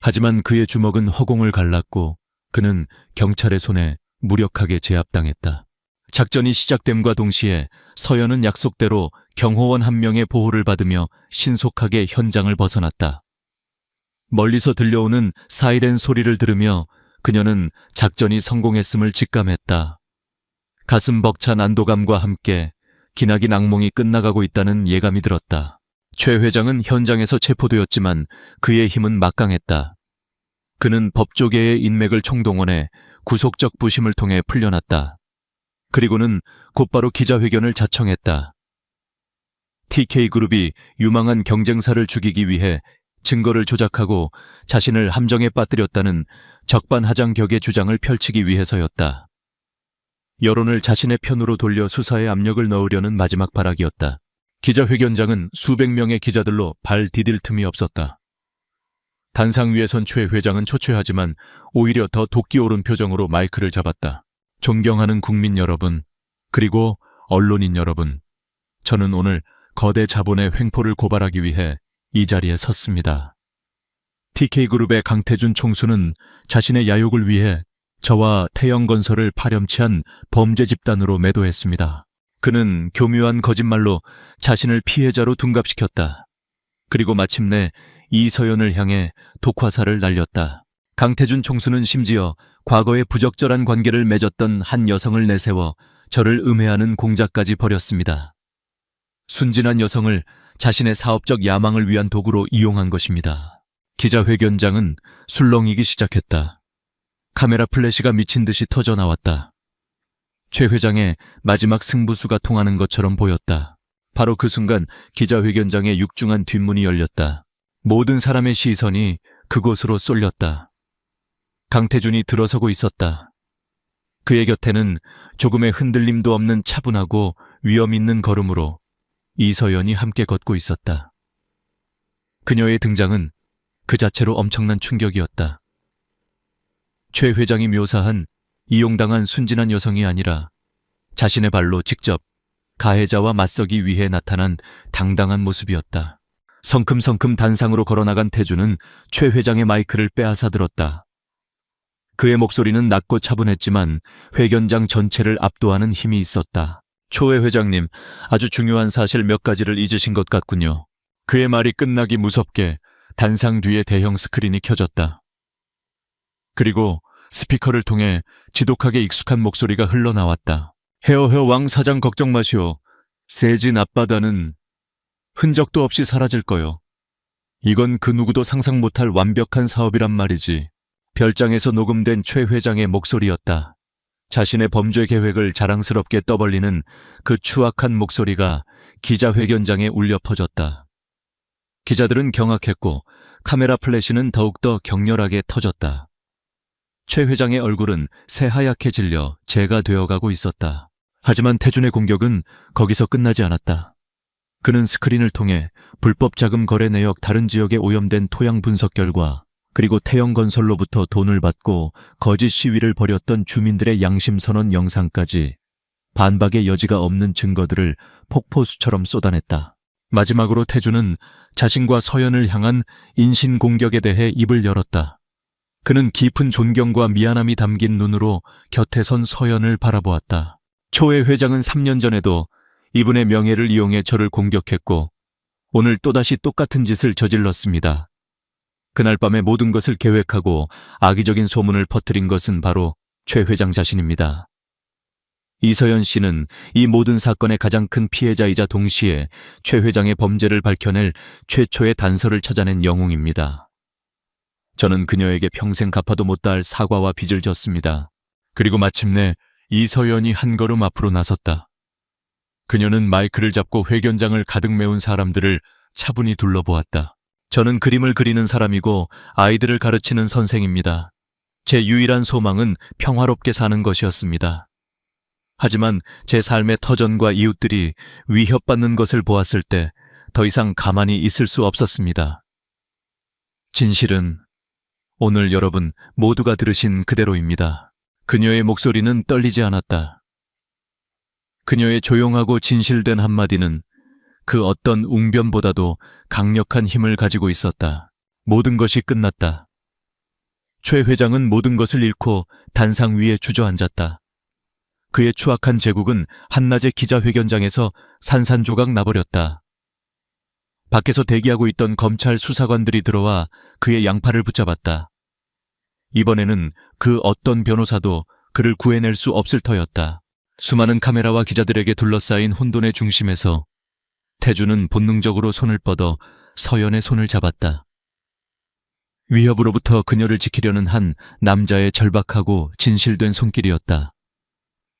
하지만 그의 주먹은 허공을 갈랐고 그는 경찰의 손에 무력하게 제압당했다. 작전이 시작됨과 동시에 서연은 약속대로 경호원 한 명의 보호를 받으며 신속하게 현장을 벗어났다. 멀리서 들려오는 사이렌 소리를 들으며 그녀는 작전이 성공했음을 직감했다. 가슴 벅찬 안도감과 함께 기나긴 악몽이 끝나가고 있다는 예감이 들었다. 최 회장은 현장에서 체포되었지만 그의 힘은 막강했다. 그는 법조계의 인맥을 총동원해 구속적 부심을 통해 풀려났다. 그리고는 곧바로 기자회견을 자청했다. TK그룹이 유망한 경쟁사를 죽이기 위해 증거를 조작하고 자신을 함정에 빠뜨렸다는 적반하장격의 주장을 펼치기 위해서였다. 여론을 자신의 편으로 돌려 수사에 압력을 넣으려는 마지막 발악이었다. 기자회견장은 수백 명의 기자들로 발 디딜 틈이 없었다. 단상 위에 선 최 회장은 초췌하지만 오히려 더 도끼 오른 표정으로 마이크를 잡았다. 존경하는 국민 여러분, 그리고 언론인 여러분, 저는 오늘 거대 자본의 횡포를 고발하기 위해 이 자리에 섰습니다. TK그룹의 강태준 총수는 자신의 야욕을 위해 저와 태영건설을 파렴치한 범죄 집단으로 매도했습니다. 그는 교묘한 거짓말로 자신을 피해자로 둔갑시켰다. 그리고 마침내 이서연을 향해 독화살을 날렸다. 강태준 총수는 심지어 과거에 부적절한 관계를 맺었던 한 여성을 내세워 저를 음해하는 공작까지 벌였습니다. 순진한 여성을 자신의 사업적 야망을 위한 도구로 이용한 것입니다. 기자회견장은 술렁이기 시작했다. 카메라 플래시가 미친 듯이 터져 나왔다. 최 회장의 마지막 승부수가 통하는 것처럼 보였다. 바로 그 순간 기자회견장의 육중한 뒷문이 열렸다. 모든 사람의 시선이 그곳으로 쏠렸다. 강태준이 들어서고 있었다. 그의 곁에는 조금의 흔들림도 없는 차분하고 위험 있는 걸음으로 이서연이 함께 걷고 있었다. 그녀의 등장은 그 자체로 엄청난 충격이었다. 최 회장이 묘사한 이용당한 순진한 여성이 아니라 자신의 발로 직접 가해자와 맞서기 위해 나타난 당당한 모습이었다. 성큼성큼 단상으로 걸어나간 태준은 최 회장의 마이크를 빼앗아 들었다. 그의 목소리는 낮고 차분했지만 회견장 전체를 압도하는 힘이 있었다. 초회 회장님, 아주 중요한 사실 몇 가지를 잊으신 것 같군요. 그의 말이 끝나기 무섭게 단상 뒤에 대형 스크린이 켜졌다. 그리고 스피커를 통해 지독하게 익숙한 목소리가 흘러나왔다. 헤어헤어 왕 사장 걱정 마시오. 세진 앞바다는 흔적도 없이 사라질 거요. 이건 그 누구도 상상 못할 완벽한 사업이란 말이지. 별장에서 녹음된 최 회장의 목소리였다. 자신의 범죄 계획을 자랑스럽게 떠벌리는 그 추악한 목소리가 기자회견장에 울려 퍼졌다. 기자들은 경악했고 카메라 플래시는 더욱더 격렬하게 터졌다. 최 회장의 얼굴은 새하얗게 질려 재가 되어가고 있었다. 하지만 태준의 공격은 거기서 끝나지 않았다. 그는 스크린을 통해 불법 자금 거래 내역 다른 지역에 오염된 토양 분석 결과, 그리고 태영건설로부터 돈을 받고 거짓 시위를 벌였던 주민들의 양심 선언 영상까지 반박의 여지가 없는 증거들을 폭포수처럼 쏟아냈다. 마지막으로 태주는 자신과 서연을 향한 인신공격에 대해 입을 열었다. 그는 깊은 존경과 미안함이 담긴 눈으로 곁에 선 서연을 바라보았다. 초회 회장은 3년 전에도 이분의 명예를 이용해 저를 공격했고 오늘 또다시 똑같은 짓을 저질렀습니다. 그날 밤에 모든 것을 계획하고 악의적인 소문을 퍼뜨린 것은 바로 최 회장 자신입니다. 이서연 씨는 이 모든 사건의 가장 큰 피해자이자 동시에 최 회장의 범죄를 밝혀낼 최초의 단서를 찾아낸 영웅입니다. 저는 그녀에게 평생 갚아도 못다할 사과와 빚을 졌습니다. 그리고 마침내 이서연이 한 걸음 앞으로 나섰다. 그녀는 마이크를 잡고 회견장을 가득 메운 사람들을 차분히 둘러보았다. 저는 그림을 그리는 사람이고 아이들을 가르치는 선생입니다. 제 유일한 소망은 평화롭게 사는 것이었습니다. 하지만 제 삶의 터전과 이웃들이 위협받는 것을 보았을 때 더 이상 가만히 있을 수 없었습니다. 진실은 오늘 여러분 모두가 들으신 그대로입니다. 그녀의 목소리는 떨리지 않았다. 그녀의 조용하고 진실된 한마디는 그 어떤 웅변보다도 강력한 힘을 가지고 있었다. 모든 것이 끝났다. 최 회장은 모든 것을 잃고 단상 위에 주저앉았다. 그의 추악한 제국은 한낮의 기자회견장에서 산산조각 나버렸다. 밖에서 대기하고 있던 검찰 수사관들이 들어와 그의 양팔을 붙잡았다. 이번에는 그 어떤 변호사도 그를 구해낼 수 없을 터였다. 수많은 카메라와 기자들에게 둘러싸인 혼돈의 중심에서 태주는 본능적으로 손을 뻗어 서연의 손을 잡았다. 위협으로부터 그녀를 지키려는 한 남자의 절박하고 진실된 손길이었다.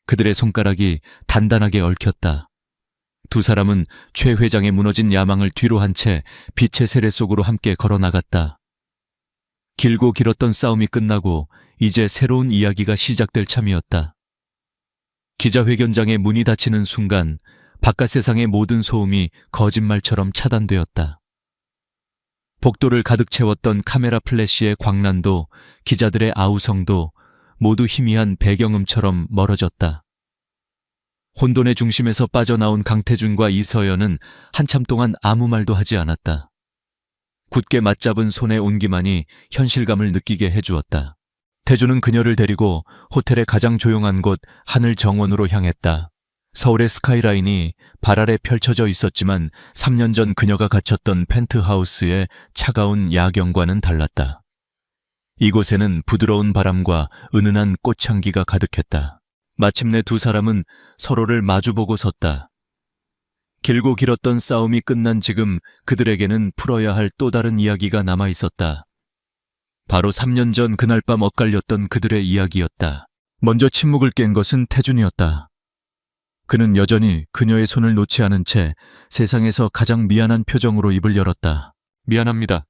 그들의 손가락이 단단하게 얽혔다. 두 사람은 최 회장의 무너진 야망을 뒤로 한 채 빛의 세례 속으로 함께 걸어나갔다. 길고 길었던 싸움이 끝나고 이제 새로운 이야기가 시작될 참이었다. 기자회견장의 문이 닫히는 순간 바깥 세상의 모든 소음이 거짓말처럼 차단되었다. 복도를 가득 채웠던 카메라 플래시의 광란도 기자들의 아우성도 모두 희미한 배경음처럼 멀어졌다. 혼돈의 중심에서 빠져나온 강태준과 이서연은 한참 동안 아무 말도 하지 않았다. 굳게 맞잡은 손의 온기만이 현실감을 느끼게 해주었다. 태준은 그녀를 데리고 호텔의 가장 조용한 곳 하늘 정원으로 향했다. 서울의 스카이라인이 발 아래 펼쳐져 있었지만 3년 전 그녀가 갇혔던 펜트하우스의 차가운 야경과는 달랐다. 이곳에는 부드러운 바람과 은은한 꽃향기가 가득했다. 마침내 두 사람은 서로를 마주보고 섰다. 길고 길었던 싸움이 끝난 지금 그들에게는 풀어야 할 또 다른 이야기가 남아 있었다. 바로 3년 전 그날 밤 엇갈렸던 그들의 이야기였다. 먼저 침묵을 깬 것은 태준이었다. 그는 여전히 그녀의 손을 놓지 않은 채 세상에서 가장 미안한 표정으로 입을 열었다. 미안합니다.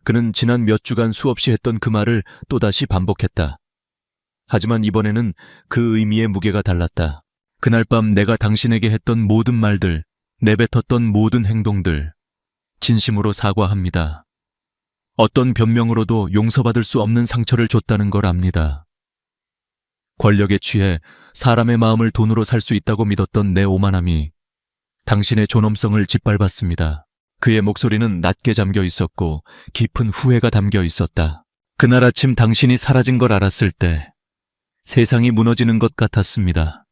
그는 지난 몇 주간 수없이 했던 그 말을 또다시 반복했다. 하지만 이번에는 그 의미의 무게가 달랐다. 그날 밤 내가 당신에게 했던 모든 말들, 내뱉었던 모든 행동들, 진심으로 사과합니다. 어떤 변명으로도 용서받을 수 없는 상처를 줬다는 걸 압니다. 권력에 취해 사람의 마음을 돈으로 살 수 있다고 믿었던 내 오만함이 당신의 존엄성을 짓밟았습니다. 그의 목소리는 낮게 잠겨 있었고 깊은 후회가 담겨 있었다. 그날 아침 당신이 사라진 걸 알았을 때 세상이 무너지는 것 같았습니다.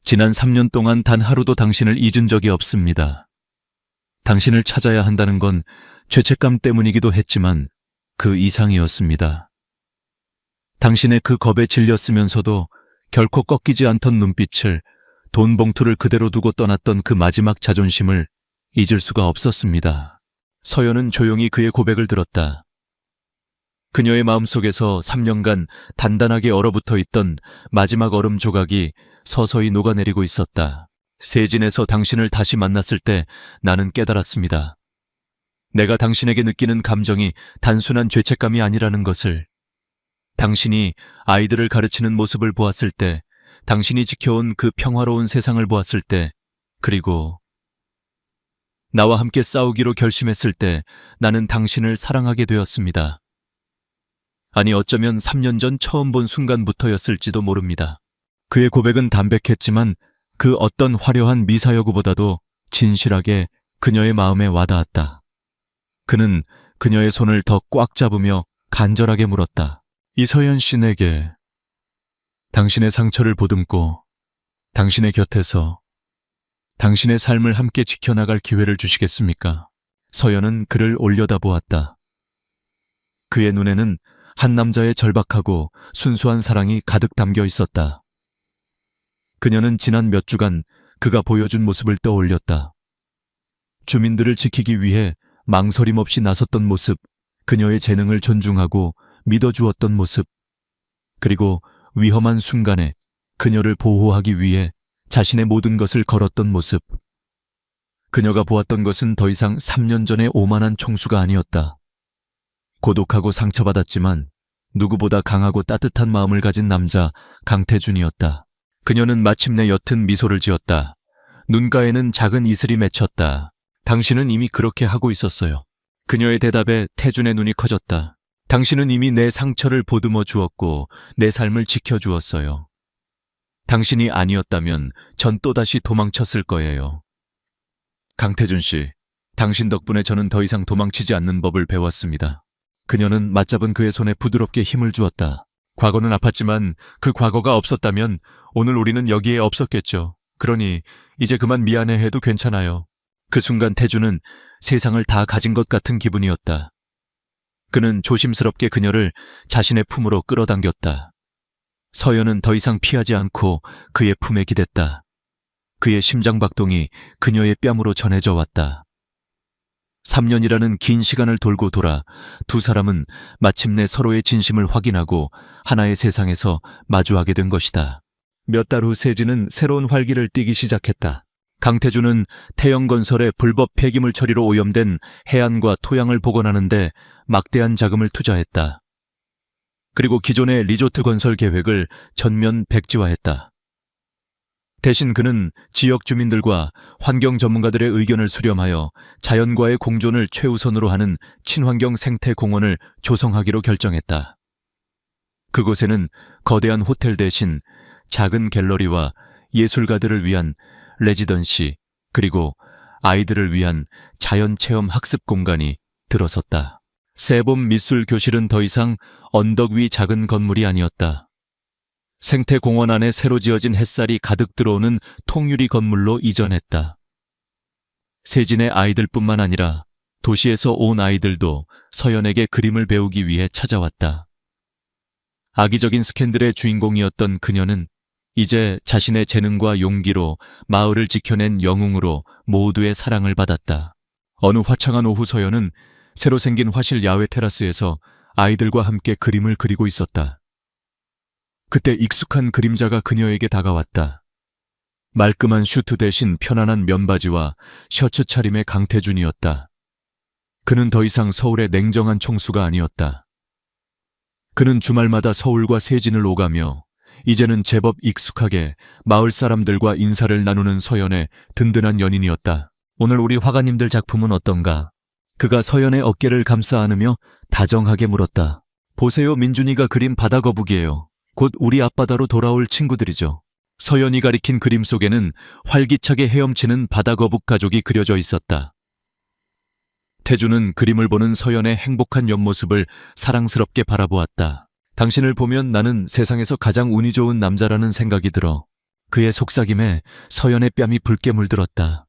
지난 3년 동안 단 하루도 당신을 잊은 적이 없습니다. 당신을 찾아야 한다는 건 죄책감 때문이기도 했지만 그 이상이었습니다. 당신의 그 겁에 질렸으면서도 결코 꺾이지 않던 눈빛을, 돈 봉투를 그대로 두고 떠났던 그 마지막 자존심을 잊을 수가 없었습니다. 서연은 조용히 그의 고백을 들었다. 그녀의 마음속에서 3년간 단단하게 얼어붙어 있던 마지막 얼음 조각이 서서히 녹아내리고 있었다. 세진에서 당신을 다시 만났을 때 나는 깨달았습니다. 내가 당신에게 느끼는 감정이 단순한 죄책감이 아니라는 것을. 당신이 아이들을 가르치는 모습을 보았을 때, 당신이 지켜온 그 평화로운 세상을 보았을 때, 그리고 나와 함께 싸우기로 결심했을 때 나는 당신을 사랑하게 되었습니다. 아니, 어쩌면 3년 전 처음 본 순간부터였을지도 모릅니다. 그의 고백은 담백했지만 그 어떤 화려한 미사여구보다도 진실하게 그녀의 마음에 와닿았다. 그는 그녀의 손을 더 꽉 잡으며 간절하게 물었다. 이서연 씨, 내게 당신의 상처를 보듬고 당신의 곁에서 당신의 삶을 함께 지켜나갈 기회를 주시겠습니까? 서연은 그를 올려다보았다. 그의 눈에는 한 남자의 절박하고 순수한 사랑이 가득 담겨 있었다. 그녀는 지난 몇 주간 그가 보여준 모습을 떠올렸다. 주민들을 지키기 위해 망설임 없이 나섰던 모습, 그녀의 재능을 존중하고 믿어주었던 모습, 그리고 위험한 순간에 그녀를 보호하기 위해 자신의 모든 것을 걸었던 모습. 그녀가 보았던 것은 더 이상 3년 전의 오만한 총수가 아니었다. 고독하고 상처받았지만 누구보다 강하고 따뜻한 마음을 가진 남자 강태준이었다. 그녀는 마침내 옅은 미소를 지었다. 눈가에는 작은 이슬이 맺혔다. 당신은 이미 그렇게 하고 있었어요. 그녀의 대답에 태준의 눈이 커졌다. 당신은 이미 내 상처를 보듬어 주었고 내 삶을 지켜주었어요. 당신이 아니었다면 전 또다시 도망쳤을 거예요. 강태준 씨, 당신 덕분에 저는 더 이상 도망치지 않는 법을 배웠습니다. 그녀는 맞잡은 그의 손에 부드럽게 힘을 주었다. 과거는 아팠지만 그 과거가 없었다면 오늘 우리는 여기에 없었겠죠. 그러니 이제 그만 미안해해도 괜찮아요. 그 순간 태준은 세상을 다 가진 것 같은 기분이었다. 그는 조심스럽게 그녀를 자신의 품으로 끌어당겼다. 서연은 더 이상 피하지 않고 그의 품에 기댔다. 그의 심장박동이 그녀의 뺨으로 전해져 왔다. 3년이라는 긴 시간을 돌고 돌아 두 사람은 마침내 서로의 진심을 확인하고 하나의 세상에서 마주하게 된 것이다. 몇 달 후 세진은 새로운 활기를 띠기 시작했다. 강태준은 태영건설의 불법 폐기물 처리로 오염된 해안과 토양을 복원하는데 막대한 자금을 투자했다. 그리고 기존의 리조트 건설 계획을 전면 백지화했다. 대신 그는 지역 주민들과 환경 전문가들의 의견을 수렴하여 자연과의 공존을 최우선으로 하는 친환경 생태공원을 조성하기로 결정했다. 그곳에는 거대한 호텔 대신 작은 갤러리와 예술가들을 위한 레지던시, 그리고 아이들을 위한 자연체험 학습 공간이 들어섰다. 세봄 미술 교실은 더 이상 언덕 위 작은 건물이 아니었다. 생태공원 안에 새로 지어진 햇살이 가득 들어오는 통유리 건물로 이전했다. 세진의 아이들뿐만 아니라 도시에서 온 아이들도 서연에게 그림을 배우기 위해 찾아왔다. 악의적인 스캔들의 주인공이었던 그녀는 이제 자신의 재능과 용기로 마을을 지켜낸 영웅으로 모두의 사랑을 받았다. 어느 화창한 오후 서연은 새로 생긴 화실 야외 테라스에서 아이들과 함께 그림을 그리고 있었다. 그때 익숙한 그림자가 그녀에게 다가왔다. 말끔한 슈트 대신 편안한 면바지와 셔츠 차림의 강태준이었다. 그는 더 이상 서울의 냉정한 총수가 아니었다. 그는 주말마다 서울과 세진을 오가며 이제는 제법 익숙하게 마을 사람들과 인사를 나누는 서연의 든든한 연인이었다. 오늘 우리 화가님들 작품은 어떤가? 그가 서연의 어깨를 감싸 안으며 다정하게 물었다. 보세요, 민준이가 그린 바다거북이에요. 곧 우리 앞바다로 돌아올 친구들이죠. 서연이 가리킨 그림 속에는 활기차게 헤엄치는 바다거북 가족이 그려져 있었다. 태준은 그림을 보는 서연의 행복한 옆모습을 사랑스럽게 바라보았다. 당신을 보면 나는 세상에서 가장 운이 좋은 남자라는 생각이 들어. 그의 속삭임에 서연의 뺨이 붉게 물들었다.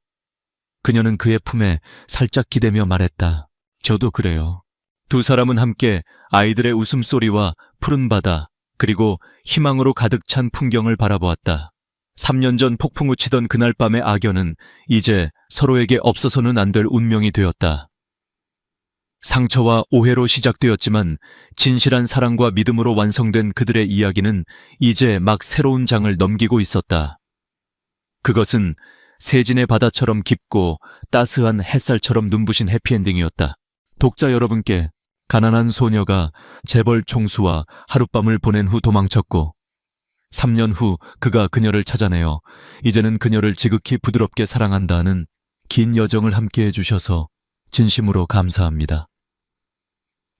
그녀는 그의 품에 살짝 기대며 말했다. 저도 그래요. 두 사람은 함께 아이들의 웃음소리와 푸른 바다, 그리고 희망으로 가득 찬 풍경을 바라보았다. 3년 전 폭풍우 치던 그날 밤의 악연은 이제 서로에게 없어서는 안 될 운명이 되었다. 상처와 오해로 시작되었지만 진실한 사랑과 믿음으로 완성된 그들의 이야기는 이제 막 새로운 장을 넘기고 있었다. 그것은 세진의 바다처럼 깊고 따스한 햇살처럼 눈부신 해피엔딩이었다. 독자 여러분께 가난한 소녀가 재벌 총수와 하룻밤을 보낸 후 도망쳤고 3년 후 그가 그녀를 찾아내어 이제는 그녀를 지극히 부드럽게 사랑한다는 긴 여정을 함께해 주셔서 진심으로 감사합니다.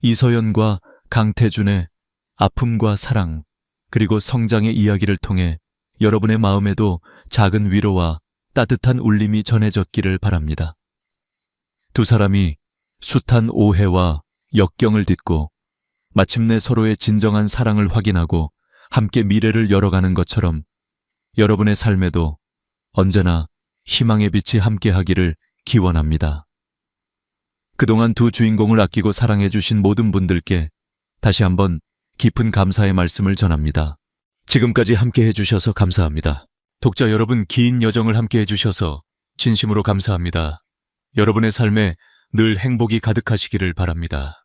이서연과 강태준의 아픔과 사랑, 그리고 성장의 이야기를 통해 여러분의 마음에도 작은 위로와 따뜻한 울림이 전해졌기를 바랍니다. 두 사람이 숱한 오해와 역경을 딛고 마침내 서로의 진정한 사랑을 확인하고 함께 미래를 열어가는 것처럼 여러분의 삶에도 언제나 희망의 빛이 함께하기를 기원합니다. 그동안 두 주인공을 아끼고 사랑해주신 모든 분들께 다시 한번 깊은 감사의 말씀을 전합니다. 지금까지 함께해 주셔서 감사합니다. 독자 여러분, 긴 여정을 함께해 주셔서 진심으로 감사합니다. 여러분의 삶에 늘 행복이 가득하시기를 바랍니다.